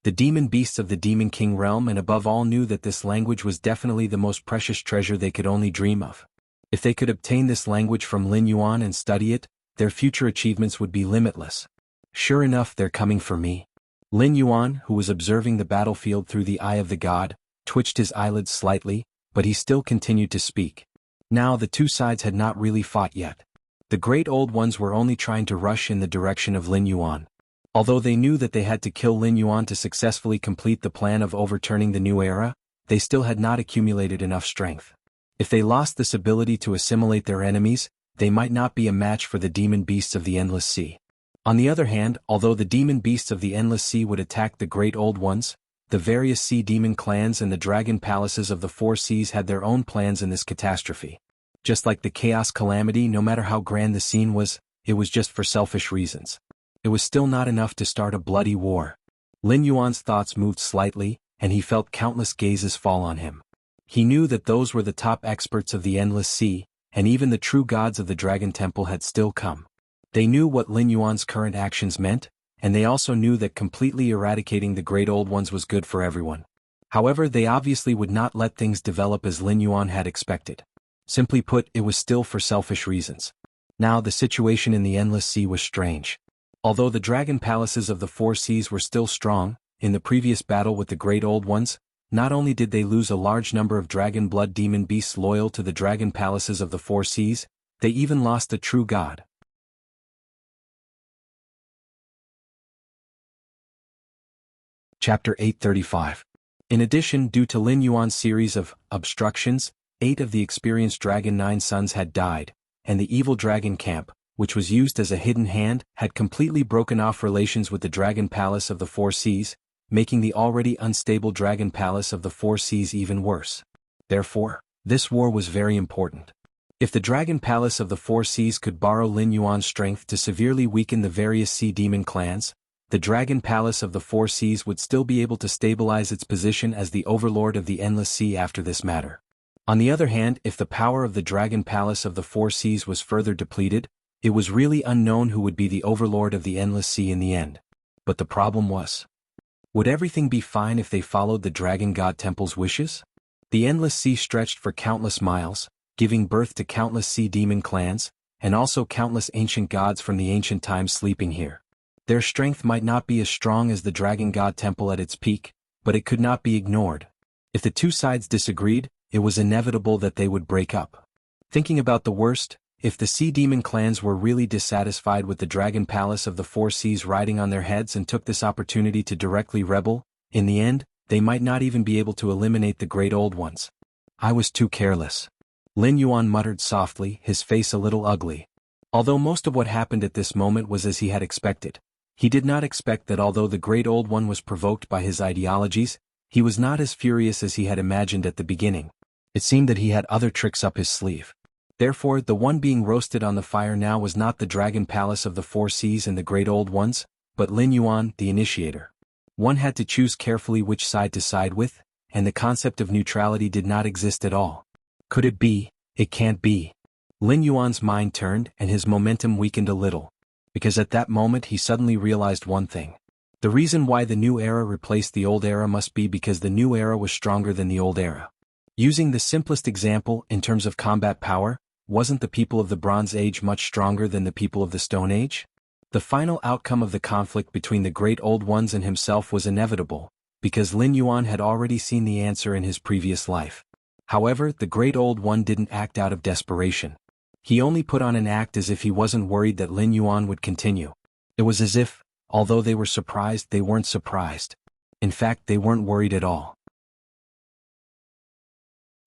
The demon beasts of the Demon King realm and above all knew that this language was definitely the most precious treasure they could only dream of. If they could obtain this language from Lin Yuan and study it, their future achievements would be limitless. Sure enough, they're coming for me. Lin Yuan, who was observing the battlefield through the eye of the god, twitched his eyelids slightly, but he still continued to speak. Now the two sides had not really fought yet. The Great Old Ones were only trying to rush in the direction of Lin Yuan. Although they knew that they had to kill Lin Yuan to successfully complete the plan of overturning the new era, they still had not accumulated enough strength. If they lost this ability to assimilate their enemies, they might not be a match for the demon beasts of the Endless Sea. On the other hand, although the demon beasts of the Endless Sea would attack the Great Old Ones, the various sea demon clans and the dragon palaces of the four seas had their own plans in this catastrophe. Just like the chaos calamity, no matter how grand the scene was, it was just for selfish reasons. It was still not enough to start a bloody war. Lin Yuan's thoughts moved slightly, and he felt countless gazes fall on him. He knew that those were the top experts of the Endless Sea, and even the true gods of the Dragon Temple had still come. They knew what Lin Yuan's current actions meant, and they also knew that completely eradicating the Great Old Ones was good for everyone. However, they obviously would not let things develop as Lin Yuan had expected. Simply put, it was still for selfish reasons. Now the situation in the Endless Sea was strange. Although the dragon palaces of the four seas were still strong, in the previous battle with the Great Old Ones, not only did they lose a large number of dragon blood demon beasts loyal to the dragon palaces of the four seas, they even lost a true god. Chapter 835. In addition, due to Lin Yuan's series of obstructions, 8 of the experienced Dragon 9 sons had died, and the evil dragon camp, which was used as a hidden hand, had completely broken off relations with the Dragon Palace of the Four Seas, making the already unstable Dragon Palace of the Four Seas even worse. Therefore, this war was very important. If the Dragon Palace of the Four Seas could borrow Lin Yuan's strength to severely weaken the various sea demon clans, the Dragon Palace of the Four Seas would still be able to stabilize its position as the overlord of the Endless Sea after this matter. On the other hand, if the power of the Dragon Palace of the Four Seas was further depleted, it was really unknown who would be the overlord of the Endless Sea in the end. But the problem was, would everything be fine if they followed the Dragon God Temple's wishes? The Endless Sea stretched for countless miles, giving birth to countless sea demon clans, and also countless ancient gods from the ancient times sleeping here. Their strength might not be as strong as the Dragon God Temple at its peak, but it could not be ignored. If the two sides disagreed, it was inevitable that they would break up. Thinking about the worst, if the sea demon clans were really dissatisfied with the Dragon Palace of the Four Seas riding on their heads and took this opportunity to directly rebel, in the end, they might not even be able to eliminate the Great Old Ones. I was too careless. Lin Yuan muttered softly, his face a little ugly. Although most of what happened at this moment was as he had expected, he did not expect that although the Great Old One was provoked by his ideologies, he was not as furious as he had imagined at the beginning. It seemed that he had other tricks up his sleeve. Therefore, the one being roasted on the fire now was not the dragon palace of the four seas and the great old ones, but Lin Yuan, the initiator. One had to choose carefully which side to side with, and the concept of neutrality did not exist at all. Could it be? It can't be. Lin Yuan's mind turned and his momentum weakened a little. Because at that moment he suddenly realized one thing. The reason why the new era replaced the old era must be because the new era was stronger than the old era. Using the simplest example in terms of combat power, wasn't the people of the Bronze Age much stronger than the people of the Stone Age? The final outcome of the conflict between the Great Old Ones and himself was inevitable, because Lin Yuan had already seen the answer in his previous life. However, the Great Old One didn't act out of desperation. He only put on an act as if he wasn't worried that Lin Yuan would continue. It was as if, although they were surprised, they weren't surprised. In fact, they weren't worried at all.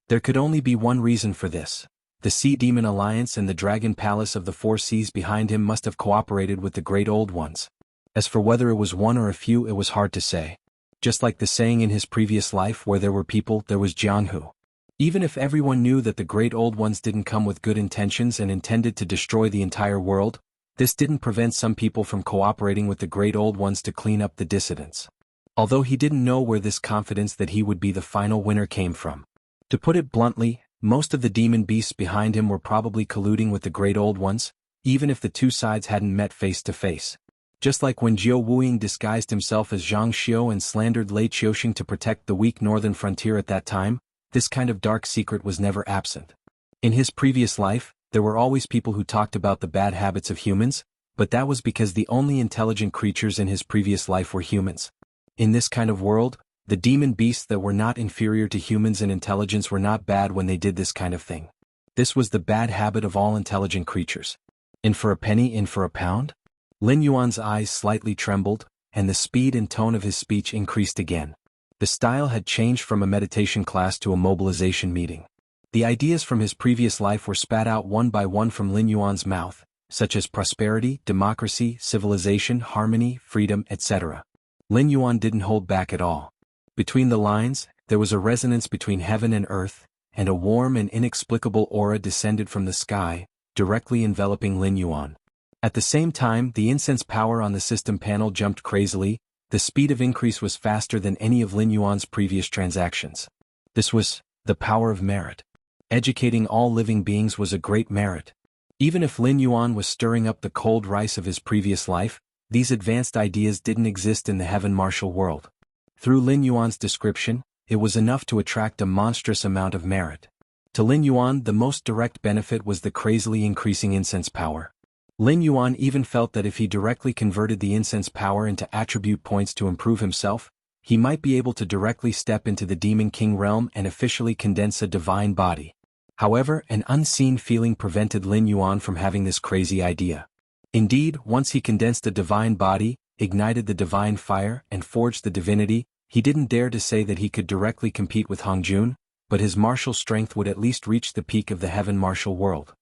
There could only be one reason for this. The Sea Demon Alliance and the Dragon Palace of the Four Seas behind him must have cooperated with the Great Old Ones. As for whether it was one or a few, it was hard to say. Just like the saying in his previous life, where there were people, there was Jianghu. Even if everyone knew that the Great Old Ones didn't come with good intentions and intended to destroy the entire world, this didn't prevent some people from cooperating with the Great Old Ones to clean up the dissidents. Although he didn't know where this confidence that he would be the final winner came from. To put it bluntly, most of the demon beasts behind him were probably colluding with the Great Old Ones, even if the two sides hadn't met face to face. Just like when Jiao Wuying disguised himself as Zhang Xiu and slandered Lei Qiuxing to protect the weak northern frontier at that time, this kind of dark secret was never absent. In his previous life, there were always people who talked about the bad habits of humans, but that was because the only intelligent creatures in his previous life were humans. In this kind of world, the demon beasts that were not inferior to humans in intelligence were not bad when they did this kind of thing. This was the bad habit of all intelligent creatures. In for a penny, in for a pound? Lin Yuan's eyes slightly trembled, and the speed and tone of his speech increased again. The style had changed from a meditation class to a mobilization meeting. The ideas from his previous life were spat out one by one from Lin Yuan's mouth, such as prosperity, democracy, civilization, harmony, freedom, etc. Lin Yuan didn't hold back at all. Between the lines, there was a resonance between heaven and earth, and a warm and inexplicable aura descended from the sky, directly enveloping Lin Yuan. At the same time, the incense power on the system panel jumped crazily. The speed of increase was faster than any of Lin Yuan's previous transactions. This was the power of merit. Educating all living beings was a great merit. Even if Lin Yuan was stirring up the cold rice of his previous life, these advanced ideas didn't exist in the heaven martial world. Through Lin Yuan's description, it was enough to attract a monstrous amount of merit. To Lin Yuan, the most direct benefit was the crazily increasing incense power. Lin Yuan even felt that if he directly converted the incense power into attribute points to improve himself, he might be able to directly step into the Demon King realm and officially condense a divine body. However, an unseen feeling prevented Lin Yuan from having this crazy idea. Indeed, once he condensed a divine body, ignited the divine fire, and forged the divinity, he didn't dare to say that he could directly compete with Hongjun, but his martial strength would at least reach the peak of the heaven martial world.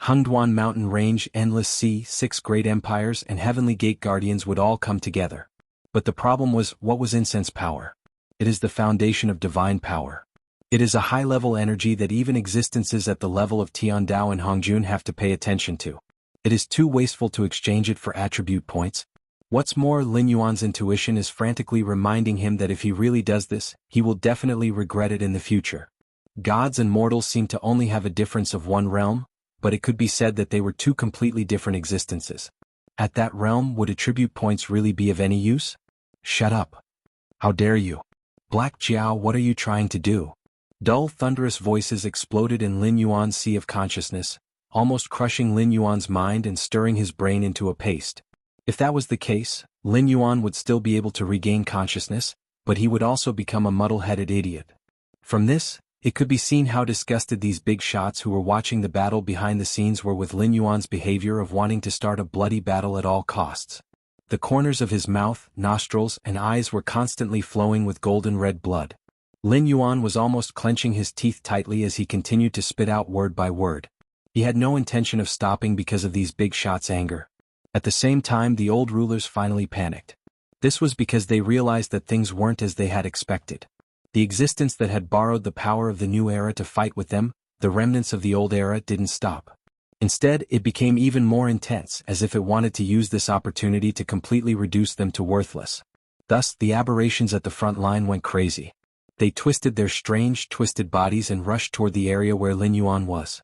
Hengduan Mountain Range, Endless Sea, 6 great empires and Heavenly Gate Guardians would all come together. But the problem was, what was incense power? It is the foundation of divine power. It is a high-level energy that even existences at the level of Tiandao and Hongjun have to pay attention to. It is too wasteful to exchange it for attribute points. What's more, Lin Yuan's intuition is frantically reminding him that if he really does this, he will definitely regret it in the future. Gods and mortals seem to only have a difference of one realm, but it could be said that they were two completely different existences. At that realm, would attribute points really be of any use? Shut up. How dare you? Black Jiao, what are you trying to do? Dull, thunderous voices exploded in Lin Yuan's sea of consciousness, almost crushing Lin Yuan's mind and stirring his brain into a paste. If that was the case, Lin Yuan would still be able to regain consciousness, but he would also become a muddle-headed idiot. From this, it could be seen how disgusted these big shots who were watching the battle behind the scenes were with Lin Yuan's behavior of wanting to start a bloody battle at all costs. The corners of his mouth, nostrils, and eyes were constantly flowing with golden red blood. Lin Yuan was almost clenching his teeth tightly as he continued to spit out word by word. He had no intention of stopping because of these big shots' anger. At the same time, the old rulers finally panicked. This was because they realized that things weren't as they had expected. The existence that had borrowed the power of the new era to fight with them, the remnants of the old era, didn't stop. Instead, it became even more intense, as if it wanted to use this opportunity to completely reduce them to worthless. Thus, the aberrations at the front line went crazy. They twisted their strange, twisted bodies and rushed toward the area where Lin Yuan was.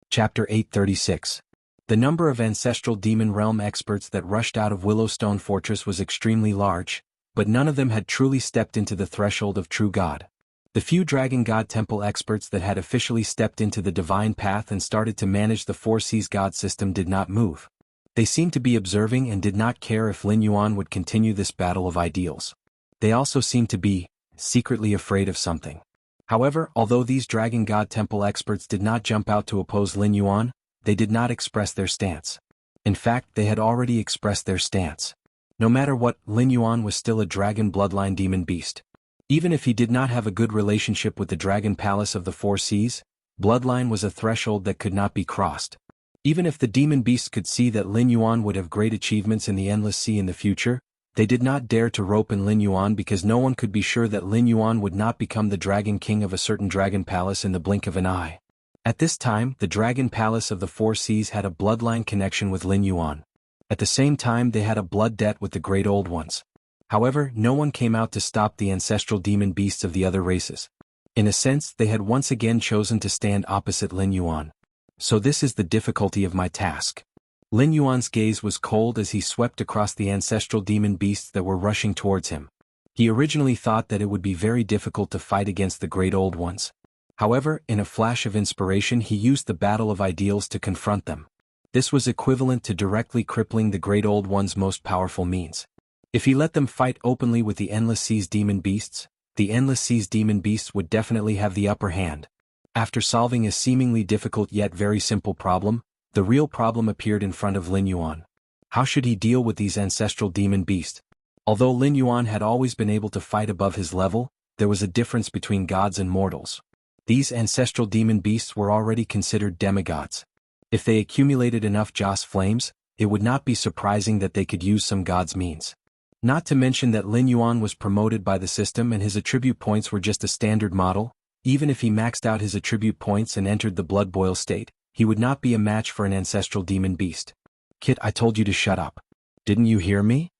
Chapter 836. The number of ancestral demon realm experts that rushed out of Willowstone Fortress was extremely large, but none of them had truly stepped into the threshold of true God. The few Dragon God Temple experts that had officially stepped into the divine path and started to manage the Four Seas God system did not move. They seemed to be observing and did not care if Lin Yuan would continue this battle of ideals. They also seemed to be secretly afraid of something. However, although these Dragon God Temple experts did not jump out to oppose Lin Yuan, they did not express their stance. In fact, they had already expressed their stance. No matter what, Lin Yuan was still a dragon bloodline demon beast. Even if he did not have a good relationship with the Dragon Palace of the Four Seas, bloodline was a threshold that could not be crossed. Even if the demon beasts could see that Lin Yuan would have great achievements in the Endless Sea in the future, they did not dare to rope in Lin Yuan because no one could be sure that Lin Yuan would not become the Dragon King of a certain Dragon Palace in the blink of an eye. At this time, the Dragon Palace of the Four Seas had a bloodline connection with Lin Yuan. At the same time, they had a blood debt with the Great Old Ones. However, no one came out to stop the ancestral demon beasts of the other races. In a sense, they had once again chosen to stand opposite Lin Yuan. So this is the difficulty of my task. Lin Yuan's gaze was cold as he swept across the ancestral demon beasts that were rushing towards him. He originally thought that it would be very difficult to fight against the Great Old Ones. However, in a flash of inspiration, he used the battle of ideals to confront them. This was equivalent to directly crippling the Great Old One's most powerful means. If he let them fight openly with the Endless Seas demon beasts, the Endless Seas demon beasts would definitely have the upper hand. After solving a seemingly difficult yet very simple problem, the real problem appeared in front of Lin Yuan. How should he deal with these ancestral demon beasts? Although Lin Yuan had always been able to fight above his level, there was a difference between gods and mortals. These ancestral demon beasts were already considered demigods. If they accumulated enough Joss flames, it would not be surprising that they could use some god's means. Not to mention that Lin Yuan was promoted by the system and his attribute points were just a standard model. Even if he maxed out his attribute points and entered the blood boil state, he would not be a match for an ancestral demon beast. Kit, I told you to shut up. Didn't you hear me?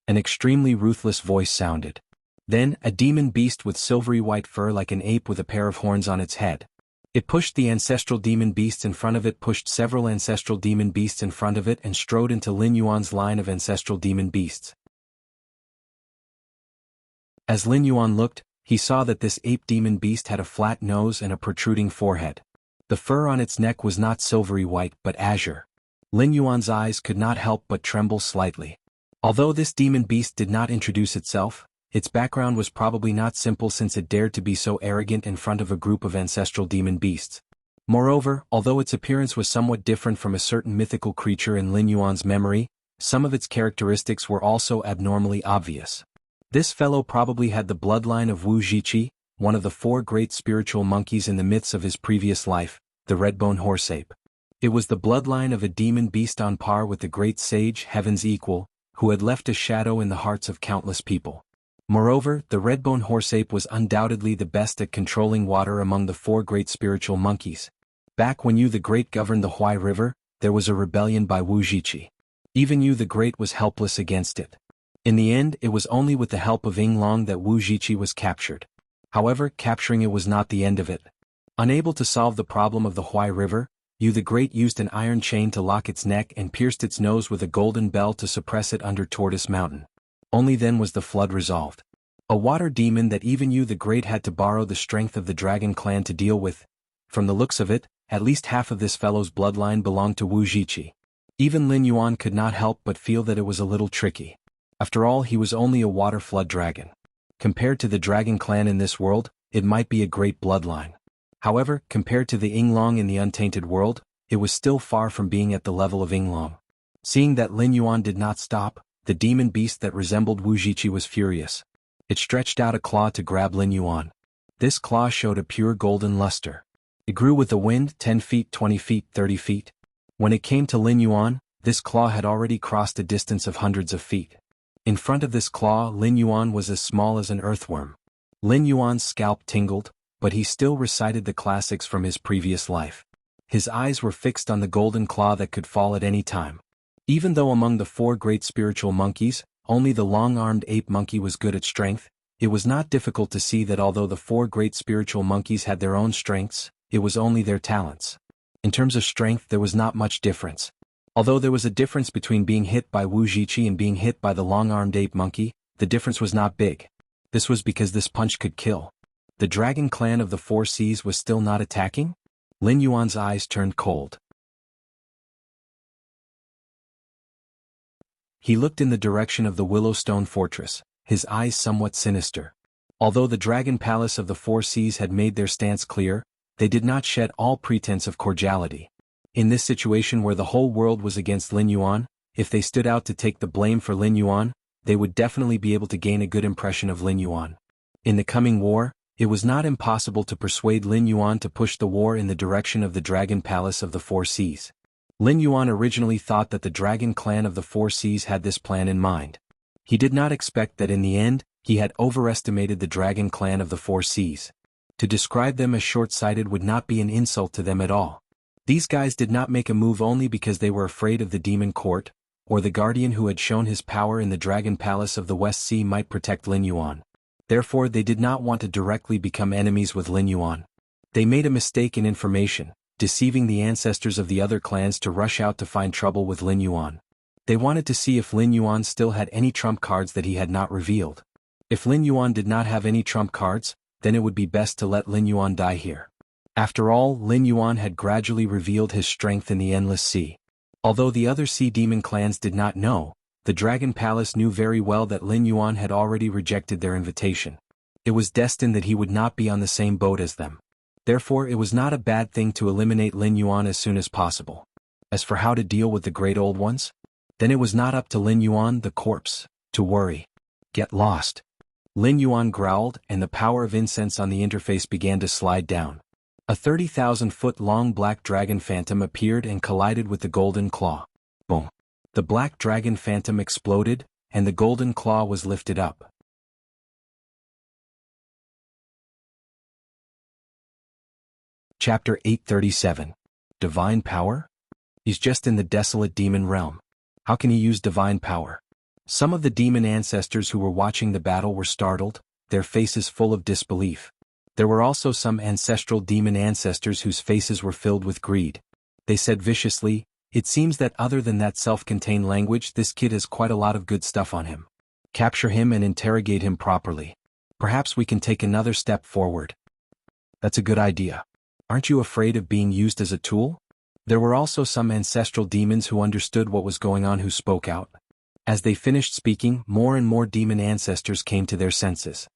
An extremely ruthless voice sounded. Then, a demon beast with silvery white fur like an ape with a pair of horns on its head. It pushed the ancestral demon beasts in front of it, pushed several ancestral demon beasts in front of it, and strode into Lin Yuan's line of ancestral demon beasts. As Lin Yuan looked, he saw that this ape demon beast had a flat nose and a protruding forehead. The fur on its neck was not silvery white but azure. Lin Yuan's eyes could not help but tremble slightly. Although this demon beast did not introduce itself, its background was probably not simple since it dared to be so arrogant in front of a group of ancestral demon beasts. Moreover, although its appearance was somewhat different from a certain mythical creature in Lin Yuan's memory, some of its characteristics were also abnormally obvious. This fellow probably had the bloodline of Wuxia, one of the four great spiritual monkeys in the myths of his previous life, the red-bone horseape. It was the bloodline of a demon beast on par with the great sage, Heaven's equal, who had left a shadow in the hearts of countless people. Moreover, the red-bone horseape was undoubtedly the best at controlling water among the four great spiritual monkeys. Back when Yu the Great governed the Huai River, there was a rebellion by Wuxia. Even Yu the Great was helpless against it. In the end, it was only with the help of Yinglong that Wuxia was captured. However, capturing it was not the end of it. Unable to solve the problem of the Huai River, Yu the Great used an iron chain to lock its neck and pierced its nose with a golden bell to suppress it under Tortoise Mountain. Only then was the flood resolved. A water demon that even Yu the Great had to borrow the strength of the dragon clan to deal with. From the looks of it, at least half of this fellow's bloodline belonged to Wuxia. Even Lin Yuan could not help but feel that it was a little tricky. After all, he was only a water flood dragon. Compared to the dragon clan in this world, it might be a great bloodline. However, compared to the Yinglong in the untainted world, it was still far from being at the level of Yinglong. Seeing that Lin Yuan did not stop, the demon beast that resembled Wuxia was furious. It stretched out a claw to grab Lin Yuan. This claw showed a pure golden luster. It grew with the wind, 10 feet, 20 feet, 30 feet. When it came to Lin Yuan, This claw had already crossed a distance of hundreds of feet. In front of this claw, Lin Yuan was as small as an earthworm. Lin Yuan's scalp tingled, but he still recited the classics from his previous life. His eyes were fixed on the golden claw that could fall at any time. Even though among the 4 great spiritual monkeys, only the long-armed ape monkey was good at strength, it was not difficult to see that although the 4 great spiritual monkeys had their own strengths, it was only their talents. In terms of strength, there was not much difference. Although there was a difference between being hit by Wu Zhiqi and being hit by the long-armed ape monkey, the difference was not big. This was because this punch could kill. The dragon clan of the 4 seas was still not attacking? Lin Yuan's eyes turned cold. He looked in the direction of the Willowstone Fortress, his eyes somewhat sinister. Although the Dragon Palace of the 4 seas had made their stance clear, they did not shed all pretense of cordiality. In this situation where the whole world was against Lin Yuan, if they stood out to take the blame for Lin Yuan, they would definitely be able to gain a good impression of Lin Yuan. In the coming war, it was not impossible to persuade Lin Yuan to push the war in the direction of the Dragon Palace of the 4 seas. Lin Yuan originally thought that the Dragon Clan of the 4 seas had this plan in mind. He did not expect that in the end, he had overestimated the Dragon Clan of the 4 seas. To describe them as short-sighted would not be an insult to them at all. These guys did not make a move only because they were afraid of the Demon Court, or the Guardian who had shown his power in the Dragon Palace of the West Sea might protect Lin Yuan. Therefore they did not want to directly become enemies with Lin Yuan. They made a mistake in information, deceiving the ancestors of the other clans to rush out to find trouble with Lin Yuan. They wanted to see if Lin Yuan still had any trump cards that he had not revealed. If Lin Yuan did not have any trump cards, then it would be best to let Lin Yuan die here. After all, Lin Yuan had gradually revealed his strength in the Endless Sea. Although the other sea demon clans did not know, the Dragon Palace knew very well that Lin Yuan had already rejected their invitation. It was destined that he would not be on the same boat as them. Therefore it was not a bad thing to eliminate Lin Yuan as soon as possible. As for how to deal with the Great Old Ones, then it was not up to Lin Yuan, the corpse, to worry. Get lost. Lin Yuan growled, and the power of incense on the interface began to slide down. A 30,000-foot-long black dragon phantom appeared and collided with the golden claw. Boom. The black dragon phantom exploded, and the golden claw was lifted up. Chapter 837. Divine Power? He's just in the desolate demon realm. How can he use divine power? Some of the demon ancestors who were watching the battle were startled, their faces full of disbelief. There were also some ancestral demon ancestors whose faces were filled with greed. They said viciously, "It seems that other than that self-contained language, this kid has quite a lot of good stuff on him. Capture him and interrogate him properly. Perhaps we can take another step forward." That's a good idea. Aren't you afraid of being used as a tool? There were also some ancestral demons who understood what was going on who spoke out. As they finished speaking, more and more demon ancestors came to their senses.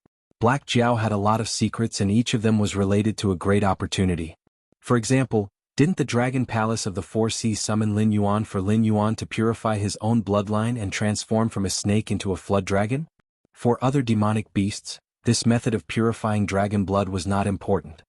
Black Jiao had a lot of secrets and each of them was related to a great opportunity. For example, didn't the Dragon Palace of the 4 seas summon Lin Yuan for Lin Yuan to purify his own bloodline and transform from a snake into a flood dragon? For other demonic beasts, this method of purifying dragon blood was not important.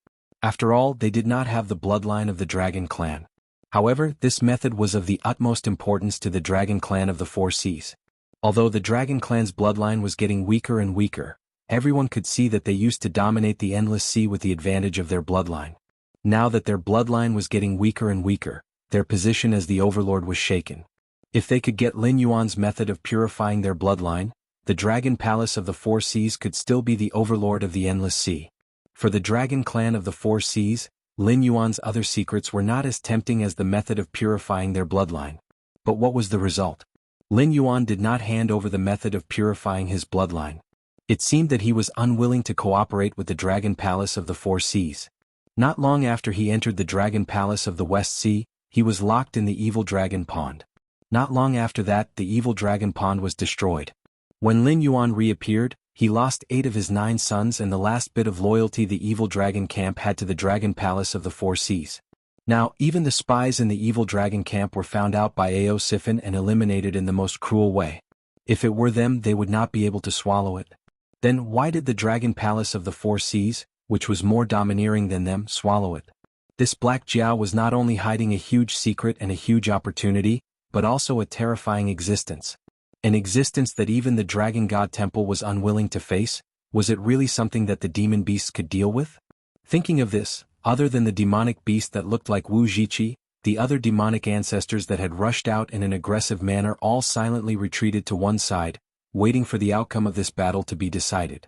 After all, they did not have the bloodline of the Dragon Clan. However, this method was of the utmost importance to the Dragon Clan of the 4 seas. Although the Dragon Clan's bloodline was getting weaker and weaker, everyone could see that they used to dominate the Endless Sea with the advantage of their bloodline. Now that their bloodline was getting weaker and weaker, their position as the overlord was shaken. If they could get Lin Yuan's method of purifying their bloodline, the Dragon Palace of the 4 seas could still be the overlord of the Endless Sea. For the Dragon Clan of the 4 seas, Lin Yuan's other secrets were not as tempting as the method of purifying their bloodline. But what was the result? Lin Yuan did not hand over the method of purifying his bloodline. It seemed that he was unwilling to cooperate with the Dragon Palace of the 4 seas. Not long after he entered the Dragon Palace of the West Sea, he was locked in the Evil Dragon Pond. Not long after that, the Evil Dragon Pond was destroyed. When Lin Yuan reappeared, he lost 8 of his 9 sons and the last bit of loyalty the Evil Dragon Camp had to the Dragon Palace of the 4 seas. Now, even the spies in the Evil Dragon Camp were found out by Ao Sifin and eliminated in the most cruel way. If it were them, they would not be able to swallow it. Then why did the Dragon Palace of the 4 seas, which was more domineering than them, swallow it? This Black Jiao was not only hiding a huge secret and a huge opportunity, but also a terrifying existence. An existence that even the Dragon God Temple was unwilling to face. Was it really something that the demon beasts could deal with? Thinking of this, other than the demonic beast that looked like Wu Zhiqi, the other demonic ancestors that had rushed out in an aggressive manner all silently retreated to one side, waiting for the outcome of this battle to be decided.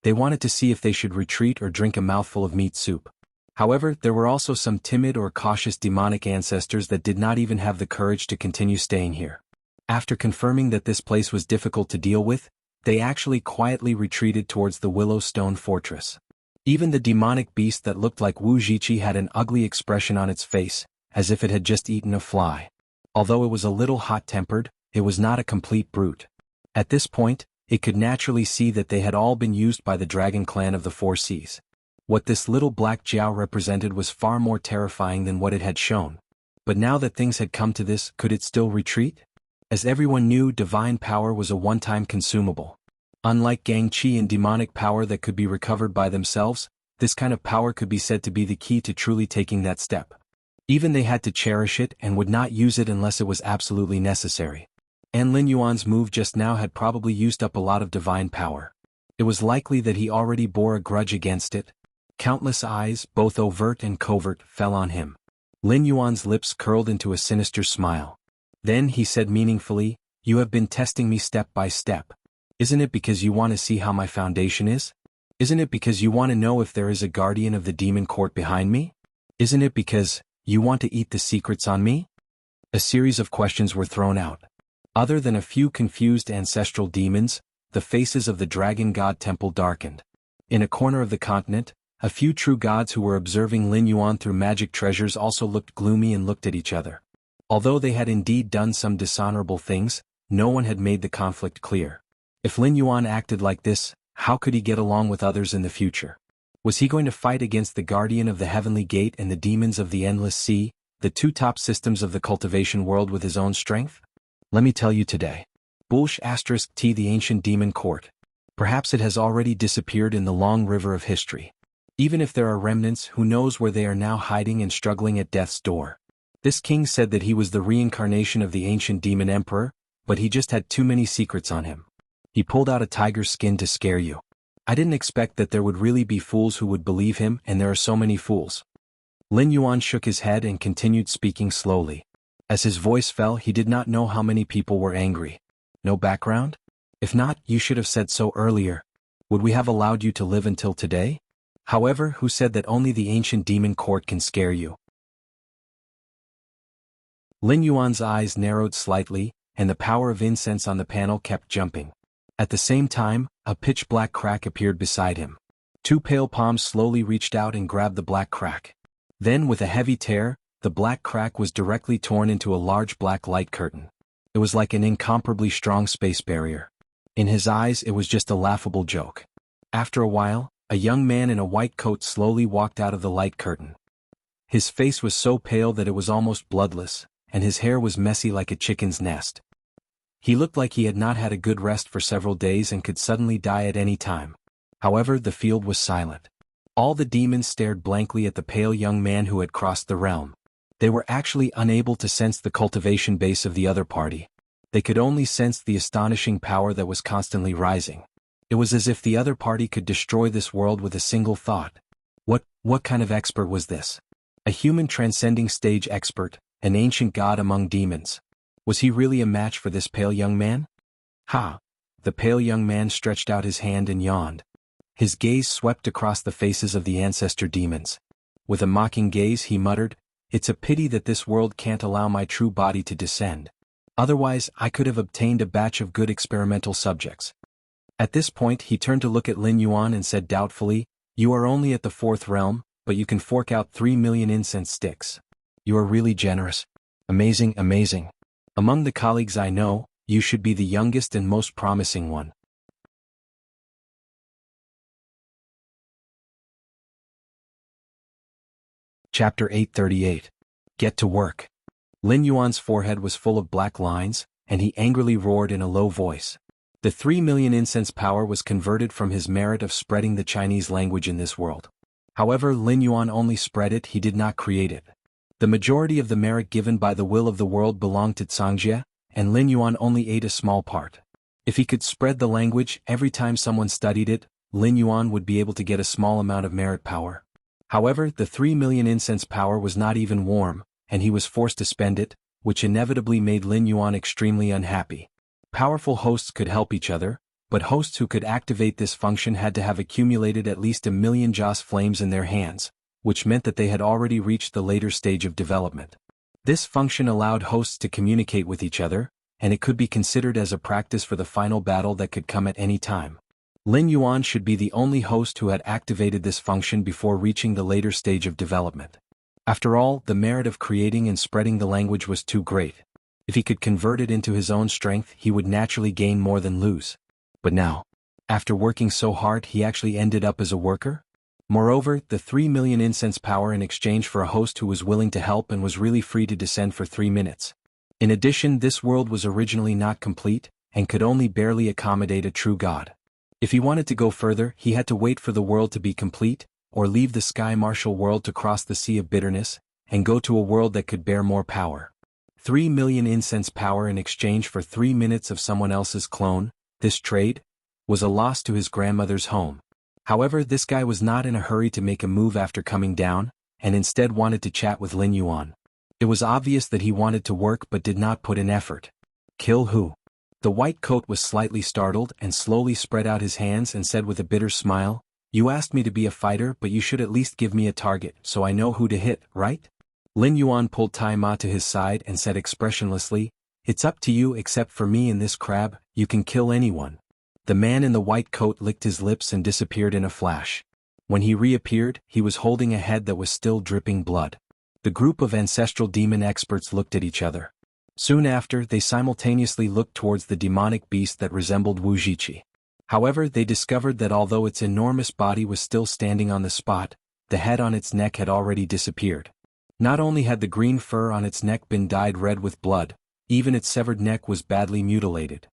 They wanted to see if they should retreat or drink a mouthful of meat soup. However, there were also some timid or cautious demonic ancestors that did not even have the courage to continue staying here. After confirming that this place was difficult to deal with, they actually quietly retreated towards the Willow Stone Fortress. Even the demonic beast that looked like Wu Zhiqi had an ugly expression on its face, as if it had just eaten a fly. Although it was a little hot-tempered, it was not a complete brute. At this point, it could naturally see that they had all been used by the Dragon Clan of the Four Seas. What this little black Jiao represented was far more terrifying than what it had shown. But now that things had come to this, could it still retreat? As everyone knew, divine power was a one-time consumable. Unlike Gang Qi and demonic power that could be recovered by themselves, this kind of power could be said to be the key to truly taking that step. Even they had to cherish it and would not use it unless it was absolutely necessary. And Lin Yuan's move just now had probably used up a lot of divine power. It was likely that he already bore a grudge against it. Countless eyes, both overt and covert, fell on him. Lin Yuan's lips curled into a sinister smile. Then he said meaningfully, "You have been testing me step by step. Isn't it because you want to see how my foundation is? Isn't it because you want to know if there is a guardian of the demon court behind me? Isn't it because you want to eat the secrets on me?" A series of questions were thrown out. Other than a few confused ancestral demons, the faces of the Dragon God Temple darkened. In a corner of the continent, a few true gods who were observing Lin Yuan through magic treasures also looked gloomy and looked at each other. Although they had indeed done some dishonorable things, no one had made the conflict clear. If Lin Yuan acted like this, how could he get along with others in the future? Was he going to fight against the Guardian of the Heavenly Gate and the demons of the Endless Sea, the two top systems of the cultivation world, with his own strength? Let me tell you today. *T the ancient demon court. Perhaps it has already disappeared in the long river of history. Even if there are remnants, who knows where they are now hiding and struggling at death's door. This king said that he was the reincarnation of the ancient demon emperor, but he just had too many secrets on him. He pulled out a tiger's skin to scare you. I didn't expect that there would really be fools who would believe him, and there are so many fools. Lin Yuan shook his head and continued speaking slowly. As his voice fell, he did not know how many people were angry. No background? If not, you should have said so earlier. Would we have allowed you to live until today? However, who said that only the ancient demon court can scare you? Lin Yuan's eyes narrowed slightly, and the power of incense on the panel kept jumping. At the same time, a pitch-black crack appeared beside him. Two pale palms slowly reached out and grabbed the black crack. Then, with a heavy tear, the black crack was directly torn into a large black light curtain. It was like an incomparably strong space barrier. In his eyes, it was just a laughable joke. After a while, a young man in a white coat slowly walked out of the light curtain. His face was so pale that it was almost bloodless, and his hair was messy like a chicken's nest. He looked like he had not had a good rest for several days and could suddenly die at any time. However, the field was silent. All the demons stared blankly at the pale young man who had crossed the realm. They were actually unable to sense the cultivation base of the other party. They could only sense the astonishing power that was constantly rising. It was as if the other party could destroy this world with a single thought. What kind of expert was this? A human transcending stage expert, an ancient god among demons. Was he really a match for this pale young man? Ha! The pale young man stretched out his hand and yawned. His gaze swept across the faces of the ancestor demons. With a mocking gaze he muttered, "It's a pity that this world can't allow my true body to descend. Otherwise, I could have obtained a batch of good experimental subjects." At this point he turned to look at Lin Yuan and said doubtfully, "You are only at the fourth realm, but you can fork out 3 million incense sticks. You are really generous. Amazing, amazing. Among the colleagues I know, you should be the youngest and most promising one." Chapter 838. Get to work. Lin Yuan's forehead was full of black lines, and he angrily roared in a low voice. The 3 million incense power was converted from his merit of spreading the Chinese language in this world. However, Lin Yuan only spread it, he did not create it. The majority of the merit given by the will of the world belonged to Cangjie, and Lin Yuan only ate a small part. If he could spread the language every time someone studied it, Lin Yuan would be able to get a small amount of merit power. However, the 3 million incense power was not even warm, and he was forced to spend it, which inevitably made Lin Yuan extremely unhappy. Powerful hosts could help each other, but hosts who could activate this function had to have accumulated at least 1 million Joss flames in their hands, which meant that they had already reached the later stage of development. This function allowed hosts to communicate with each other, and it could be considered as a practice for the final battle that could come at any time. Lin Yuan should be the only host who had activated this function before reaching the later stage of development. After all, the merit of creating and spreading the language was too great. If he could convert it into his own strength, he would naturally gain more than lose. But now, after working so hard, he actually ended up as a worker? Moreover, the 3 million incense power in exchange for a host who was willing to help and was really free to descend for 3 minutes. In addition, this world was originally not complete, and could only barely accommodate a true god. If he wanted to go further, he had to wait for the world to be complete, or leave the sky martial world to cross the sea of bitterness, and go to a world that could bear more power. 3 million incense power in exchange for 3 minutes of someone else's clone, this trade was a loss to his grandmother's home. However, this guy was not in a hurry to make a move after coming down, and instead wanted to chat with Lin Yuan. It was obvious that he wanted to work but did not put in effort. Kill who? The white coat was slightly startled and slowly spread out his hands and said with a bitter smile, "You asked me to be a fighter, but you should at least give me a target so I know who to hit, right?" Lin Yuan pulled Tai Ma to his side and said expressionlessly, "It's up to you. Except for me and this crab, you can kill anyone." The man in the white coat licked his lips and disappeared in a flash. When he reappeared, he was holding a head that was still dripping blood. The group of ancestral demon experts looked at each other. Soon after, they simultaneously looked towards the demonic beast that resembled Wuxichi. However, they discovered that although its enormous body was still standing on the spot, the head on its neck had already disappeared. Not only had the green fur on its neck been dyed red with blood, even its severed neck was badly mutilated.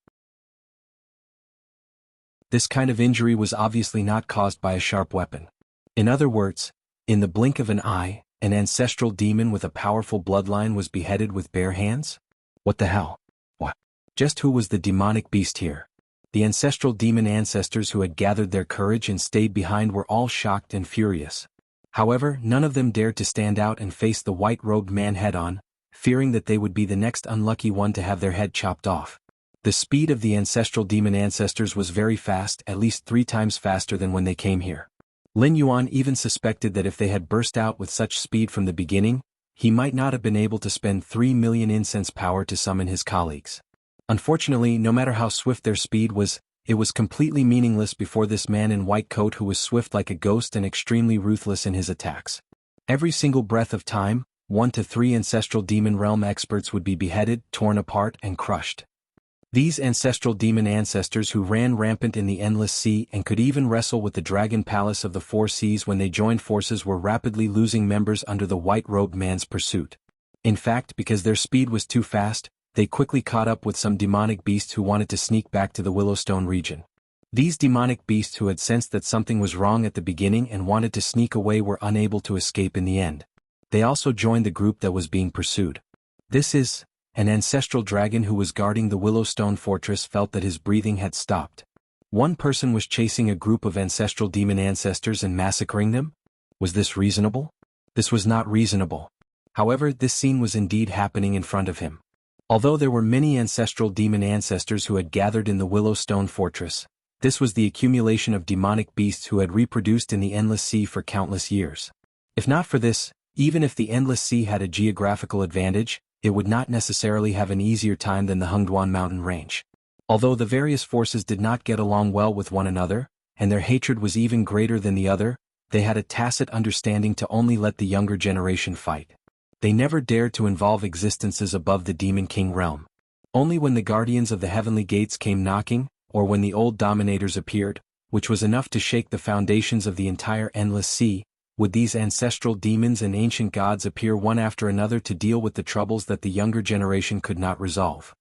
This kind of injury was obviously not caused by a sharp weapon. In other words, in the blink of an eye, an ancestral demon with a powerful bloodline was beheaded with bare hands? What the hell? What? Just who was the demonic beast here? The ancestral demon ancestors who had gathered their courage and stayed behind were all shocked and furious. However, none of them dared to stand out and face the white-robed man head-on, fearing that they would be the next unlucky one to have their head chopped off. The speed of the ancestral demon ancestors was very fast, at least 3 times faster than when they came here. Lin Yuan even suspected that if they had burst out with such speed from the beginning, he might not have been able to spend 3 million incense power to summon his colleagues. Unfortunately, no matter how swift their speed was, it was completely meaningless before this man in white coat who was swift like a ghost and extremely ruthless in his attacks. Every single breath of time, 1 to 3 ancestral demon realm experts would be beheaded, torn apart, and crushed. These ancestral demon ancestors who ran rampant in the endless sea and could even wrestle with the dragon palace of the 4 seas when they joined forces were rapidly losing members under the white-robed man's pursuit. In fact, because their speed was too fast, they quickly caught up with some demonic beasts who wanted to sneak back to the Willowstone region. These demonic beasts who had sensed that something was wrong at the beginning and wanted to sneak away were unable to escape in the end. They also joined the group that was being pursued. An ancestral dragon who was guarding the Willowstone fortress felt that his breathing had stopped. One person was chasing a group of ancestral demon ancestors and massacring them? Was this reasonable? This was not reasonable. However, this scene was indeed happening in front of him. Although there were many ancestral demon ancestors who had gathered in the Willowstone fortress, this was the accumulation of demonic beasts who had reproduced in the endless sea for countless years. If not for this, even if the endless sea had a geographical advantage, it would not necessarily have an easier time than the Hengduan mountain range. Although the various forces did not get along well with one another, and their hatred was even greater than the other, they had a tacit understanding to only let the younger generation fight. They never dared to involve existences above the Demon King realm. Only when the guardians of the heavenly gates came knocking, or when the old dominators appeared, which was enough to shake the foundations of the entire endless sea, would these ancestral demons and ancient gods appear one after another to deal with the troubles that the younger generation could not resolve.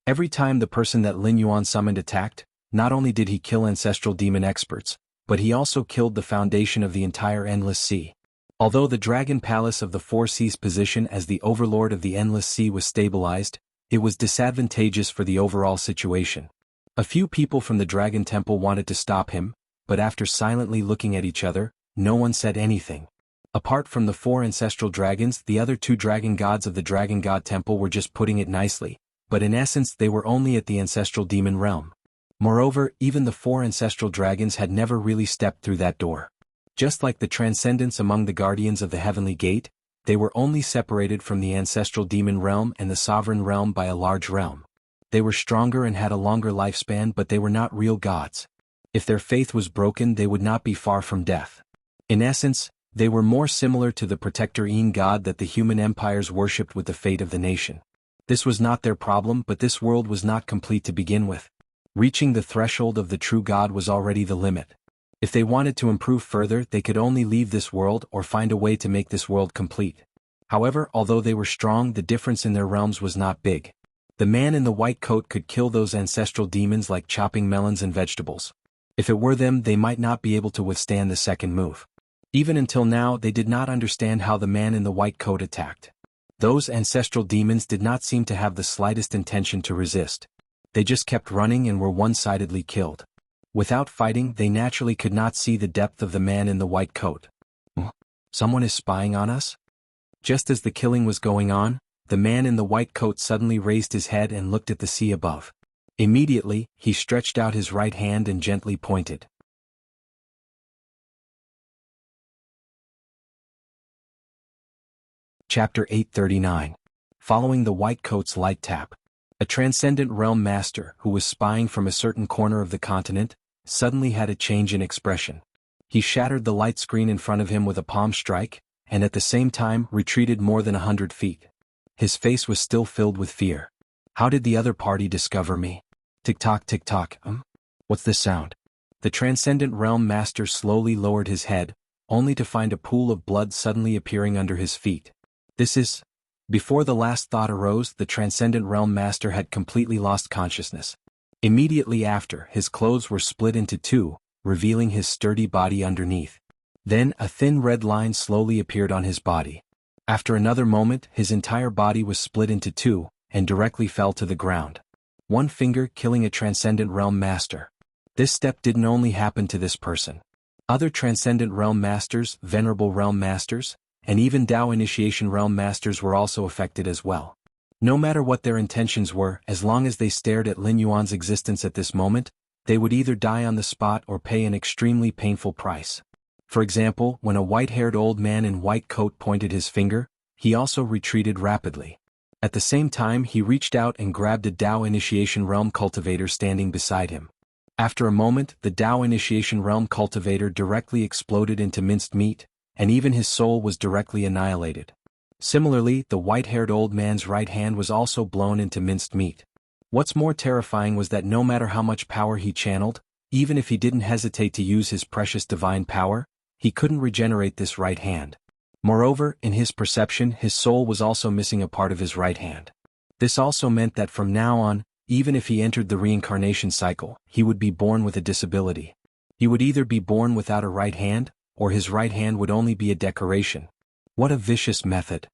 Every time the person that Lin Yuan summoned attacked, not only did he kill ancestral demon experts, but he also killed the foundation of the entire endless sea. Although the Dragon Palace of the Four Seas' position as the overlord of the Endless Sea was stabilized, it was disadvantageous for the overall situation. A few people from the Dragon Temple wanted to stop him, but after silently looking at each other, no one said anything. Apart from the 4 ancestral dragons, the other 2 dragon gods of the Dragon God Temple were just putting it nicely, but in essence they were only at the ancestral demon realm. Moreover, even the 4 ancestral dragons had never really stepped through that door. Just like the transcendence among the guardians of the Heavenly Gate, they were only separated from the ancestral demon realm and the sovereign realm by a large realm. They were stronger and had a longer lifespan, but they were not real gods. If their faith was broken, they would not be far from death. In essence, they were more similar to the protector Een god that the human empires worshipped with the fate of the nation. This was not their problem, but this world was not complete to begin with. Reaching the threshold of the true God was already the limit. If they wanted to improve further, they could only leave this world or find a way to make this world complete. However, although they were strong, the difference in their realms was not big. The man in the white coat could kill those ancestral demons like chopping melons and vegetables. If it were them, they might not be able to withstand the second move. Even until now, they did not understand how the man in the white coat attacked. Those ancestral demons did not seem to have the slightest intention to resist. They just kept running and were one-sidedly killed. Without fighting, they naturally could not see the depth of the man in the white coat. Someone is spying on us? Just as the killing was going on, the man in the white coat suddenly raised his head and looked at the sea above. Immediately, he stretched out his right hand and gently pointed. Chapter 839. Following the white coat's light tap. A transcendent realm master who was spying from a certain corner of the continent suddenly had a change in expression. He shattered the light screen in front of him with a palm strike, and at the same time retreated more than 100 feet. His face was still filled with fear. How did the other party discover me? Tick-tock, tick-tock. What's this sound? The transcendent realm master slowly lowered his head, only to find a pool of blood suddenly appearing under his feet. This is... Before the last thought arose, the transcendent realm master had completely lost consciousness. Immediately after, his clothes were split into 2, revealing his sturdy body underneath. Then, a thin red line slowly appeared on his body. After another moment, his entire body was split into 2, and directly fell to the ground. One finger killing a transcendent realm master. This step didn't only happen to this person. Other transcendent realm masters, venerable realm masters, and even Dao initiation realm masters were also affected as well. No matter what their intentions were, as long as they stared at Lin Yuan's existence at this moment, they would either die on the spot or pay an extremely painful price. For example, when a white-haired old man in white coat pointed his finger, he also retreated rapidly. At the same time, he reached out and grabbed a Dao initiation realm cultivator standing beside him. After a moment, the Dao initiation realm cultivator directly exploded into minced meat, and even his soul was directly annihilated. Similarly, the white-haired old man's right hand was also blown into minced meat. What's more terrifying was that no matter how much power he channeled, even if he didn't hesitate to use his precious divine power, he couldn't regenerate this right hand. Moreover, in his perception, his soul was also missing a part of his right hand. This also meant that from now on, even if he entered the reincarnation cycle, he would be born with a disability. He would either be born without a right hand, or his right hand would only be a decoration. What a vicious method.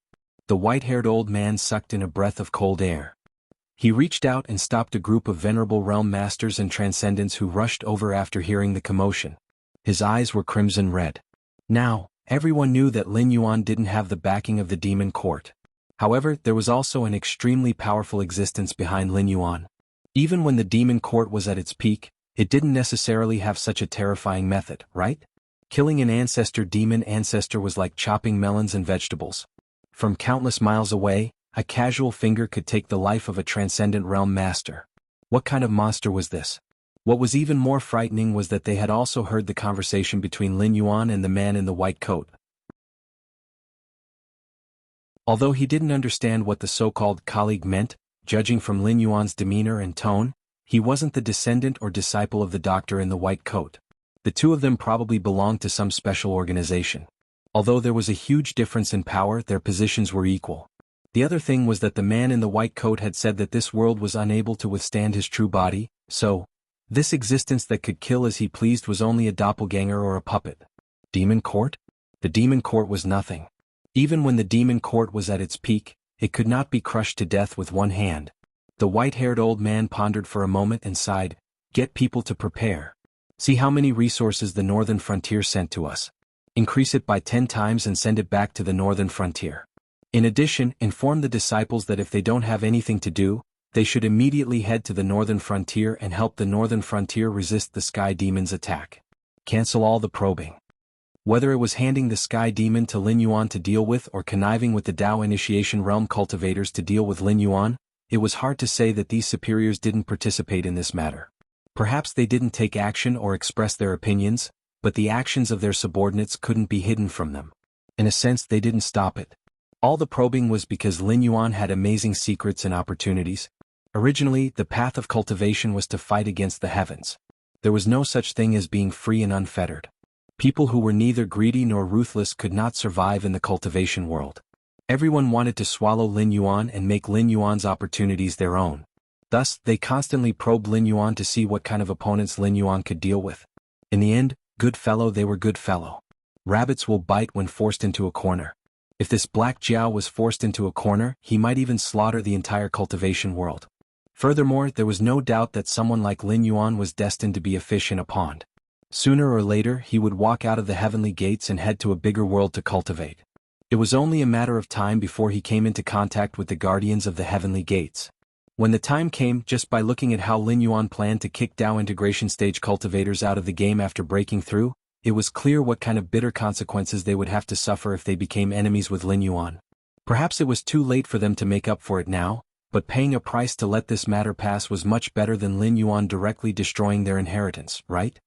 The white-haired old man sucked in a breath of cold air. He reached out and stopped a group of venerable realm masters and transcendents who rushed over after hearing the commotion. His eyes were crimson red. Now, everyone knew that Lin Yuan didn't have the backing of the demon court. However, there was also an extremely powerful existence behind Lin Yuan. Even when the demon court was at its peak, it didn't necessarily have such a terrifying method, right? Killing an demon ancestor was like chopping melons and vegetables. From countless miles away, a casual finger could take the life of a transcendent realm master. What kind of monster was this? What was even more frightening was that they had also heard the conversation between Lin Yuan and the man in the white coat. Although he didn't understand what the so-called colleague meant, judging from Lin Yuan's demeanor and tone, he wasn't the descendant or disciple of the doctor in the white coat. The two of them probably belonged to some special organization. Although there was a huge difference in power, their positions were equal. The other thing was that the man in the white coat had said that this world was unable to withstand his true body, so this existence that could kill as he pleased was only a doppelganger or a puppet. Demon court? The demon court was nothing. Even when the demon court was at its peak, it could not be crushed to death with one hand. The white-haired old man pondered for a moment and sighed, "Get people to prepare. See how many resources the northern frontier sent to us. Increase it by 10 times and send it back to the northern frontier. In addition, inform the disciples that if they don't have anything to do, they should immediately head to the northern frontier and help the northern frontier resist the sky demon's attack. Cancel all the probing." Whether it was handing the sky demon to Lin Yuan to deal with or conniving with the Tao initiation realm cultivators to deal with Lin Yuan, it was hard to say that these superiors didn't participate in this matter. Perhaps they didn't take action or express their opinions, but the actions of their subordinates couldn't be hidden from them. In a sense, they didn't stop it. All the probing was because Lin Yuan had amazing secrets and opportunities. Originally, the path of cultivation was to fight against the heavens. There was no such thing as being free and unfettered. People who were neither greedy nor ruthless could not survive in the cultivation world. Everyone wanted to swallow Lin Yuan and make Lin Yuan's opportunities their own. Thus, they constantly probed Lin Yuan to see what kind of opponents Lin Yuan could deal with. In the end, good fellow they were good fellow. Rabbits will bite when forced into a corner. If this Black Jiao was forced into a corner, he might even slaughter the entire cultivation world. Furthermore, there was no doubt that someone like Lin Yuan was destined to be a fish in a pond. Sooner or later, he would walk out of the heavenly gates and head to a bigger world to cultivate. It was only a matter of time before he came into contact with the guardians of the heavenly gates. When the time came, just by looking at how Lin Yuan planned to kick Tao integration stage cultivators out of the game after breaking through, it was clear what kind of bitter consequences they would have to suffer if they became enemies with Lin Yuan. Perhaps it was too late for them to make up for it now, but paying a price to let this matter pass was much better than Lin Yuan directly destroying their inheritance, right?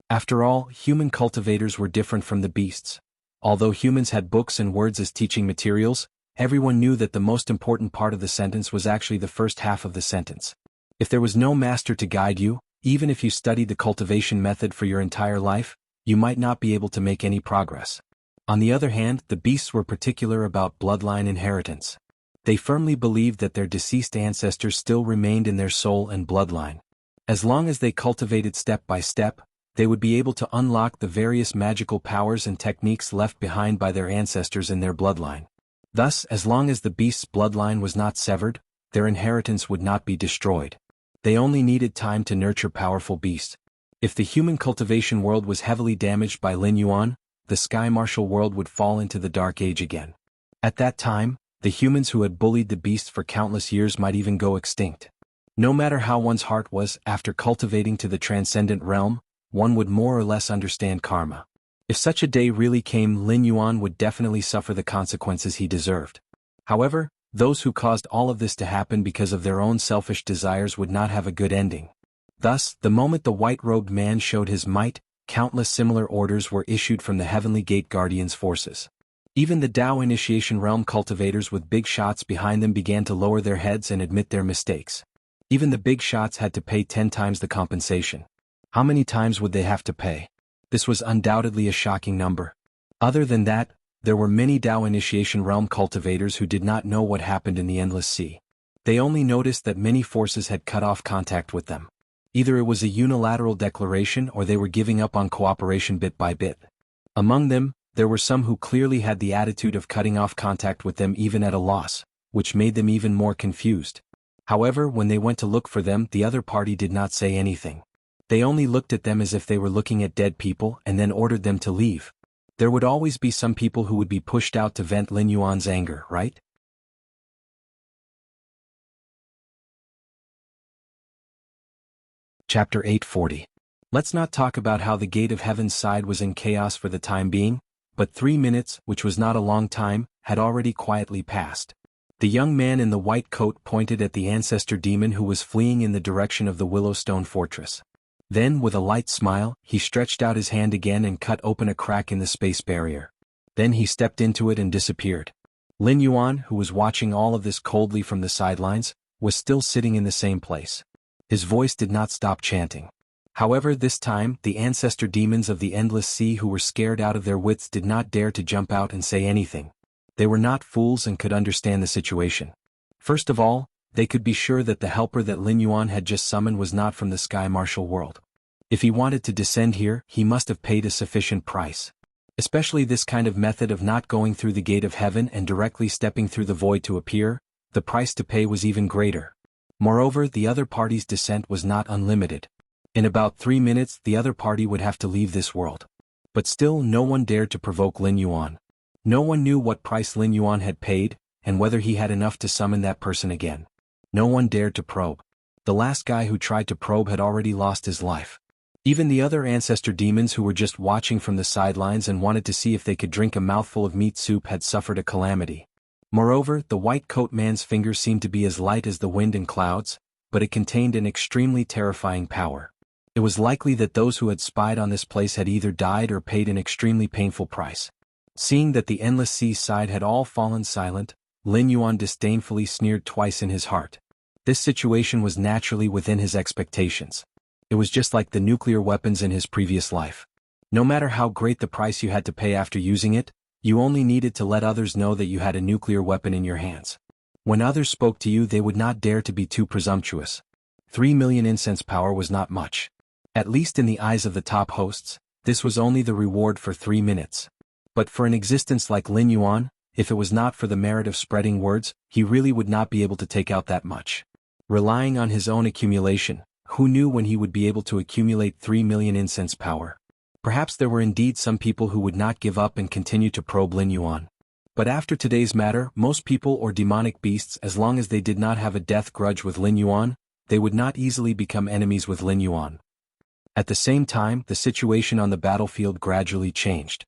After all, human cultivators were different from the beasts. Although humans had books and words as teaching materials, everyone knew that the most important part of the sentence was actually the first half of the sentence. If there was no master to guide you, even if you studied the cultivation method for your entire life, you might not be able to make any progress. On the other hand, the beasts were particular about bloodline inheritance. They firmly believed that their deceased ancestors still remained in their soul and bloodline. As long as they cultivated step by step, they would be able to unlock the various magical powers and techniques left behind by their ancestors in their bloodline. Thus, as long as the beast's bloodline was not severed, their inheritance would not be destroyed. They only needed time to nurture powerful beasts. If the human cultivation world was heavily damaged by Lin Yuan, the Sky Martial world would fall into the Dark Age again. At that time, the humans who had bullied the beasts for countless years might even go extinct. No matter how one's heart was, after cultivating to the transcendent realm, one would more or less understand karma. If such a day really came, Lin Yuan would definitely suffer the consequences he deserved. However, those who caused all of this to happen because of their own selfish desires would not have a good ending. Thus, the moment the white-robed man showed his might, countless similar orders were issued from the Heavenly Gate Guardians' forces. Even the Tao initiation realm cultivators with big shots behind them began to lower their heads and admit their mistakes. Even the big shots had to pay 10 times the compensation. How many times would they have to pay? This was undoubtedly a shocking number. Other than that, there were many Tao initiation realm cultivators who did not know what happened in the Endless Sea. They only noticed that many forces had cut off contact with them. Either it was a unilateral declaration or they were giving up on cooperation bit by bit. Among them, there were some who clearly had the attitude of cutting off contact with them even at a loss, which made them even more confused. However, when they went to look for them, the other party did not say anything. They only looked at them as if they were looking at dead people and then ordered them to leave. There would always be some people who would be pushed out to vent Lin Yuan's anger, right? Chapter 840. Let's not talk about how the gate of heaven's side was in chaos for the time being, but 3 minutes, which was not a long time, had already quietly passed. The young man in the white coat pointed at the ancestor demon who was fleeing in the direction of the Willowstone Fortress. Then, with a light smile, he stretched out his hand again and cut open a crack in the space barrier. Then he stepped into it and disappeared. Lin Yuan, who was watching all of this coldly from the sidelines, was still sitting in the same place. His voice did not stop chanting. However, this time, the ancestor demons of the Endless Sea who were scared out of their wits did not dare to jump out and say anything. They were not fools and could understand the situation. First of all, they could be sure that the helper that Lin Yuan had just summoned was not from the Sky Martial world. If he wanted to descend here, he must have paid a sufficient price. Especially this kind of method of not going through the gate of heaven and directly stepping through the void to appear, the price to pay was even greater. Moreover, the other party's descent was not unlimited. In about 3 minutes the other party would have to leave this world. But still no one dared to provoke Lin Yuan. No one knew what price Lin Yuan had paid, and whether he had enough to summon that person again. No one dared to probe. The last guy who tried to probe had already lost his life. Even the other ancestor demons who were just watching from the sidelines and wanted to see if they could drink a mouthful of meat soup had suffered a calamity. Moreover, the white coat man's fingers seemed to be as light as the wind and clouds, but it contained an extremely terrifying power. It was likely that those who had spied on this place had either died or paid an extremely painful price. Seeing that the endless sea side had all fallen silent, Lin Yuan disdainfully sneered twice in his heart. This situation was naturally within his expectations. It was just like the nuclear weapons in his previous life. No matter how great the price you had to pay after using it, you only needed to let others know that you had a nuclear weapon in your hands. When others spoke to you, they would not dare to be too presumptuous. 3 million incense power was not much. At least in the eyes of the top hosts, this was only the reward for 3 minutes. But for an existence like Lin Yuan, if it was not for the merit of spreading words, he really would not be able to take out that much. Relying on his own accumulation, who knew when he would be able to accumulate 3 million incense power? Perhaps there were indeed some people who would not give up and continue to probe Lin Yuan. But after today's matter, most people or demonic beasts, as long as they did not have a death grudge with Lin Yuan, they would not easily become enemies with Lin Yuan. At the same time, the situation on the battlefield gradually changed.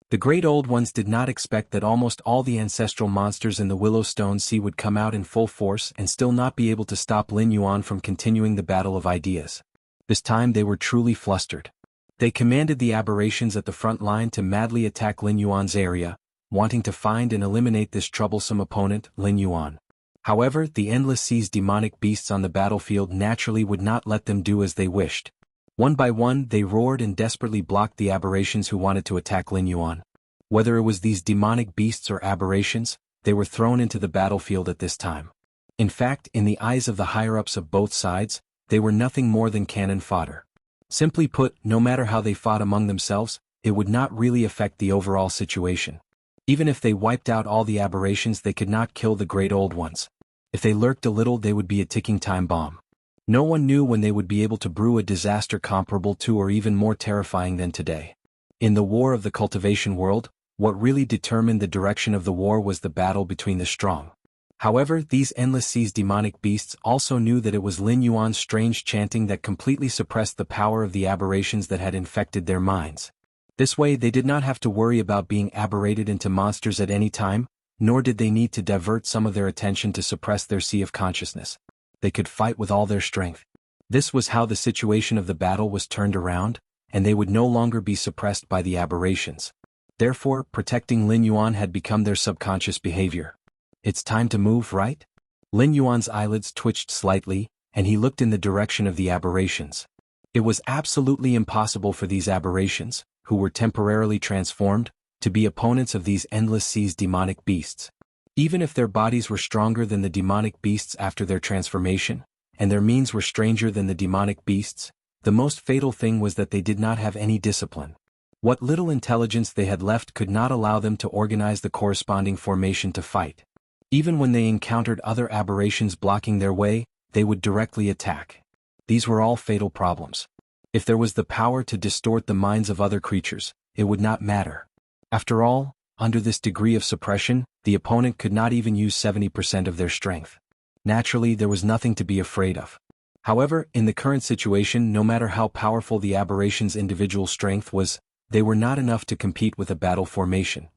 The Great Old Ones did not expect that almost all the ancestral monsters in the Willowstone Sea would come out in full force and still not be able to stop Lin Yuan from continuing the battle of ideas. This time they were truly flustered. They commanded the aberrations at the front line to madly attack Lin Yuan's area, wanting to find and eliminate this troublesome opponent, Lin Yuan. However, the Endless Sea's demonic beasts on the battlefield naturally would not let them do as they wished. One by one they roared and desperately blocked the aberrations who wanted to attack Lin Yuan. Whether it was these demonic beasts or aberrations, they were thrown into the battlefield at this time. In fact, in the eyes of the higher-ups of both sides, they were nothing more than cannon fodder. Simply put, no matter how they fought among themselves, it would not really affect the overall situation. Even if they wiped out all the aberrations, they could not kill the Great Old Ones. If they lurked a little, they would be a ticking time bomb. No one knew when they would be able to brew a disaster comparable to or even more terrifying than today. In the war of the cultivation world, what really determined the direction of the war was the battle between the strong. However, these Endless Sea's demonic beasts also knew that it was Lin Yuan's strange chanting that completely suppressed the power of the aberrations that had infected their minds. This way they did not have to worry about being aberrated into monsters at any time, nor did they need to divert some of their attention to suppress their sea of consciousness. They could fight with all their strength. This was how the situation of the battle was turned around, and they would no longer be suppressed by the aberrations. Therefore, protecting Lin Yuan had become their subconscious behavior. It's time to move, right? Lin Yuan's eyelids twitched slightly, and he looked in the direction of the aberrations. It was absolutely impossible for these aberrations, who were temporarily transformed, to be opponents of these Endless Sea's demonic beasts. Even if their bodies were stronger than the demonic beasts after their transformation, and their means were stranger than the demonic beasts, the most fatal thing was that they did not have any discipline. What little intelligence they had left could not allow them to organize the corresponding formation to fight. Even when they encountered other aberrations blocking their way, they would directly attack. These were all fatal problems. If there was the power to distort the minds of other creatures, it would not matter. After all, under this degree of suppression, the opponent could not even use 70% of their strength. Naturally, there was nothing to be afraid of. However, in the current situation, no matter how powerful the aberration's individual strength was, they were not enough to compete with a battle formation.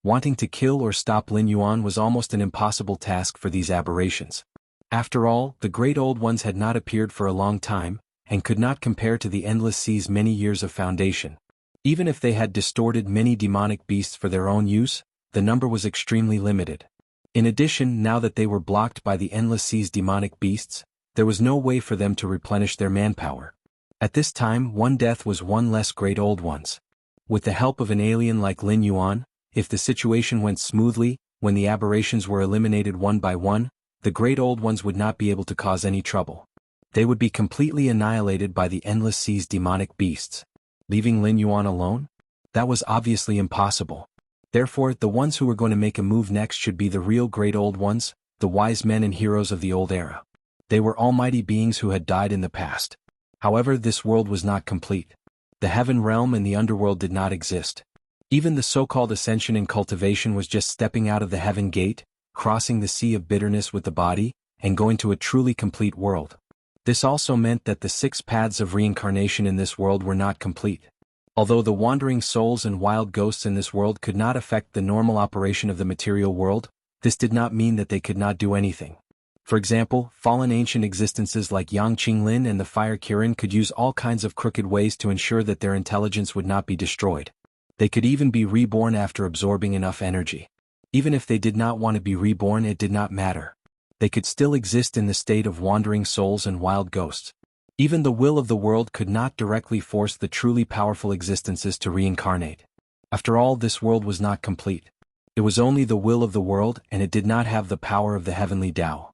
Wanting to kill or stop Lin Yuan was almost an impossible task for these aberrations. After all, the Great Old Ones had not appeared for a long time, and could not compare to the Endless Sea's many years of foundation. Even if they had distorted many demonic beasts for their own use, the number was extremely limited. In addition, now that they were blocked by the Endless Sea's demonic beasts, there was no way for them to replenish their manpower. At this time, one death was one less Great Old Ones. With the help of an alien like Lin Yuan, if the situation went smoothly, when the aberrations were eliminated one by one, the Great Old Ones would not be able to cause any trouble. They would be completely annihilated by the Endless Sea's demonic beasts. Leaving Lin Yuan alone? That was obviously impossible. Therefore, the ones who were going to make a move next should be the real Great Old Ones, the wise men and heroes of the old era. They were almighty beings who had died in the past. However, this world was not complete. The heaven realm and the underworld did not exist. Even the so-called ascension and cultivation was just stepping out of the heaven gate, crossing the sea of bitterness with the body, and going to a truly complete world. This also meant that the 6 paths of reincarnation in this world were not complete. Although the wandering souls and wild ghosts in this world could not affect the normal operation of the material world, this did not mean that they could not do anything. For example, fallen ancient existences like Yang Qinglin and the Fire Kirin could use all kinds of crooked ways to ensure that their intelligence would not be destroyed. They could even be reborn after absorbing enough energy. Even if they did not want to be reborn, it did not matter. They could still exist in the state of wandering souls and wild ghosts. Even the will of the world could not directly force the truly powerful existences to reincarnate. After all, this world was not complete. It was only the will of the world, and it did not have the power of the heavenly Tao.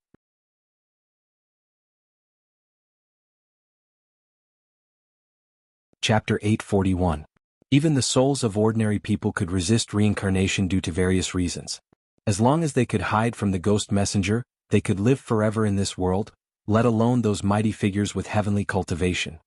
Chapter 841. Even the souls of ordinary people could resist reincarnation due to various reasons. As long as they could hide from the ghost messenger, they could live forever in this world, let alone those mighty figures with heavenly cultivation.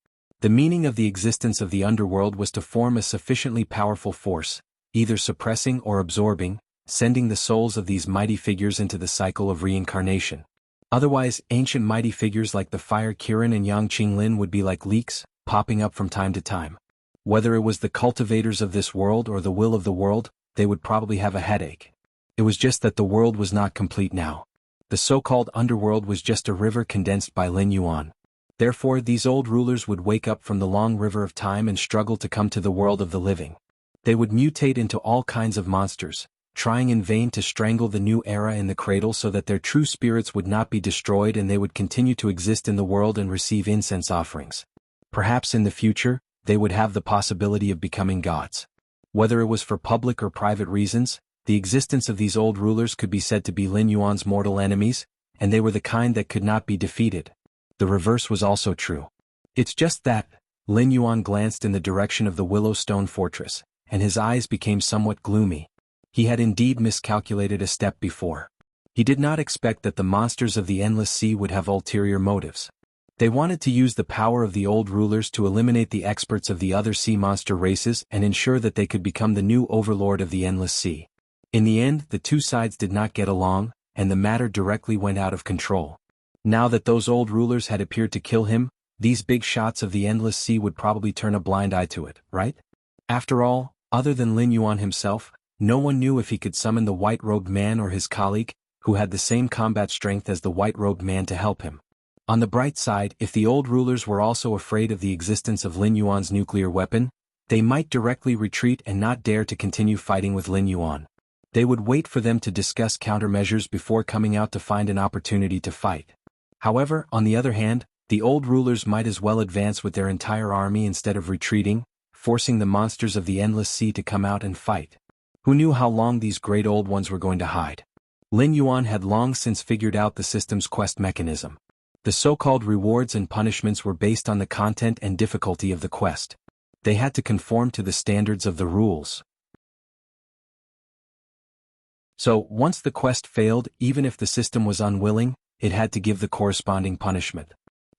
The meaning of the existence of the underworld was to form a sufficiently powerful force, either suppressing or absorbing, sending the souls of these mighty figures into the cycle of reincarnation. Otherwise, ancient mighty figures like the Fire Kirin and Yang Qinglin would be like leaks, popping up from time to time. Whether it was the cultivators of this world or the will of the world, they would probably have a headache. It was just that the world was not complete now. The so-called underworld was just a river condensed by Lin Yuan. Therefore, these old rulers would wake up from the long river of time and struggle to come to the world of the living. They would mutate into all kinds of monsters, trying in vain to strangle the new era in the cradle so that their true spirits would not be destroyed and they would continue to exist in the world and receive incense offerings. Perhaps in the future, they would have the possibility of becoming gods. Whether it was for public or private reasons, the existence of these old rulers could be said to be Lin Yuan's mortal enemies, and they were the kind that could not be defeated. The reverse was also true. It's just that, Lin Yuan glanced in the direction of the Willowstone Fortress, and his eyes became somewhat gloomy. He had indeed miscalculated a step before. He did not expect that the monsters of the Endless Sea would have ulterior motives. They wanted to use the power of the old rulers to eliminate the experts of the other sea monster races and ensure that they could become the new overlord of the Endless Sea. In the end, the two sides did not get along, and the matter directly went out of control. Now that those old rulers had appeared to kill him, these big shots of the Endless Sea would probably turn a blind eye to it, right? After all, other than Lin Yuan himself, no one knew if he could summon the white-robed man or his colleague, who had the same combat strength as the white-robed man to help him. On the bright side, if the old rulers were also afraid of the existence of Lin Yuan's nuclear weapon, they might directly retreat and not dare to continue fighting with Lin Yuan. They would wait for them to discuss countermeasures before coming out to find an opportunity to fight. However, on the other hand, the old rulers might as well advance with their entire army instead of retreating, forcing the monsters of the Endless Sea to come out and fight. Who knew how long these great old ones were going to hide? Lin Yuan had long since figured out the system's quest mechanism. The so-called rewards and punishments were based on the content and difficulty of the quest. They had to conform to the standards of the rules. So, once the quest failed, even if the system was unwilling, it had to give the corresponding punishment.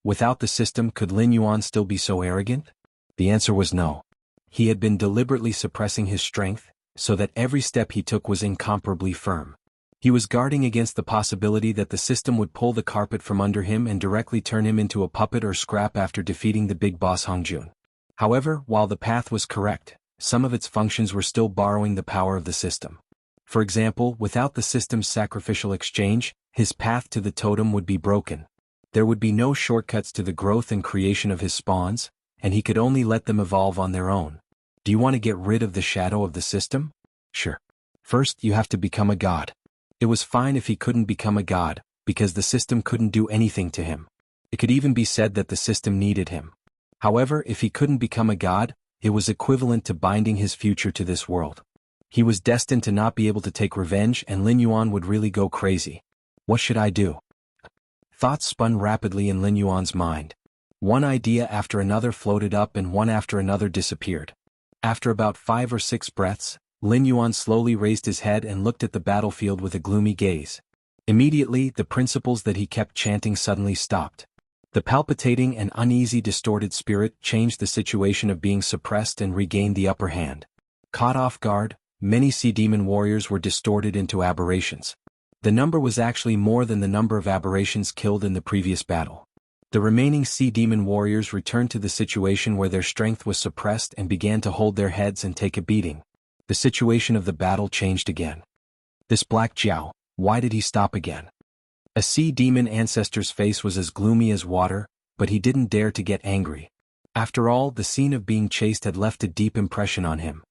Without the system, could Lin Yuan still be so arrogant? The answer was no. He had been deliberately suppressing his strength, so that every step he took was incomparably firm. He was guarding against the possibility that the system would pull the carpet from under him and directly turn him into a puppet or scrap after defeating the big boss Hongjun. However, while the path was correct, some of its functions were still borrowing the power of the system. For example, without the system's sacrificial exchange, his path to the totem would be broken. There would be no shortcuts to the growth and creation of his spawns, and he could only let them evolve on their own. Do you want to get rid of the shadow of the system? Sure. First, you have to become a god. It was fine if he couldn't become a god, because the system couldn't do anything to him. It could even be said that the system needed him. However, if he couldn't become a god, it was equivalent to binding his future to this world. He was destined to not be able to take revenge, and Lin Yuan would really go crazy. What should I do? Thoughts spun rapidly in Lin Yuan's mind. One idea after another floated up and one after another disappeared. After about 5 or 6 breaths, Lin Yuan slowly raised his head and looked at the battlefield with a gloomy gaze. Immediately, the principles that he kept chanting suddenly stopped. The palpitating and uneasy distorted spirit changed the situation of being suppressed and regained the upper hand. Caught off guard, many sea demon warriors were distorted into aberrations. The number was actually more than the number of aberrations killed in the previous battle. The remaining sea demon warriors returned to the situation where their strength was suppressed and began to hold their heads and take a beating. The situation of the battle changed again. This Black Jiao, why did he stop again? A sea demon ancestor's face was as gloomy as water, but he didn't dare to get angry. After all, the scene of being chased had left a deep impression on him.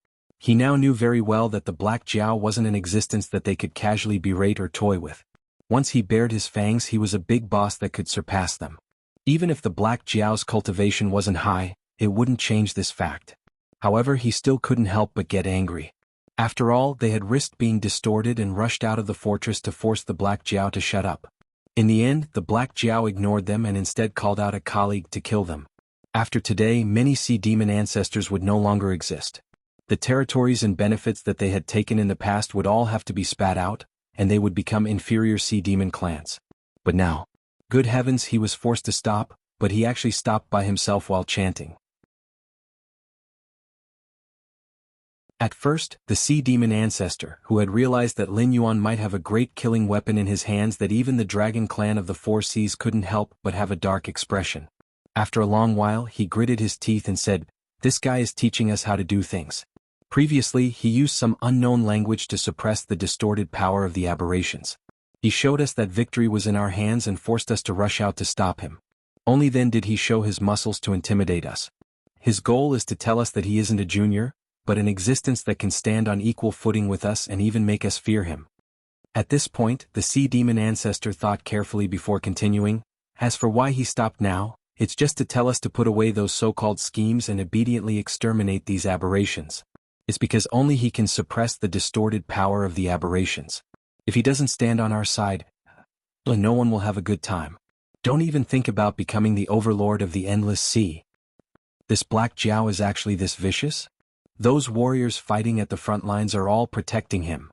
He now knew very well that the Black Jiao wasn't an existence that they could casually berate or toy with. Once he bared his fangs, he was a big boss that could surpass them. Even if the Black Jiao's cultivation wasn't high, it wouldn't change this fact. However, he still couldn't help but get angry. After all, they had risked being distorted and rushed out of the fortress to force the Black Jiao to shut up. In the end, the Black Jiao ignored them and instead called out a colleague to kill them. After today, many sea demon ancestors would no longer exist. The territories and benefits that they had taken in the past would all have to be spat out, and they would become inferior sea demon clans. But now, good heavens, he was forced to stop, but he actually stopped by himself while chanting. At first, the sea demon ancestor, who had realized that Lin Yuan might have a great killing weapon in his hands that even the dragon clan of the Four Seas couldn't help but have a dark expression. After a long while, he gritted his teeth and said, "This guy is teaching us how to do things." Previously, he used some unknown language to suppress the distorted power of the aberrations. He showed us that victory was in our hands and forced us to rush out to stop him. Only then did he show his muscles to intimidate us. His goal is to tell us that he isn't a junior, but an existence that can stand on equal footing with us and even make us fear him. At this point, the sea demon ancestor thought carefully before continuing. As for why he stopped now, it's just to tell us to put away those so-called schemes and obediently exterminate these aberrations. It's because only he can suppress the distorted power of the aberrations. If he doesn't stand on our side, no one will have a good time. Don't even think about becoming the overlord of the endless sea. This Black Jiao is actually this vicious? Those warriors fighting at the front lines are all protecting him.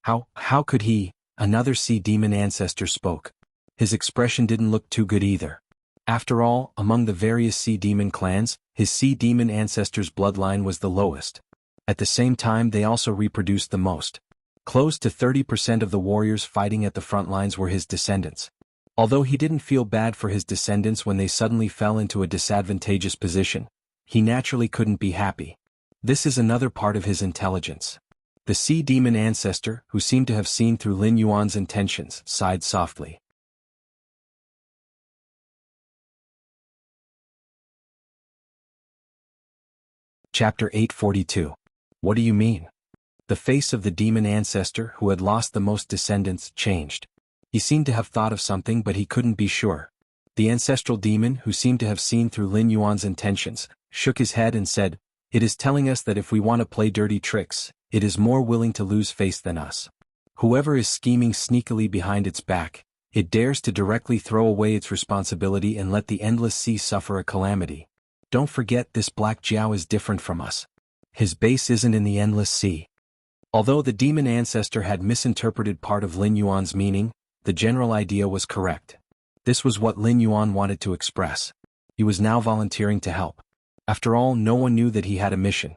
How could he? Another sea demon ancestor spoke. His expression didn't look too good either. After all, among the various sea demon clans, his sea demon ancestor's bloodline was the lowest. At the same time, they also reproduced the most. Close to 30% of the warriors fighting at the front lines were his descendants. Although he didn't feel bad for his descendants when they suddenly fell into a disadvantageous position, he naturally couldn't be happy. This is another part of his intelligence. The sea demon ancestor, who seemed to have seen through Lin Yuan's intentions, sighed softly. Chapter 842. What do you mean? The face of the demon ancestor, who had lost the most descendants, changed. He seemed to have thought of something, but he couldn't be sure. The ancestral demon, who seemed to have seen through Lin Yuan's intentions, shook his head and said, "It is telling us that if we want to play dirty tricks, it is more willing to lose face than us. Whoever is scheming sneakily behind its back, it dares to directly throw away its responsibility and let the endless sea suffer a calamity. Don't forget, this Black Jiao is different from us. His base isn't in the endless sea." Although the demon ancestor had misinterpreted part of Lin Yuan's meaning, the general idea was correct. This was what Lin Yuan wanted to express. He was now volunteering to help. After all, no one knew that he had a mission.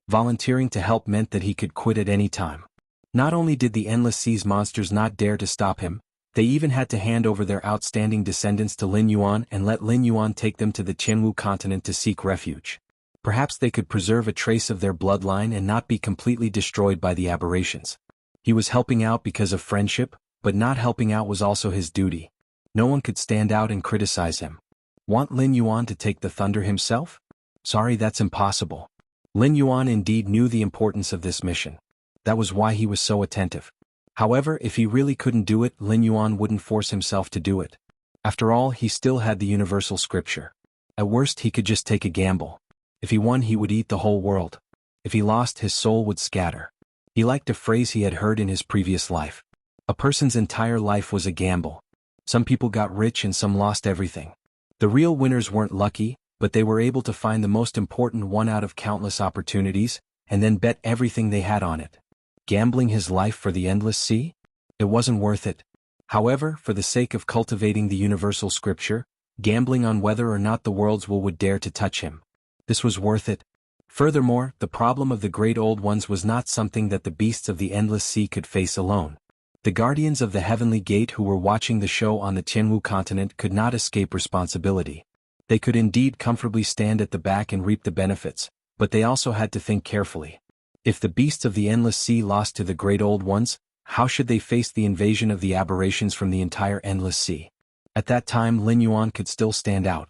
Volunteering to help meant that he could quit at any time. Not only did the endless sea's monsters not dare to stop him, they even had to hand over their outstanding descendants to Lin Yuan and let Lin Yuan take them to the Qianwu continent to seek refuge. Perhaps they could preserve a trace of their bloodline and not be completely destroyed by the aberrations. He was helping out because of friendship, but not helping out was also his duty. No one could stand out and criticize him. Want Lin Yuan to take the thunder himself? Sorry, that's impossible. Lin Yuan indeed knew the importance of this mission. That was why he was so attentive. However, if he really couldn't do it, Lin Yuan wouldn't force himself to do it. After all, he still had the universal scripture. At worst, he could just take a gamble. If he won, he would eat the whole world. If he lost, his soul would scatter. He liked a phrase he had heard in his previous life. A person's entire life was a gamble. Some people got rich and some lost everything. The real winners weren't lucky, but they were able to find the most important one out of countless opportunities, and then bet everything they had on it. Gambling his life for the endless sea? It wasn't worth it. However, for the sake of cultivating the universal scripture, gambling on whether or not the world's will would dare to touch him. This was worth it. Furthermore, the problem of the great old ones was not something that the beasts of the endless sea could face alone. The guardians of the heavenly gate who were watching the show on the Tianwu continent could not escape responsibility. They could indeed comfortably stand at the back and reap the benefits, but they also had to think carefully. If the beasts of the endless sea lost to the great old ones, how should they face the invasion of the aberrations from the entire endless sea? At that time Lin Yuan could still stand out.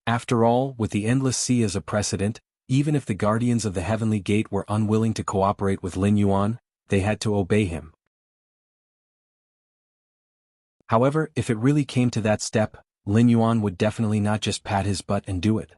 After all, with the endless sea as a precedent, even if the guardians of the heavenly gate were unwilling to cooperate with Lin Yuan, they had to obey him. However, if it really came to that step, Lin Yuan would definitely not just pat his butt and do it.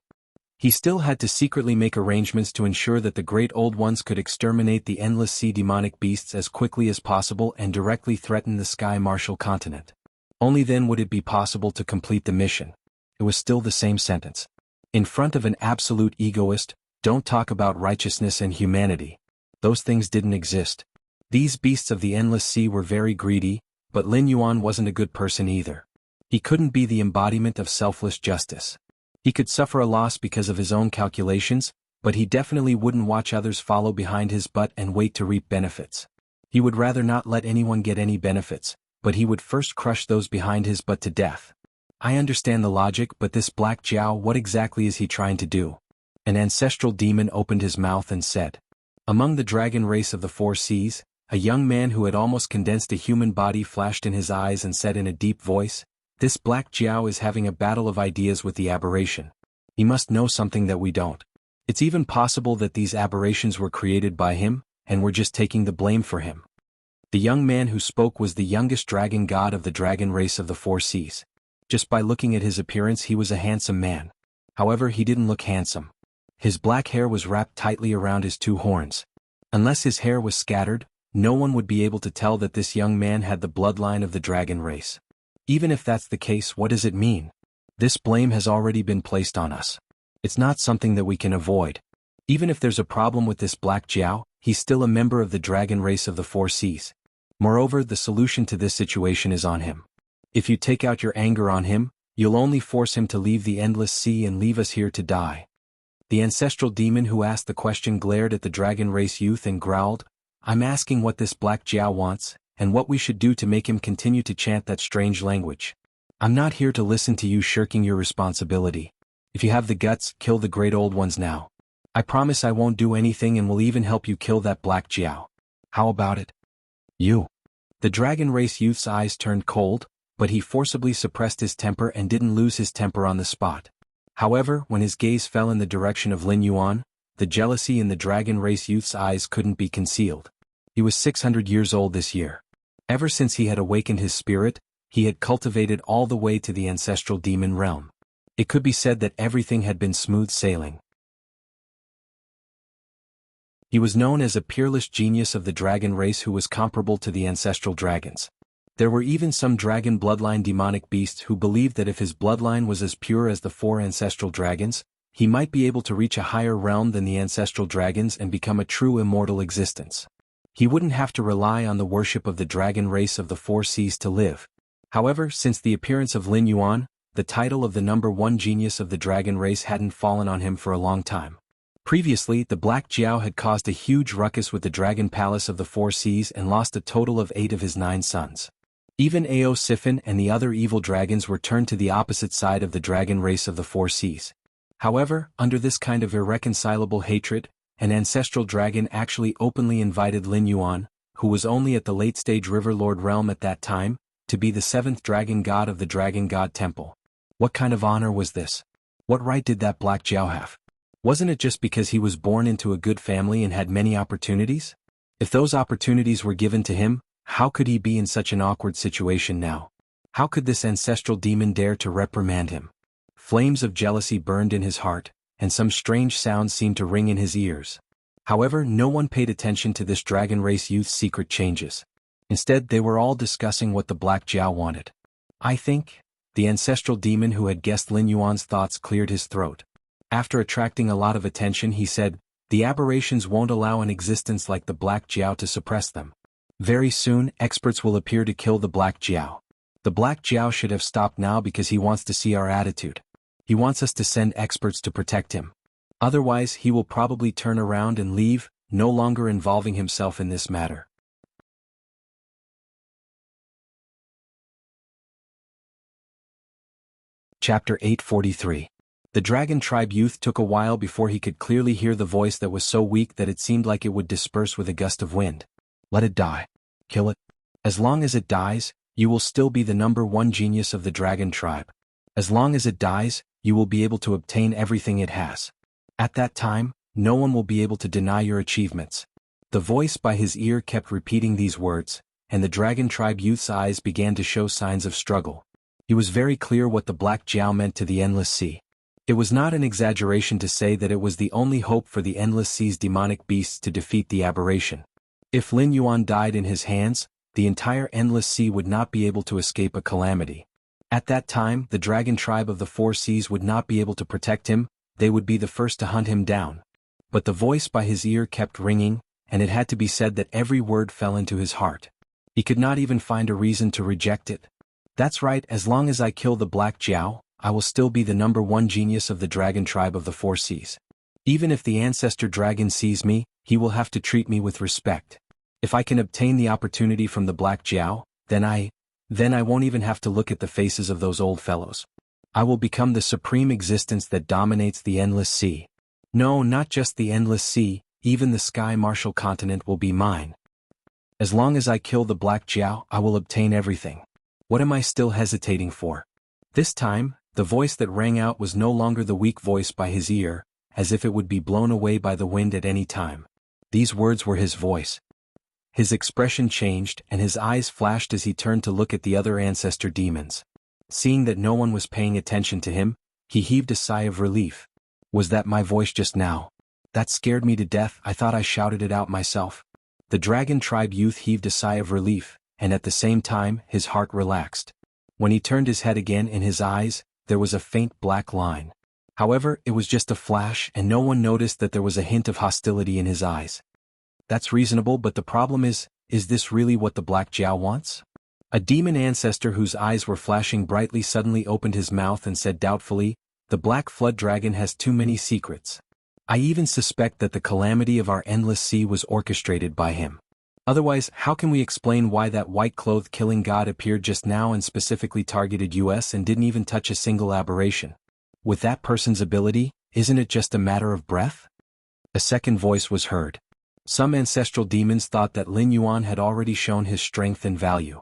He still had to secretly make arrangements to ensure that the great old ones could exterminate the endless sea demonic beasts as quickly as possible and directly threaten the Sky Martial continent. Only then would it be possible to complete the mission. It was still the same sentence. In front of an absolute egoist, don't talk about righteousness and humanity. Those things didn't exist. These beasts of the endless sea were very greedy, but Lin Yuan wasn't a good person either. He couldn't be the embodiment of selfless justice. He could suffer a loss because of his own calculations, but he definitely wouldn't watch others follow behind his butt and wait to reap benefits. He would rather not let anyone get any benefits, but he would first crush those behind his butt to death. I understand the logic, but this Black Jiao, what exactly is he trying to do? An ancestral demon opened his mouth and said. Among the dragon race of the four seas, a young man who had almost condensed a human body flashed in his eyes and said in a deep voice, "This Black Jiao is having a battle of ideas with the aberration. He must know something that we don't. It's even possible that these aberrations were created by him, and we're just taking the blame for him." The young man who spoke was the youngest dragon god of the dragon race of the four seas. Just by looking at his appearance he was a handsome man. However, he didn't look handsome. His black hair was wrapped tightly around his two horns. Unless his hair was scattered, no one would be able to tell that this young man had the bloodline of the dragon race. Even if that's the case, what does it mean? This blame has already been placed on us. It's not something that we can avoid. Even if there's a problem with this Black Jiao, he's still a member of the dragon race of the four seas. Moreover, the solution to this situation is on him. If you take out your anger on him, you'll only force him to leave the endless sea and leave us here to die. The ancestral demon who asked the question glared at the dragon race youth and growled, "I'm asking what this Black Jiao wants, and what we should do to make him continue to chant that strange language. I'm not here to listen to you shirking your responsibility. If you have the guts, kill the great old ones now. I promise I won't do anything and will even help you kill that Black Jiao. How about it?" "You." The dragon race youth's eyes turned cold, but he forcibly suppressed his temper and didn't lose his temper on the spot. However, when his gaze fell in the direction of Lin Yuan, the jealousy in the dragon race youth's eyes couldn't be concealed. He was 600 years old this year. Ever since he had awakened his spirit, he had cultivated all the way to the ancestral demon realm. It could be said that everything had been smooth sailing. He was known as a peerless genius of the dragon race who was comparable to the ancestral dragons. There were even some dragon bloodline demonic beasts who believed that if his bloodline was as pure as the four ancestral dragons, he might be able to reach a higher realm than the ancestral dragons and become a true immortal existence. He wouldn't have to rely on the worship of the dragon race of the four seas to live. However, since the appearance of Lin Yuan, the title of the number one genius of the dragon race hadn't fallen on him for a long time. Previously, the Black Jiao had caused a huge ruckus with the dragon palace of the four seas and lost a total of 8 of his 9 sons. Even Ao Sifin and the other evil dragons were turned to the opposite side of the dragon race of the four seas. However, under this kind of irreconcilable hatred, an ancestral dragon actually openly invited Lin Yuan, who was only at the late-stage River Lord realm at that time, to be the 7th dragon god of the Dragon God Temple. What kind of honor was this? What right did that Black Jiao have? Wasn't it just because he was born into a good family and had many opportunities? If those opportunities were given to him, how could he be in such an awkward situation now? How could this ancestral demon dare to reprimand him? Flames of jealousy burned in his heart, and some strange sounds seemed to ring in his ears. However, no one paid attention to this dragon race youth's secret changes. Instead, they were all discussing what the Black Jiao wanted. I think. The ancestral demon who had guessed Lin Yuan's thoughts cleared his throat. After attracting a lot of attention he said, the aberrations won't allow an existence like the Black Jiao to suppress them. Very soon, experts will appear to kill the Black Jiao. The Black Jiao should have stopped now because he wants to see our attitude. He wants us to send experts to protect him. Otherwise he will probably turn around and leave, no longer involving himself in this matter. Chapter 843. The Dragon Tribe youth took a while before he could clearly hear the voice that was so weak that it seemed like it would disperse with a gust of wind. Let it die. Kill it. As long as it dies, you will still be the #1 genius of the Dragon Tribe. As long as it dies, you will be able to obtain everything it has. At that time, no one will be able to deny your achievements. The voice by his ear kept repeating these words, and the Dragon Tribe youth's eyes began to show signs of struggle. He was very clear what the Black Jiao meant to the Endless Sea. It was not an exaggeration to say that it was the only hope for the Endless Sea's demonic beasts to defeat the aberration. If Lin Yuan died in his hands, the entire Endless Sea would not be able to escape a calamity. At that time, the Dragon Tribe of the Four Seas would not be able to protect him, they would be the first to hunt him down. But the voice by his ear kept ringing, and it had to be said that every word fell into his heart. He could not even find a reason to reject it. That's right, as long as I kill the Black Jiao, I will still be the #1 genius of the Dragon Tribe of the Four Seas. Even if the ancestor dragon sees me, he will have to treat me with respect. If I can obtain the opportunity from the Black Jiao, then I won't even have to look at the faces of those old fellows. I will become the supreme existence that dominates the Endless Sea. No, not just the Endless Sea, even the Sky Martial Continent will be mine. As long as I kill the Black Jiao, I will obtain everything. What am I still hesitating for? This time, the voice that rang out was no longer the weak voice by his ear, as if it would be blown away by the wind at any time. These words were his voice. His expression changed and his eyes flashed as he turned to look at the other ancestor demons. Seeing that no one was paying attention to him, he heaved a sigh of relief. Was that my voice just now? That scared me to death, I thought I shouted it out myself. The Dragon Tribe youth heaved a sigh of relief, and at the same time, his heart relaxed. When he turned his head again, in his eyes, there was a faint black line. However, it was just a flash and no one noticed that there was a hint of hostility in his eyes. That's reasonable, but the problem is this really what the Black Jiao wants? A demon ancestor whose eyes were flashing brightly suddenly opened his mouth and said doubtfully, the Black Flood Dragon has too many secrets. I even suspect that the calamity of our Endless Sea was orchestrated by him. Otherwise, how can we explain why that white-clothed killing god appeared just now and specifically targeted us and didn't even touch a single aberration? With that person's ability, isn't it just a matter of breath? A second voice was heard. Some ancestral demons thought that Lin Yuan had already shown his strength and value.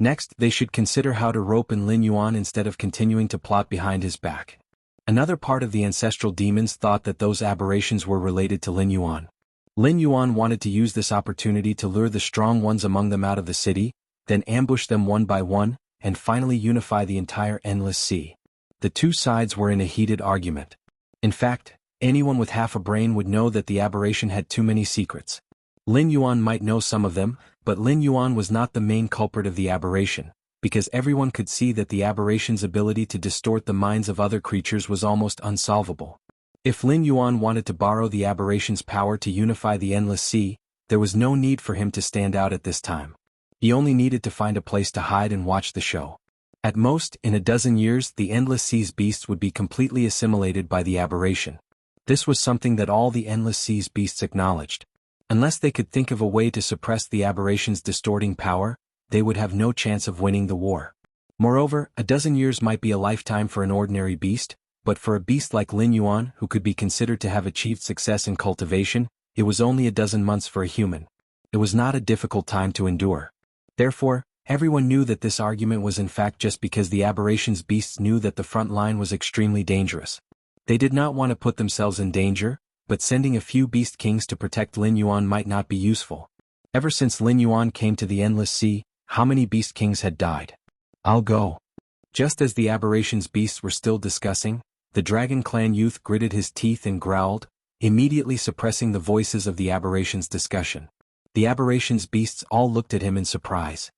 Next, they should consider how to rope in Lin Yuan instead of continuing to plot behind his back. Another part of the ancestral demons thought that those aberrations were related to Lin Yuan. Lin Yuan wanted to use this opportunity to lure the strong ones among them out of the city, then ambush them one by one, and finally unify the entire Endless Sea. The two sides were in a heated argument. In fact, anyone with half a brain would know that the aberration had too many secrets. Lin Yuan might know some of them, but Lin Yuan was not the main culprit of the aberration, because everyone could see that the aberration's ability to distort the minds of other creatures was almost unsolvable. If Lin Yuan wanted to borrow the aberration's power to unify the Endless Sea, there was no need for him to stand out at this time. He only needed to find a place to hide and watch the show. At most, in a dozen years, the Endless Sea's beasts would be completely assimilated by the aberration. This was something that all the Endless Sea's beasts acknowledged. Unless they could think of a way to suppress the aberration's distorting power, they would have no chance of winning the war. Moreover, a dozen years might be a lifetime for an ordinary beast, but for a beast like Lin Yuan, who could be considered to have achieved success in cultivation, it was only a dozen months for a human. It was not a difficult time to endure. Therefore, everyone knew that this argument was in fact just because the aberration's beasts knew that the front line was extremely dangerous. They did not want to put themselves in danger, but sending a few beast kings to protect Lin Yuan might not be useful. Ever since Lin Yuan came to the Endless Sea, how many beast kings had died? I'll go. Just as the aberration's beasts were still discussing, the Dragon Clan youth gritted his teeth and growled, immediately suppressing the voices of the aberration's discussion. The aberration's beasts all looked at him in surprise.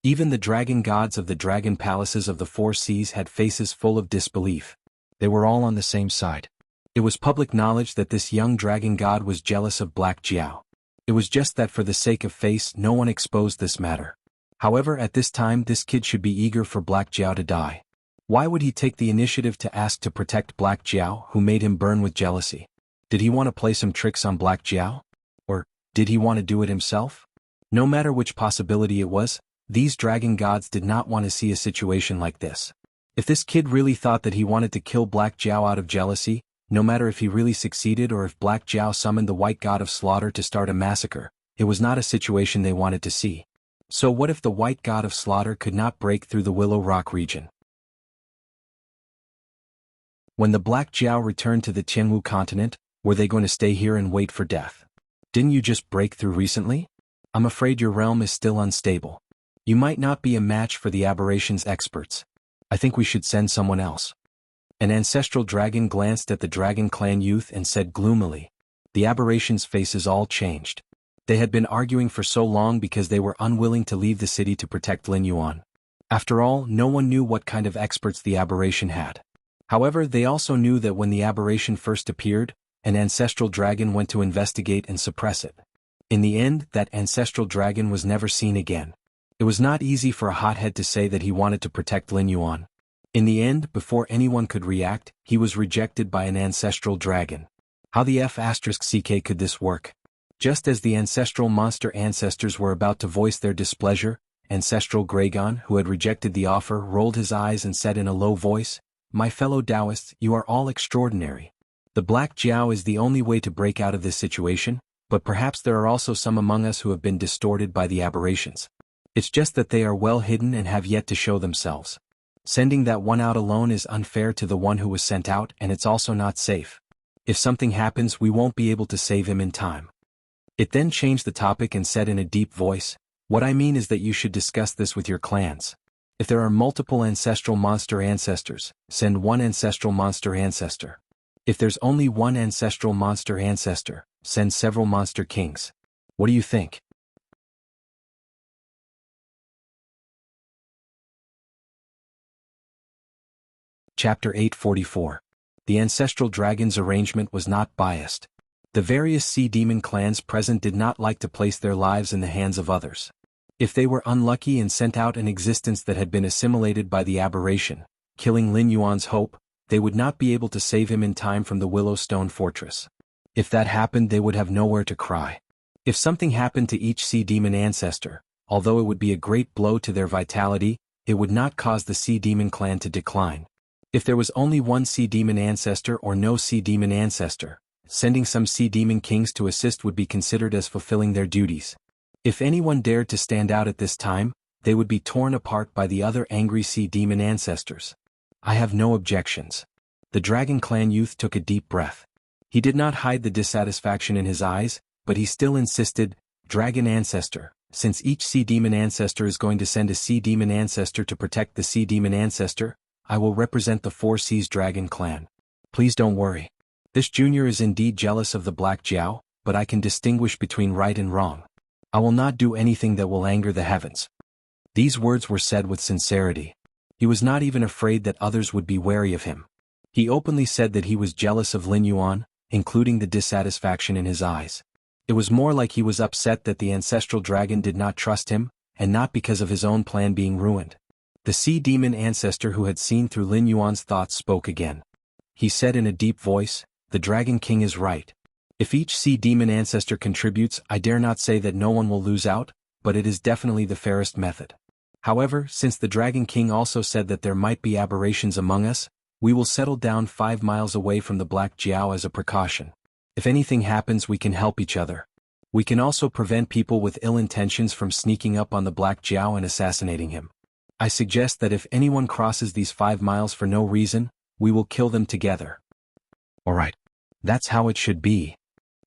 Even the dragon gods of the dragon palaces of the four seas had faces full of disbelief. They were all on the same side. It was public knowledge that this young dragon god was jealous of Black Jiao. It was just that for the sake of face no one exposed this matter. However, at this time this kid should be eager for Black Jiao to die. Why would he take the initiative to ask to protect Black Jiao, who made him burn with jealousy? Did he want to play some tricks on Black Jiao? Or did he want to do it himself? No matter which possibility it was, these dragon gods did not want to see a situation like this. If this kid really thought that he wanted to kill Black Jiao out of jealousy, no matter if he really succeeded or if Black Jiao summoned the White God of Slaughter to start a massacre, it was not a situation they wanted to see. So what if the White God of Slaughter could not break through the Willow Rock region? When the Black Jiao returned to the Tianwu continent, were they going to stay here and wait for death? Didn't you just break through recently? I'm afraid your realm is still unstable. You might not be a match for the aberrations experts. I think we should send someone else. An ancestral dragon glanced at the dragon clan youth and said gloomily. The aberrations' faces all changed. They had been arguing for so long because they were unwilling to leave the city to protect Lin Yuan. After all, no one knew what kind of experts the aberration had. However, they also knew that when the aberration first appeared, an ancestral dragon went to investigate and suppress it. In the end, that ancestral dragon was never seen again. It was not easy for a hothead to say that he wanted to protect Lin Yuan. In the end, before anyone could react, he was rejected by an ancestral dragon. How the F***ck could this work? Just as the ancestral monster ancestors were about to voice their displeasure, ancestral Gragon, who had rejected the offer, rolled his eyes and said in a low voice, "My fellow Taoists, you are all extraordinary. The Black Jiao is the only way to break out of this situation, but perhaps there are also some among us who have been distorted by the aberrations. It's just that they are well hidden and have yet to show themselves. Sending that one out alone is unfair to the one who was sent out, and it's also not safe. If something happens, we won't be able to save him in time." It then changed the topic and said in a deep voice, "What I mean is that you should discuss this with your clans. If there are multiple ancestral monster ancestors, send one ancestral monster ancestor. If there's only one ancestral monster ancestor, send several monster kings. What do you think?" Chapter 844. The ancestral dragon's arrangement was not biased. The various sea demon clans present did not like to place their lives in the hands of others. If they were unlucky and sent out an existence that had been assimilated by the aberration, killing Lin Yuan's hope, they would not be able to save him in time from the Willowstone Fortress. If that happened, they would have nowhere to cry. If something happened to each sea demon ancestor, although it would be a great blow to their vitality, it would not cause the sea demon clan to decline. If there was only one sea demon ancestor or no sea demon ancestor, sending some sea demon kings to assist would be considered as fulfilling their duties. If anyone dared to stand out at this time, they would be torn apart by the other angry sea demon ancestors. I have no objections. The Dragon Clan youth took a deep breath. He did not hide the dissatisfaction in his eyes, but he still insisted, "Dragon ancestor, since each sea demon ancestor is going to send a sea demon ancestor to protect the sea demon ancestor, I will represent the Four Seas Dragon Clan. Please don't worry. This junior is indeed jealous of the Black Jiao, but I can distinguish between right and wrong. I will not do anything that will anger the heavens." These words were said with sincerity. He was not even afraid that others would be wary of him. He openly said that he was jealous of Lin Yuan, including the dissatisfaction in his eyes. It was more like he was upset that the ancestral dragon did not trust him, and not because of his own plan being ruined. The sea demon ancestor who had seen through Lin Yuan's thoughts spoke again. He said in a deep voice, "The Dragon King is right. If each sea demon ancestor contributes, I dare not say that no one will lose out, but it is definitely the fairest method. However, since the Dragon King also said that there might be aberrations among us, we will settle down 5 miles away from the Black Jiao as a precaution. If anything happens, we can help each other. We can also prevent people with ill intentions from sneaking up on the Black Jiao and assassinating him. I suggest that if anyone crosses these 5 miles for no reason, we will kill them together." "Alright. That's how it should be.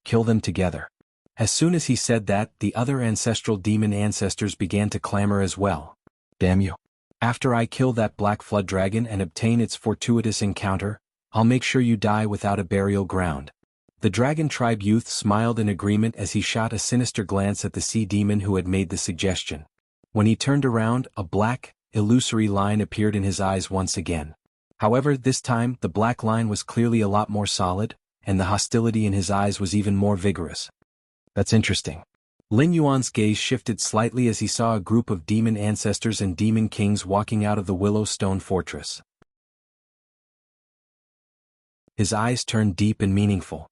Kill them together." As soon as he said that, the other ancestral demon ancestors began to clamor as well. "Damn you. After I kill that black flood dragon and obtain its fortuitous encounter, I'll make sure you die without a burial ground." The Dragon Tribe youth smiled in agreement as he shot a sinister glance at the sea demon who had made the suggestion. When he turned around, a black, illusory line appeared in his eyes once again. However, this time, the black line was clearly a lot more solid, and the hostility in his eyes was even more vigorous. That's interesting. Lin Yuan's gaze shifted slightly as he saw a group of demon ancestors and demon kings walking out of the Willow Stone Fortress. His eyes turned deep and meaningful.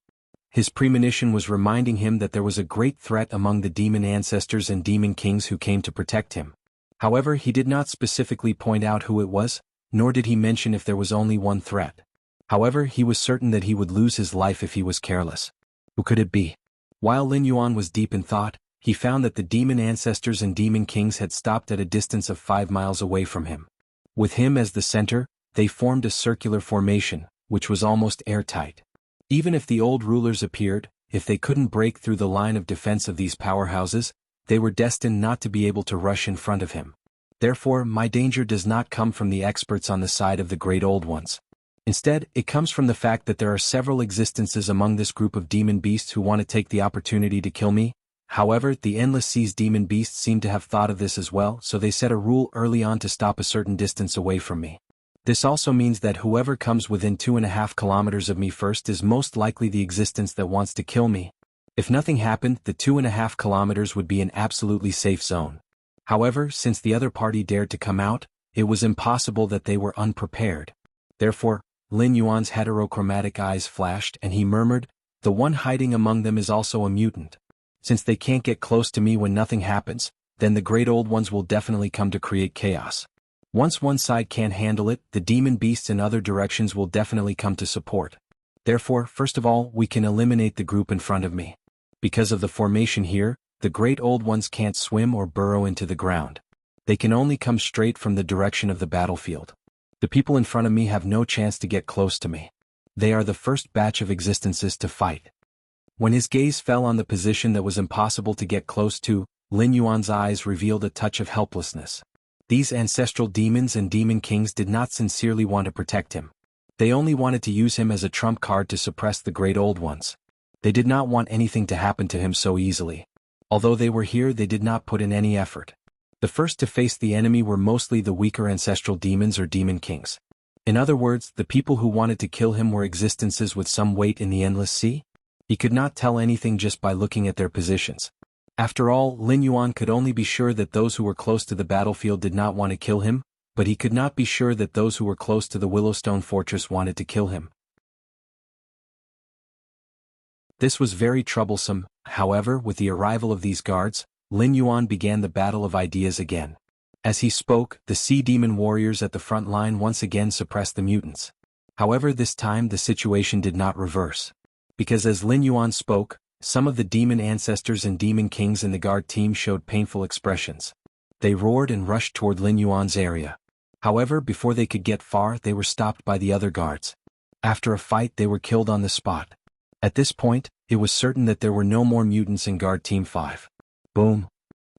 His premonition was reminding him that there was a great threat among the demon ancestors and demon kings who came to protect him. However, he did not specifically point out who it was, nor did he mention if there was only one threat. However, he was certain that he would lose his life if he was careless. Who could it be? While Lin Yuan was deep in thought, he found that the demon ancestors and demon kings had stopped at a distance of 5 miles away from him. With him as the center, they formed a circular formation, which was almost airtight. Even if the old rulers appeared, if they couldn't break through the line of defense of these powerhouses, they were destined not to be able to rush in front of him. Therefore, my danger does not come from the experts on the side of the great old ones. Instead, it comes from the fact that there are several existences among this group of demon beasts who want to take the opportunity to kill me. However, the Endless Sea's demon beasts seem to have thought of this as well, so they set a rule early on to stop a certain distance away from me. This also means that whoever comes within 2.5 kilometers of me first is most likely the existence that wants to kill me. If nothing happened, the 2.5 kilometers would be an absolutely safe zone. However, since the other party dared to come out, it was impossible that they were unprepared. Therefore, Lin Yuan's heterochromatic eyes flashed and he murmured, "The one hiding among them is also a mutant. Since they can't get close to me when nothing happens, then the great old ones will definitely come to create chaos. Once one side can't handle it, the demon beasts in other directions will definitely come to support. Therefore, first of all, we can eliminate the group in front of me. Because of the formation here, the great old ones can't swim or burrow into the ground. They can only come straight from the direction of the battlefield. The people in front of me have no chance to get close to me. They are the first batch of existences to fight." When his gaze fell on the position that was impossible to get close to, Lin Yuan's eyes revealed a touch of helplessness. These ancestral demons and demon kings did not sincerely want to protect him. They only wanted to use him as a trump card to suppress the great old ones. They did not want anything to happen to him so easily. Although they were here, they did not put in any effort. The first to face the enemy were mostly the weaker ancestral demons or demon kings. In other words, the people who wanted to kill him were existences with some weight in the Endless Sea. He could not tell anything just by looking at their positions. After all, Lin Yuan could only be sure that those who were close to the battlefield did not want to kill him, but he could not be sure that those who were close to the Willowstone Fortress wanted to kill him. This was very troublesome. However, with the arrival of these guards, Lin Yuan began the battle of ideas again. As he spoke, the sea demon warriors at the front line once again suppressed the mutants. However, this time the situation did not reverse. Because as Lin Yuan spoke, some of the demon ancestors and demon kings in the guard team showed painful expressions. They roared and rushed toward Lin Yuan's area. However, before they could get far, they were stopped by the other guards. After a fight, they were killed on the spot. At this point, it was certain that there were no more mutants in guard team 5. Boom.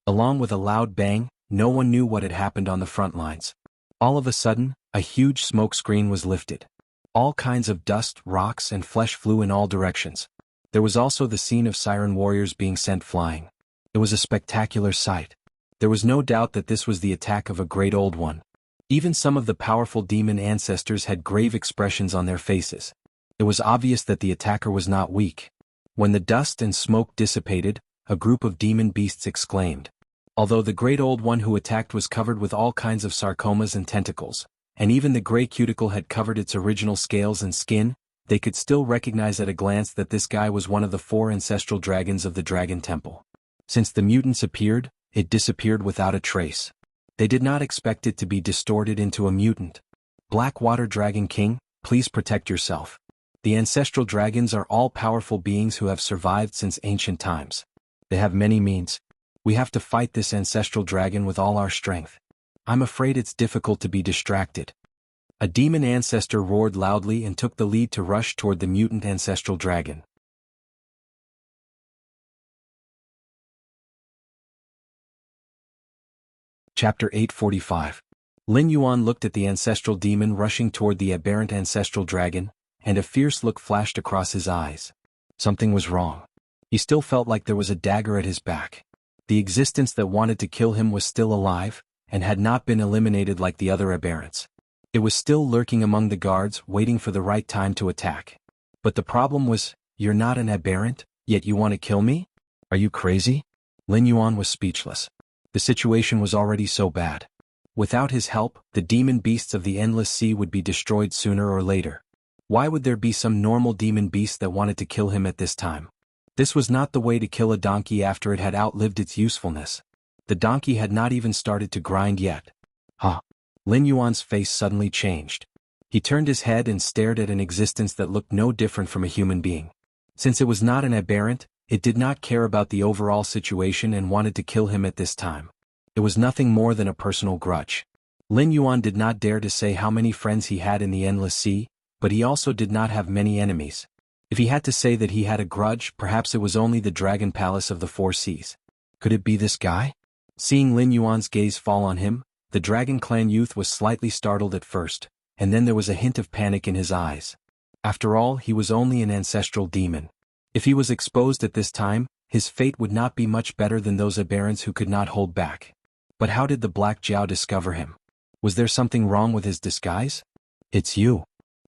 Along with a loud bang, no one knew what had happened on the front lines. All of a sudden, a huge smoke screen was lifted. All kinds of dust, rocks, and flesh flew in all directions. There was also the scene of siren warriors being sent flying. It was a spectacular sight. There was no doubt that this was the attack of a great old one. Even some of the powerful demon ancestors had grave expressions on their faces. It was obvious that the attacker was not weak. When the dust and smoke dissipated, a group of demon beasts exclaimed. Although the great old one who attacked was covered with all kinds of sarcomas and tentacles, and even the gray cuticle had covered its original scales and skin, they could still recognize at a glance that this guy was one of the 4 ancestral dragons of the Dragon Temple. Since the mutants appeared, it disappeared without a trace. They did not expect it to be distorted into a mutant. Blackwater Dragon King, please protect yourself. The ancestral dragons are all-powerful beings who have survived since ancient times. They have many means. We have to fight this ancestral dragon with all our strength. I'm afraid it's difficult to be distracted. A demon ancestor roared loudly and took the lead to rush toward the mutant ancestral dragon. Chapter 845. Lin Yuan looked at the ancestral demon rushing toward the aberrant ancestral dragon, and a fierce look flashed across his eyes. Something was wrong. He still felt like there was a dagger at his back. The existence that wanted to kill him was still alive, and had not been eliminated like the other aberrants. It was still lurking among the guards, waiting for the right time to attack. But the problem was, you're not an aberrant, yet you want to kill me? Are you crazy? Lin Yuan was speechless. The situation was already so bad. Without his help, the demon beasts of the Endless Sea would be destroyed sooner or later. Why would there be some normal demon beast that wanted to kill him at this time? This was not the way to kill a donkey after it had outlived its usefulness. The donkey had not even started to grind yet. Huh. Lin Yuan's face suddenly changed. He turned his head and stared at an existence that looked no different from a human being. Since it was not an aberrant, it did not care about the overall situation and wanted to kill him at this time. It was nothing more than a personal grudge. Lin Yuan did not dare to say how many friends he had in the Endless Sea, but he also did not have many enemies. If he had to say that he had a grudge, perhaps it was only the Dragon Palace of the Four Seas. Could it be this guy? Seeing Lin Yuan's gaze fall on him, the Dragon Clan youth was slightly startled at first, and then there was a hint of panic in his eyes. After all, he was only an ancestral demon. If he was exposed at this time, his fate would not be much better than those aberrants who could not hold back. But how did the Black Jiao discover him? Was there something wrong with his disguise? It's you.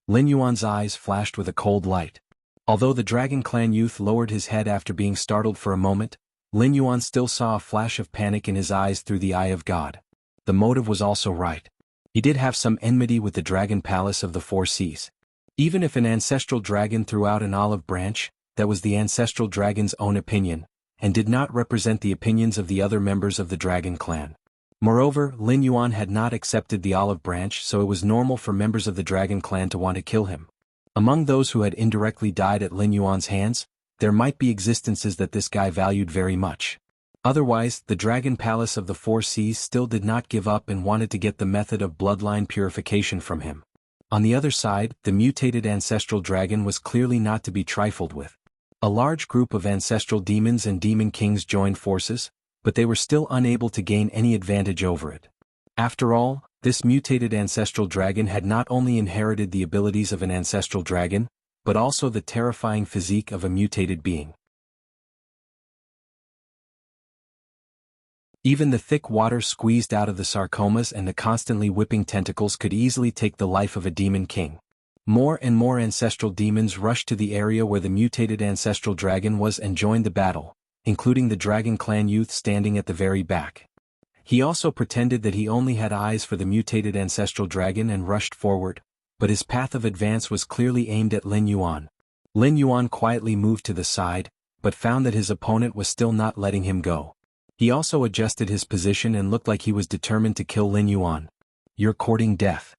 Lin Yuan's eyes flashed with a cold light. Although the Dragon Clan youth lowered his head after being startled for a moment, Lin Yuan still saw a flash of panic in his eyes through the eye of God. The motive was also right. He did have some enmity with the Dragon Palace of the Four Seas. Even if an ancestral dragon threw out an olive branch, that was the ancestral dragon's own opinion, and did not represent the opinions of the other members of the Dragon Clan. Moreover, Lin Yuan had not accepted the olive branch, so it was normal for members of the Dragon Clan to want to kill him. Among those who had indirectly died at Lin Yuan's hands, there might be existences that this guy valued very much. Otherwise, the Dragon Palace of the Four Seas still did not give up and wanted to get the method of bloodline purification from him. On the other side, the mutated ancestral dragon was clearly not to be trifled with. A large group of ancestral demons and demon kings joined forces, but they were still unable to gain any advantage over it. After all, this mutated ancestral dragon had not only inherited the abilities of an ancestral dragon, but also the terrifying physique of a mutated being. Even the thick water squeezed out of the sarcomas and the constantly whipping tentacles could easily take the life of a demon king. More and more ancestral demons rushed to the area where the mutated ancestral dragon was and joined the battle, including the Dragon Clan youth standing at the very back. He also pretended that he only had eyes for the mutated ancestral dragon and rushed forward, but his path of advance was clearly aimed at Lin Yuan. Lin Yuan quietly moved to the side, but found that his opponent was still not letting him go. He also adjusted his position and looked like he was determined to kill Lin Yuan. You're courting death.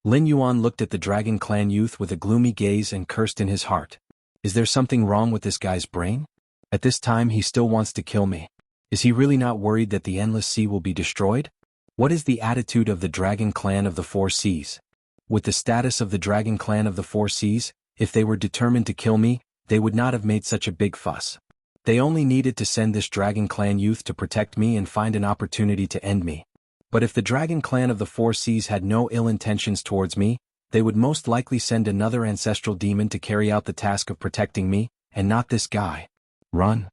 Lin Yuan looked at the Dragon Clan youth with a gloomy gaze and cursed in his heart. Is there something wrong with this guy's brain? At this time he still wants to kill me. Is he really not worried that the Endless Sea will be destroyed? What is the attitude of the Dragon Clan of the Four Seas? With the status of the Dragon Clan of the Four Seas, if they were determined to kill me, they would not have made such a big fuss. They only needed to send this Dragon Clan youth to protect me and find an opportunity to end me. But if the Dragon Clan of the Four Seas had no ill intentions towards me, they would most likely send another ancestral demon to carry out the task of protecting me, and not this guy. Run.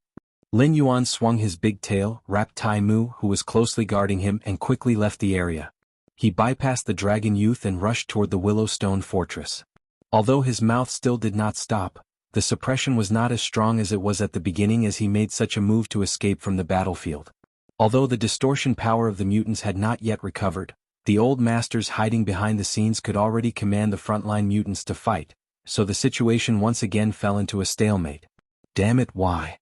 Lin Yuan swung his big tail, rapped Tai Mu, who was closely guarding him, and quickly left the area. He bypassed the dragon youth and rushed toward the Willowstone Fortress. Although his mouth still did not stop, the suppression was not as strong as it was at the beginning as he made such a move to escape from the battlefield. Although the distortion power of the mutants had not yet recovered, the old masters hiding behind the scenes could already command the frontline mutants to fight, so the situation once again fell into a stalemate. Damn it, why?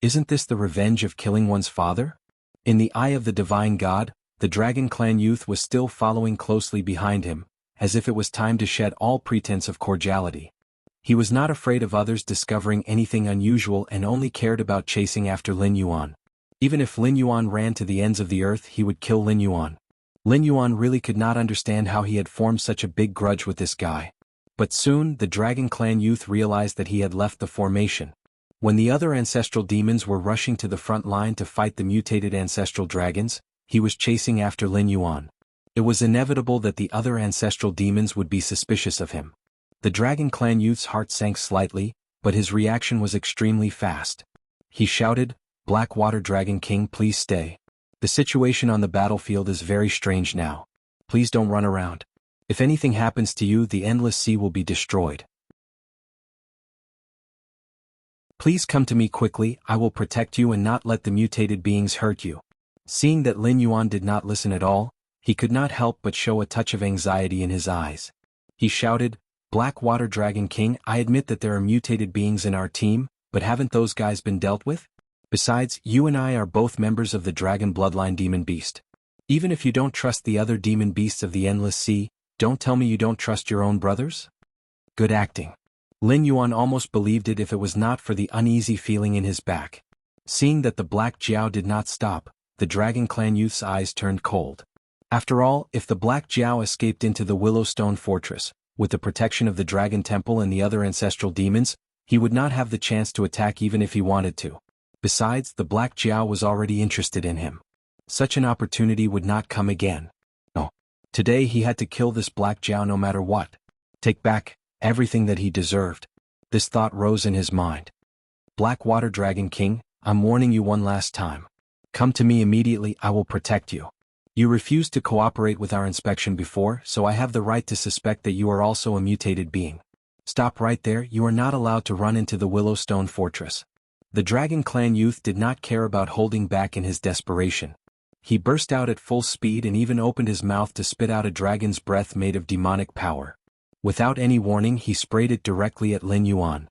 Isn't this the revenge of killing one's father? In the eye of the divine god, the Dragon Clan youth was still following closely behind him, as if it was time to shed all pretense of cordiality. He was not afraid of others discovering anything unusual and only cared about chasing after Lin Yuan. Even if Lin Yuan ran to the ends of the earth, he would kill Lin Yuan. Lin Yuan really could not understand how he had formed such a big grudge with this guy. But soon, the Dragon Clan youth realized that he had left the formation. When the other ancestral demons were rushing to the front line to fight the mutated ancestral dragons, he was chasing after Lin Yuan. It was inevitable that the other ancestral demons would be suspicious of him. The Dragon Clan youth's heart sank slightly, but his reaction was extremely fast. He shouted, Black Water Dragon King, please stay. The situation on the battlefield is very strange now. Please don't run around. If anything happens to you, the Endless Sea will be destroyed. Please come to me quickly, I will protect you and not let the mutated beings hurt you. Seeing that Lin Yuan did not listen at all, he could not help but show a touch of anxiety in his eyes. He shouted, Black Water Dragon King, I admit that there are mutated beings in our team, but haven't those guys been dealt with? Besides, you and I are both members of the Dragon Bloodline Demon Beast. Even if you don't trust the other demon beasts of the Endless Sea, don't tell me you don't trust your own brothers? Good acting. Lin Yuan almost believed it if it was not for the uneasy feeling in his back. Seeing that the Black Jiao did not stop, the Dragon Clan youth's eyes turned cold. After all, if the Black Jiao escaped into the Willowstone Fortress, with the protection of the Dragon Temple and the other ancestral demons, he would not have the chance to attack even if he wanted to. Besides, the Black Jiao was already interested in him. Such an opportunity would not come again. No. Today he had to kill this Black Jiao no matter what. Take back everything that he deserved. This thought rose in his mind. Black Water Dragon King, I'm warning you one last time. Come to me immediately, I will protect you. You refused to cooperate with our inspection before, so I have the right to suspect that you are also a mutated being. Stop right there, you are not allowed to run into the Willowstone Fortress. The Dragon Clan youth did not care about holding back in his desperation. He burst out at full speed and even opened his mouth to spit out a dragon's breath made of demonic power. Without any warning, he sprayed it directly at Lin Yuan.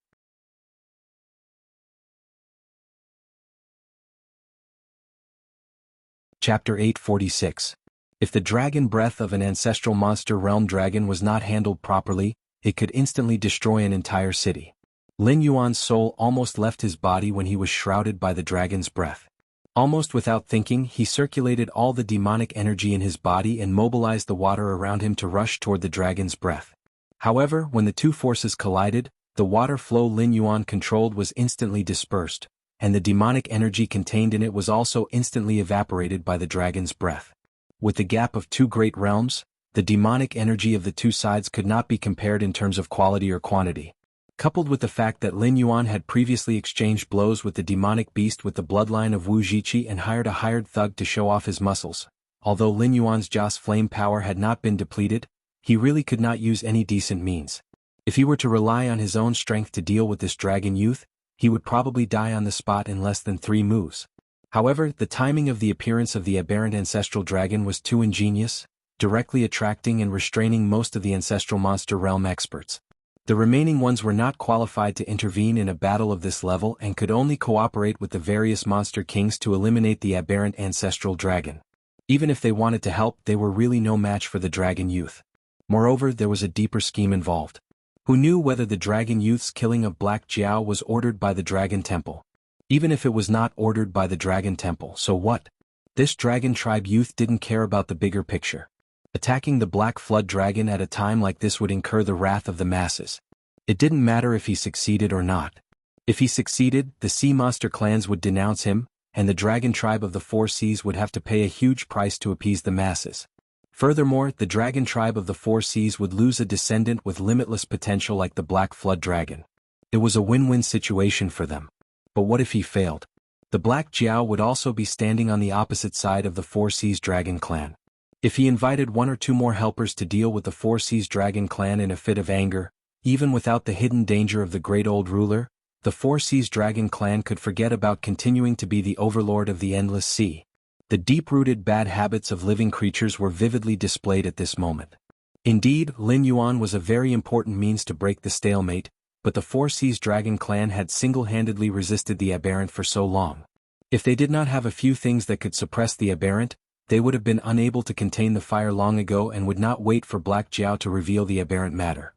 Chapter 846. If the dragon breath of an ancestral monster realm dragon was not handled properly, it could instantly destroy an entire city. Lin Yuan's soul almost left his body when he was shrouded by the dragon's breath. Almost without thinking, he circulated all the demonic energy in his body and mobilized the water around him to rush toward the dragon's breath. However, when the two forces collided, the water flow Lin Yuan controlled was instantly dispersed, and the demonic energy contained in it was also instantly evaporated by the dragon's breath. With the gap of two great realms, the demonic energy of the two sides could not be compared in terms of quality or quantity. Coupled with the fact that Lin Yuan had previously exchanged blows with the demonic beast with the bloodline of Wu Zhiqi and hired a hired thug to show off his muscles, although Lin Yuan's Jia's flame power had not been depleted, he really could not use any decent means. If he were to rely on his own strength to deal with this dragon youth, he would probably die on the spot in less than 3 moves. However, the timing of the appearance of the aberrant ancestral dragon was too ingenious, directly attracting and restraining most of the ancestral monster realm experts. The remaining ones were not qualified to intervene in a battle of this level and could only cooperate with the various monster kings to eliminate the aberrant ancestral dragon. Even if they wanted to help, they were really no match for the dragon youth. Moreover, there was a deeper scheme involved. Who knew whether the dragon youth's killing of Black Jiao was ordered by the Dragon Temple? Even if it was not ordered by the Dragon Temple, so what? This dragon tribe youth didn't care about the bigger picture. Attacking the Black Flood Dragon at a time like this would incur the wrath of the masses. It didn't matter if he succeeded or not. If he succeeded, the sea monster clans would denounce him, and the dragon tribe of the Four Seas would have to pay a huge price to appease the masses. Furthermore, the dragon tribe of the Four Seas would lose a descendant with limitless potential like the Black Flood Dragon. It was a win-win situation for them. But what if he failed? The Black Jiao would also be standing on the opposite side of the Four Seas Dragon clan. If he invited 1 or 2 more helpers to deal with the Four Seas Dragon clan in a fit of anger, even without the hidden danger of the great old ruler, the Four Seas Dragon clan could forget about continuing to be the overlord of the Endless Sea. The deep-rooted bad habits of living creatures were vividly displayed at this moment. Indeed, Lin Yuan was a very important means to break the stalemate, but the Four Seas Dragon clan had single-handedly resisted the aberrant for so long. If they did not have a few things that could suppress the aberrant, they would have been unable to contain the fire long ago and would not wait for Black Jiao to reveal the aberrant matter.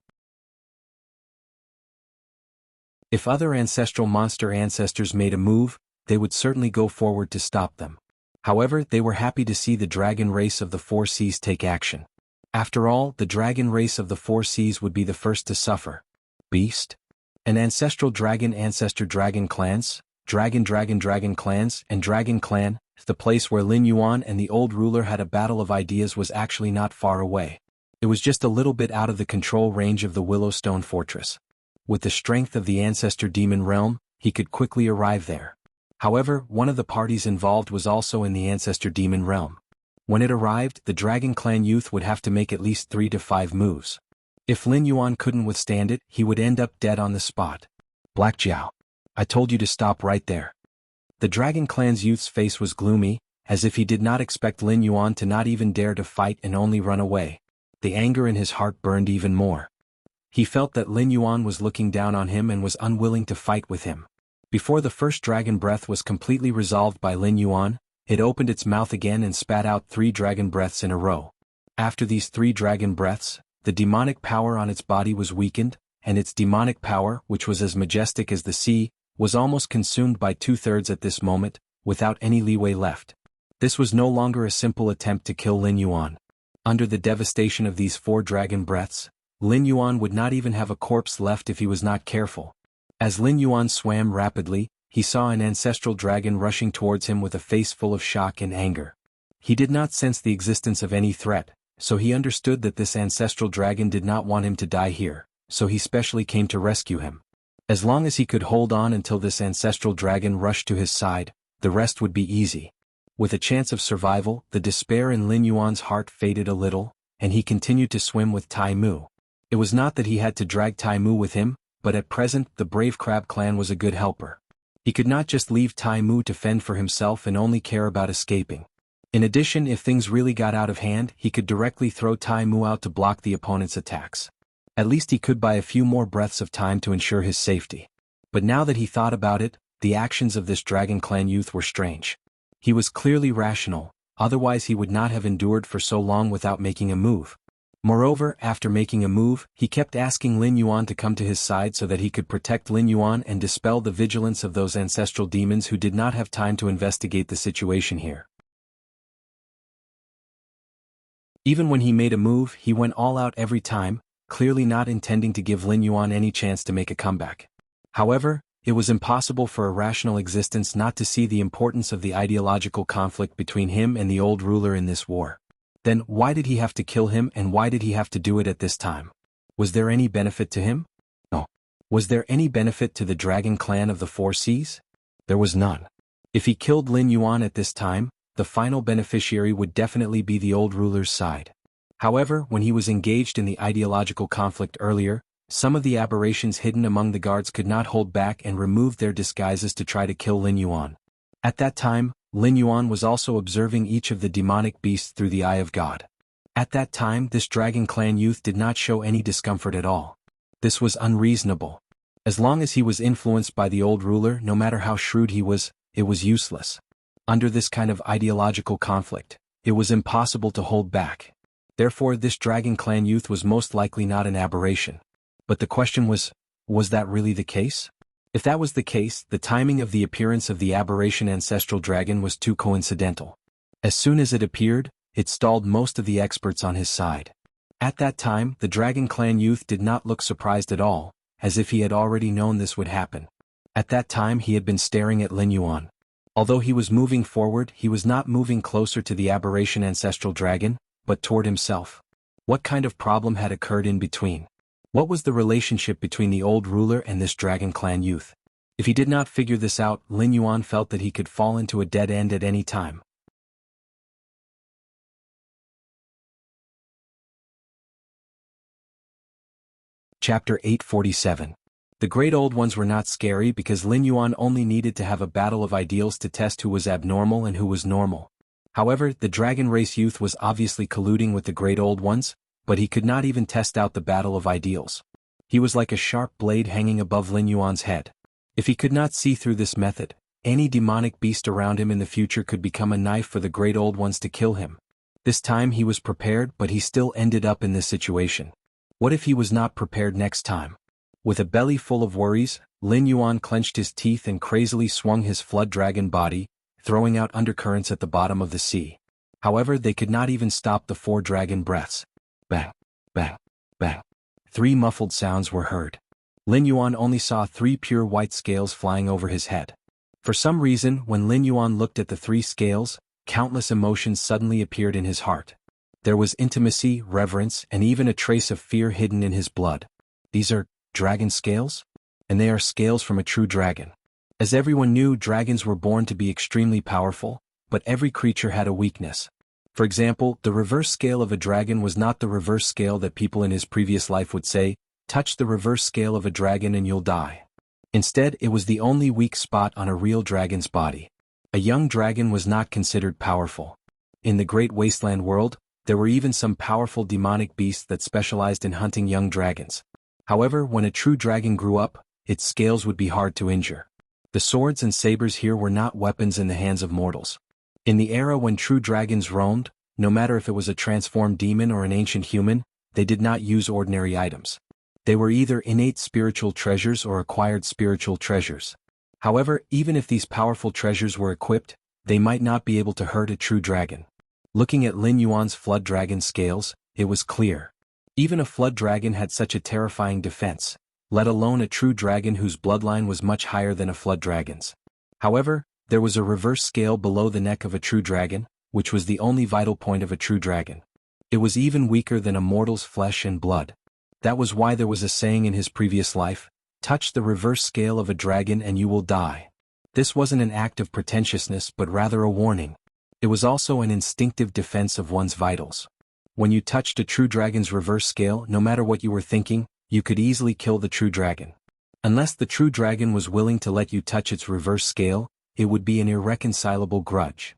If other ancestral monster ancestors made a move, they would certainly go forward to stop them. However, they were happy to see the dragon race of the Four Seas take action. After all, the dragon race of the Four Seas would be the first to suffer. Beast? An ancestral dragon ancestor dragon clans, dragon clans, and dragon clan, the place where Lin Yuan and the old ruler had a battle of ideas was actually not far away. It was just a little bit out of the control range of the Willowstone Fortress. With the strength of the ancestor demon realm, he could quickly arrive there. However, one of the parties involved was also in the ancestor demon realm. When it arrived, the Dragon Clan youth would have to make at least 3 to 5 moves. If Lin Yuan couldn't withstand it, he would end up dead on the spot. Black Jiao. I told you to stop right there. The Dragon Clan's youth's face was gloomy, as if he did not expect Lin Yuan to not even dare to fight and only run away. The anger in his heart burned even more. He felt that Lin Yuan was looking down on him and was unwilling to fight with him. Before the first dragon breath was completely resolved by Lin Yuan, it opened its mouth again and spat out 3 dragon breaths in a row. After these 3 dragon breaths, the demonic power on its body was weakened, and its demonic power, which was as majestic as the sea, was almost consumed by 2/3 at this moment, without any leeway left. This was no longer a simple attempt to kill Lin Yuan. Under the devastation of these 4 dragon breaths, Lin Yuan would not even have a corpse left if he was not careful. As Lin Yuan swam rapidly, he saw an ancestral dragon rushing towards him with a face full of shock and anger. He did not sense the existence of any threat, so he understood that this ancestral dragon did not want him to die here, so he specially came to rescue him. As long as he could hold on until this ancestral dragon rushed to his side, the rest would be easy. With a chance of survival, the despair in Lin Yuan's heart faded a little, and he continued to swim with Tai Mu. It was not that he had to drag Tai Mu with him, but at present the Brave Crab clan was a good helper. He could not just leave Tai Mu to fend for himself and only care about escaping. In addition, if things really got out of hand, he could directly throw Tai Mu out to block the opponent's attacks. At least he could buy a few more breaths of time to ensure his safety. But now that he thought about it, the actions of this Dragon Clan youth were strange. He was clearly rational, otherwise he would not have endured for so long without making a move. Moreover, after making a move, he kept asking Lin Yuan to come to his side so that he could protect Lin Yuan and dispel the vigilance of those ancestral demons who did not have time to investigate the situation here. Even when he made a move, he went all out every time, clearly not intending to give Lin Yuan any chance to make a comeback. However, it was impossible for a rational existence not to see the importance of the ideological conflict between him and the old ruler in this war. Then, why did he have to kill him, and why did he have to do it at this time? Was there any benefit to him? No. Was there any benefit to the Dragon Clan of the Four Seas? There was none. If he killed Lin Yuan at this time, the final beneficiary would definitely be the old ruler's side. However, when he was engaged in the ideological conflict earlier, some of the aberrations hidden among the guards could not hold back and removed their disguises to try to kill Lin Yuan. At that time, Lin Yuan was also observing each of the demonic beasts through the eye of God. At that time, this Dragon Clan youth did not show any discomfort at all. This was unreasonable. As long as he was influenced by the old ruler, no matter how shrewd he was, it was useless. Under this kind of ideological conflict, it was impossible to hold back. Therefore, this Dragon Clan youth was most likely not an aberration. But the question was that really the case? If that was the case, the timing of the appearance of the aberration ancestral dragon was too coincidental. As soon as it appeared, it stalled most of the experts on his side. At that time, the Dragon Clan youth did not look surprised at all, as if he had already known this would happen. At that time he had been staring at Lin Yuan. Although he was moving forward, he was not moving closer to the aberration ancestral dragon, but toward himself. What kind of problem had occurred in between? What was the relationship between the old ruler and this Dragon Clan youth? If he did not figure this out, Lin Yuan felt that he could fall into a dead end at any time. Chapter 847. The Great Old Ones were not scary because Lin Yuan only needed to have a battle of ideals to test who was abnormal and who was normal. However, the Dragon Race youth was obviously colluding with the Great Old Ones, but he could not even test out the battle of ideals. He was like a sharp blade hanging above Lin Yuan's head. If he could not see through this method, any demonic beast around him in the future could become a knife for the Great Old Ones to kill him. This time he was prepared, but he still ended up in this situation. What if he was not prepared next time? With a belly full of worries, Lin Yuan clenched his teeth and crazily swung his flood dragon body, throwing out undercurrents at the bottom of the sea. However, they could not even stop the 4 dragon breaths. Bang, bang, bang. 3 muffled sounds were heard. Lin Yuan only saw 3 pure white scales flying over his head. For some reason, when Lin Yuan looked at the 3 scales, countless emotions suddenly appeared in his heart. There was intimacy, reverence, and even a trace of fear hidden in his blood. These are dragon scales? And they are scales from a true dragon. As everyone knew, dragons were born to be extremely powerful, but every creature had a weakness. For example, the reverse scale of a dragon was not the reverse scale that people in his previous life would say, "Touch the reverse scale of a dragon and you'll die." Instead, it was the only weak spot on a real dragon's body. A young dragon was not considered powerful. In the Great Wasteland world, there were even some powerful demonic beasts that specialized in hunting young dragons. However, when a true dragon grew up, its scales would be hard to injure. The swords and sabers here were not weapons in the hands of mortals. In the era when true dragons roamed, no matter if it was a transformed demon or an ancient human, they did not use ordinary items. They were either innate spiritual treasures or acquired spiritual treasures. However, even if these powerful treasures were equipped, they might not be able to hurt a true dragon. Looking at Lin Yuan's flood dragon scales, it was clear. Even a flood dragon had such a terrifying defense, let alone a true dragon whose bloodline was much higher than a flood dragon's. However, there was a reverse scale below the neck of a true dragon, which was the only vital point of a true dragon. It was even weaker than a mortal's flesh and blood. That was why there was a saying in his previous life, "Touch the reverse scale of a dragon and you will die." This wasn't an act of pretentiousness but rather a warning. It was also an instinctive defense of one's vitals. When you touched a true dragon's reverse scale, no matter what you were thinking, you could easily kill the true dragon. Unless the true dragon was willing to let you touch its reverse scale, it would be an irreconcilable grudge.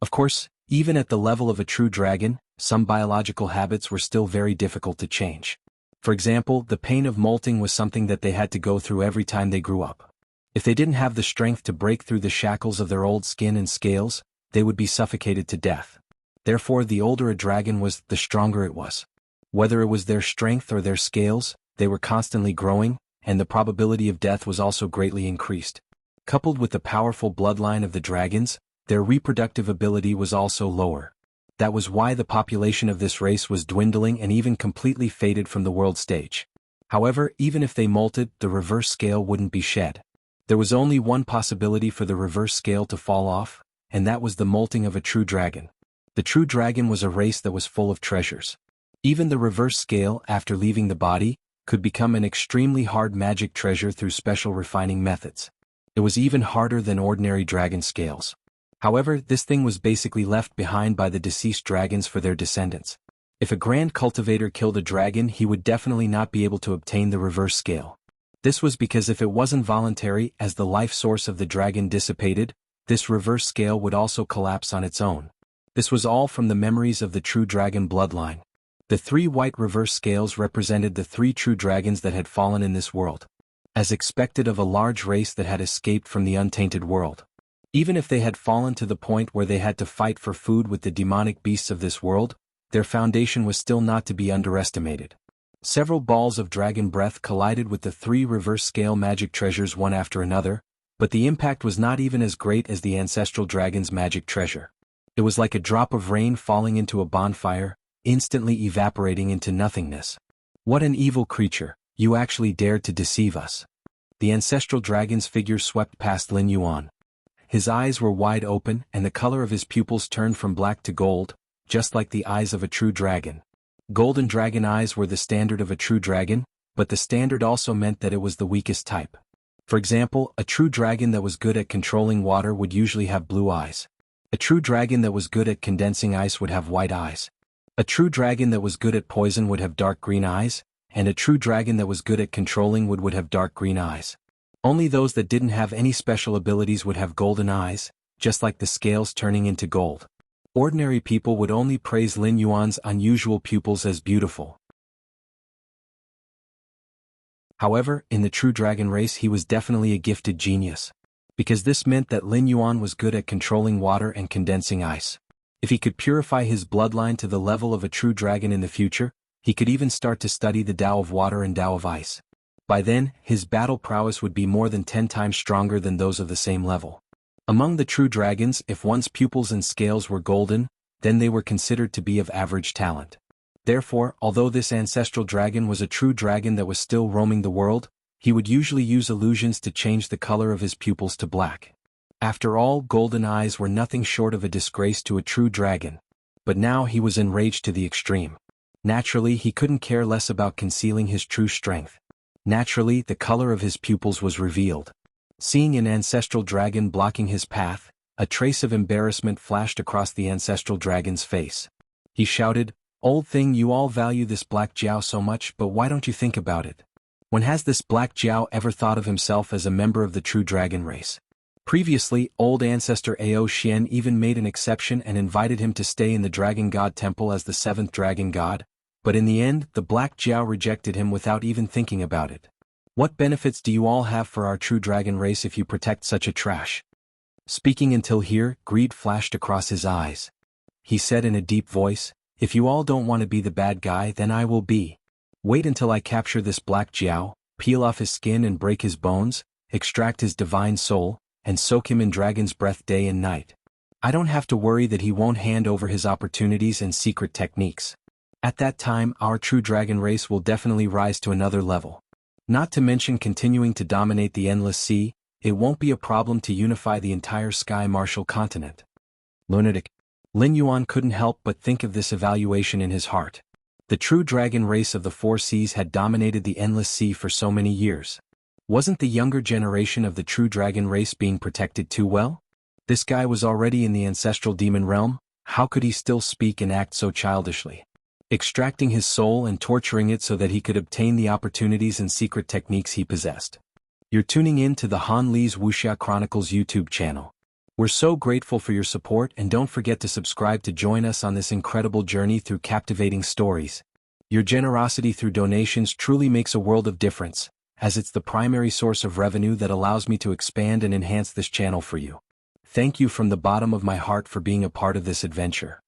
Of course, even at the level of a true dragon, some biological habits were still very difficult to change. For example, the pain of molting was something that they had to go through every time they grew up. If they didn't have the strength to break through the shackles of their old skin and scales, they would be suffocated to death. Therefore, the older a dragon was, the stronger it was. Whether it was their strength or their scales, they were constantly growing, and the probability of death was also greatly increased. Coupled with the powerful bloodline of the dragons, their reproductive ability was also lower. That was why the population of this race was dwindling and even completely faded from the world stage. However, even if they molted, the reverse scale wouldn't be shed. There was only one possibility for the reverse scale to fall off, and that was the molting of a true dragon. The true dragon was a race that was full of treasures. Even the reverse scale, after leaving the body, could become an extremely hard magic treasure through special refining methods. It was even harder than ordinary dragon scales. However, this thing was basically left behind by the deceased dragons for their descendants. If a grand cultivator killed a dragon, he would definitely not be able to obtain the reverse scale. This was because if it wasn't voluntary, as the life source of the dragon dissipated, this reverse scale would also collapse on its own. This was all from the memories of the true dragon bloodline. The 3 white reverse scales represented the 3 true dragons that had fallen in this world. As expected of a large race that had escaped from the untainted world. Even if they had fallen to the point where they had to fight for food with the demonic beasts of this world, their foundation was still not to be underestimated. Several balls of dragon breath collided with the 3 reverse scale magic treasures one after another, but the impact was not even as great as the ancestral dragon's magic treasure. It was like a drop of rain falling into a bonfire, instantly evaporating into nothingness. What an evil creature, you actually dared to deceive us. The ancestral dragon's figure swept past Lin Yuan. His eyes were wide open and the color of his pupils turned from black to gold, just like the eyes of a true dragon. Golden dragon eyes were the standard of a true dragon, but the standard also meant that it was the weakest type. For example, a true dragon that was good at controlling water would usually have blue eyes. A true dragon that was good at condensing ice would have white eyes. A true dragon that was good at poison would have dark green eyes, and a true dragon that was good at controlling would have dark green eyes. Only those that didn't have any special abilities would have golden eyes, just like the scales turning into gold. Ordinary people would only praise Lin Yuan's unusual pupils as beautiful. However, in the true dragon race he was definitely a gifted genius. Because this meant that Lin Yuan was good at controlling water and condensing ice. If he could purify his bloodline to the level of a true dragon in the future, he could even start to study the Tao of water and Tao of ice. By then, his battle prowess would be more than 10 times stronger than those of the same level. Among the true dragons, if one's pupils and scales were golden, then they were considered to be of average talent. Therefore, although this ancestral dragon was a true dragon that was still roaming the world, he would usually use illusions to change the color of his pupils to black. After all, golden eyes were nothing short of a disgrace to a true dragon. But now he was enraged to the extreme. Naturally, he couldn't care less about concealing his true strength. Naturally, the color of his pupils was revealed. Seeing an ancestral dragon blocking his path, a trace of embarrassment flashed across the ancestral dragon's face. He shouted, "Old thing, you all value this Black Jiao so much, but why don't you think about it? When has this Black Jiao ever thought of himself as a member of the true dragon race?" Previously, old ancestor Ao Xian even made an exception and invited him to stay in the Dragon God Temple as the seventh dragon god, but in the end, the Black Jiao rejected him without even thinking about it. "What benefits do you all have for our true dragon race if you protect such a trash?" Speaking until here, greed flashed across his eyes. He said in a deep voice, "If you all don't want to be the bad guy, then I will be. Wait until I capture this Black Jiao, peel off his skin and break his bones, extract his divine soul, and soak him in dragon's breath day and night. I don't have to worry that he won't hand over his opportunities and secret techniques. At that time, our true dragon race will definitely rise to another level. Not to mention continuing to dominate the endless sea, it won't be a problem to unify the entire Sky Martial continent." Lunatic. Lin Yuan couldn't help but think of this evaluation in his heart. The true dragon race of the four seas had dominated the endless sea for so many years. Wasn't the younger generation of the true dragon race being protected too well? This guy was already in the ancestral demon realm, how could he still speak and act so childishly? Extracting his soul and torturing it so that he could obtain the opportunities and secret techniques he possessed. You're tuning in to the Han Li's Wuxia Chronicles YouTube channel. We're so grateful for your support, and don't forget to subscribe to join us on this incredible journey through captivating stories. Your generosity through donations truly makes a world of difference, as it's the primary source of revenue that allows me to expand and enhance this channel for you. Thank you from the bottom of my heart for being a part of this adventure.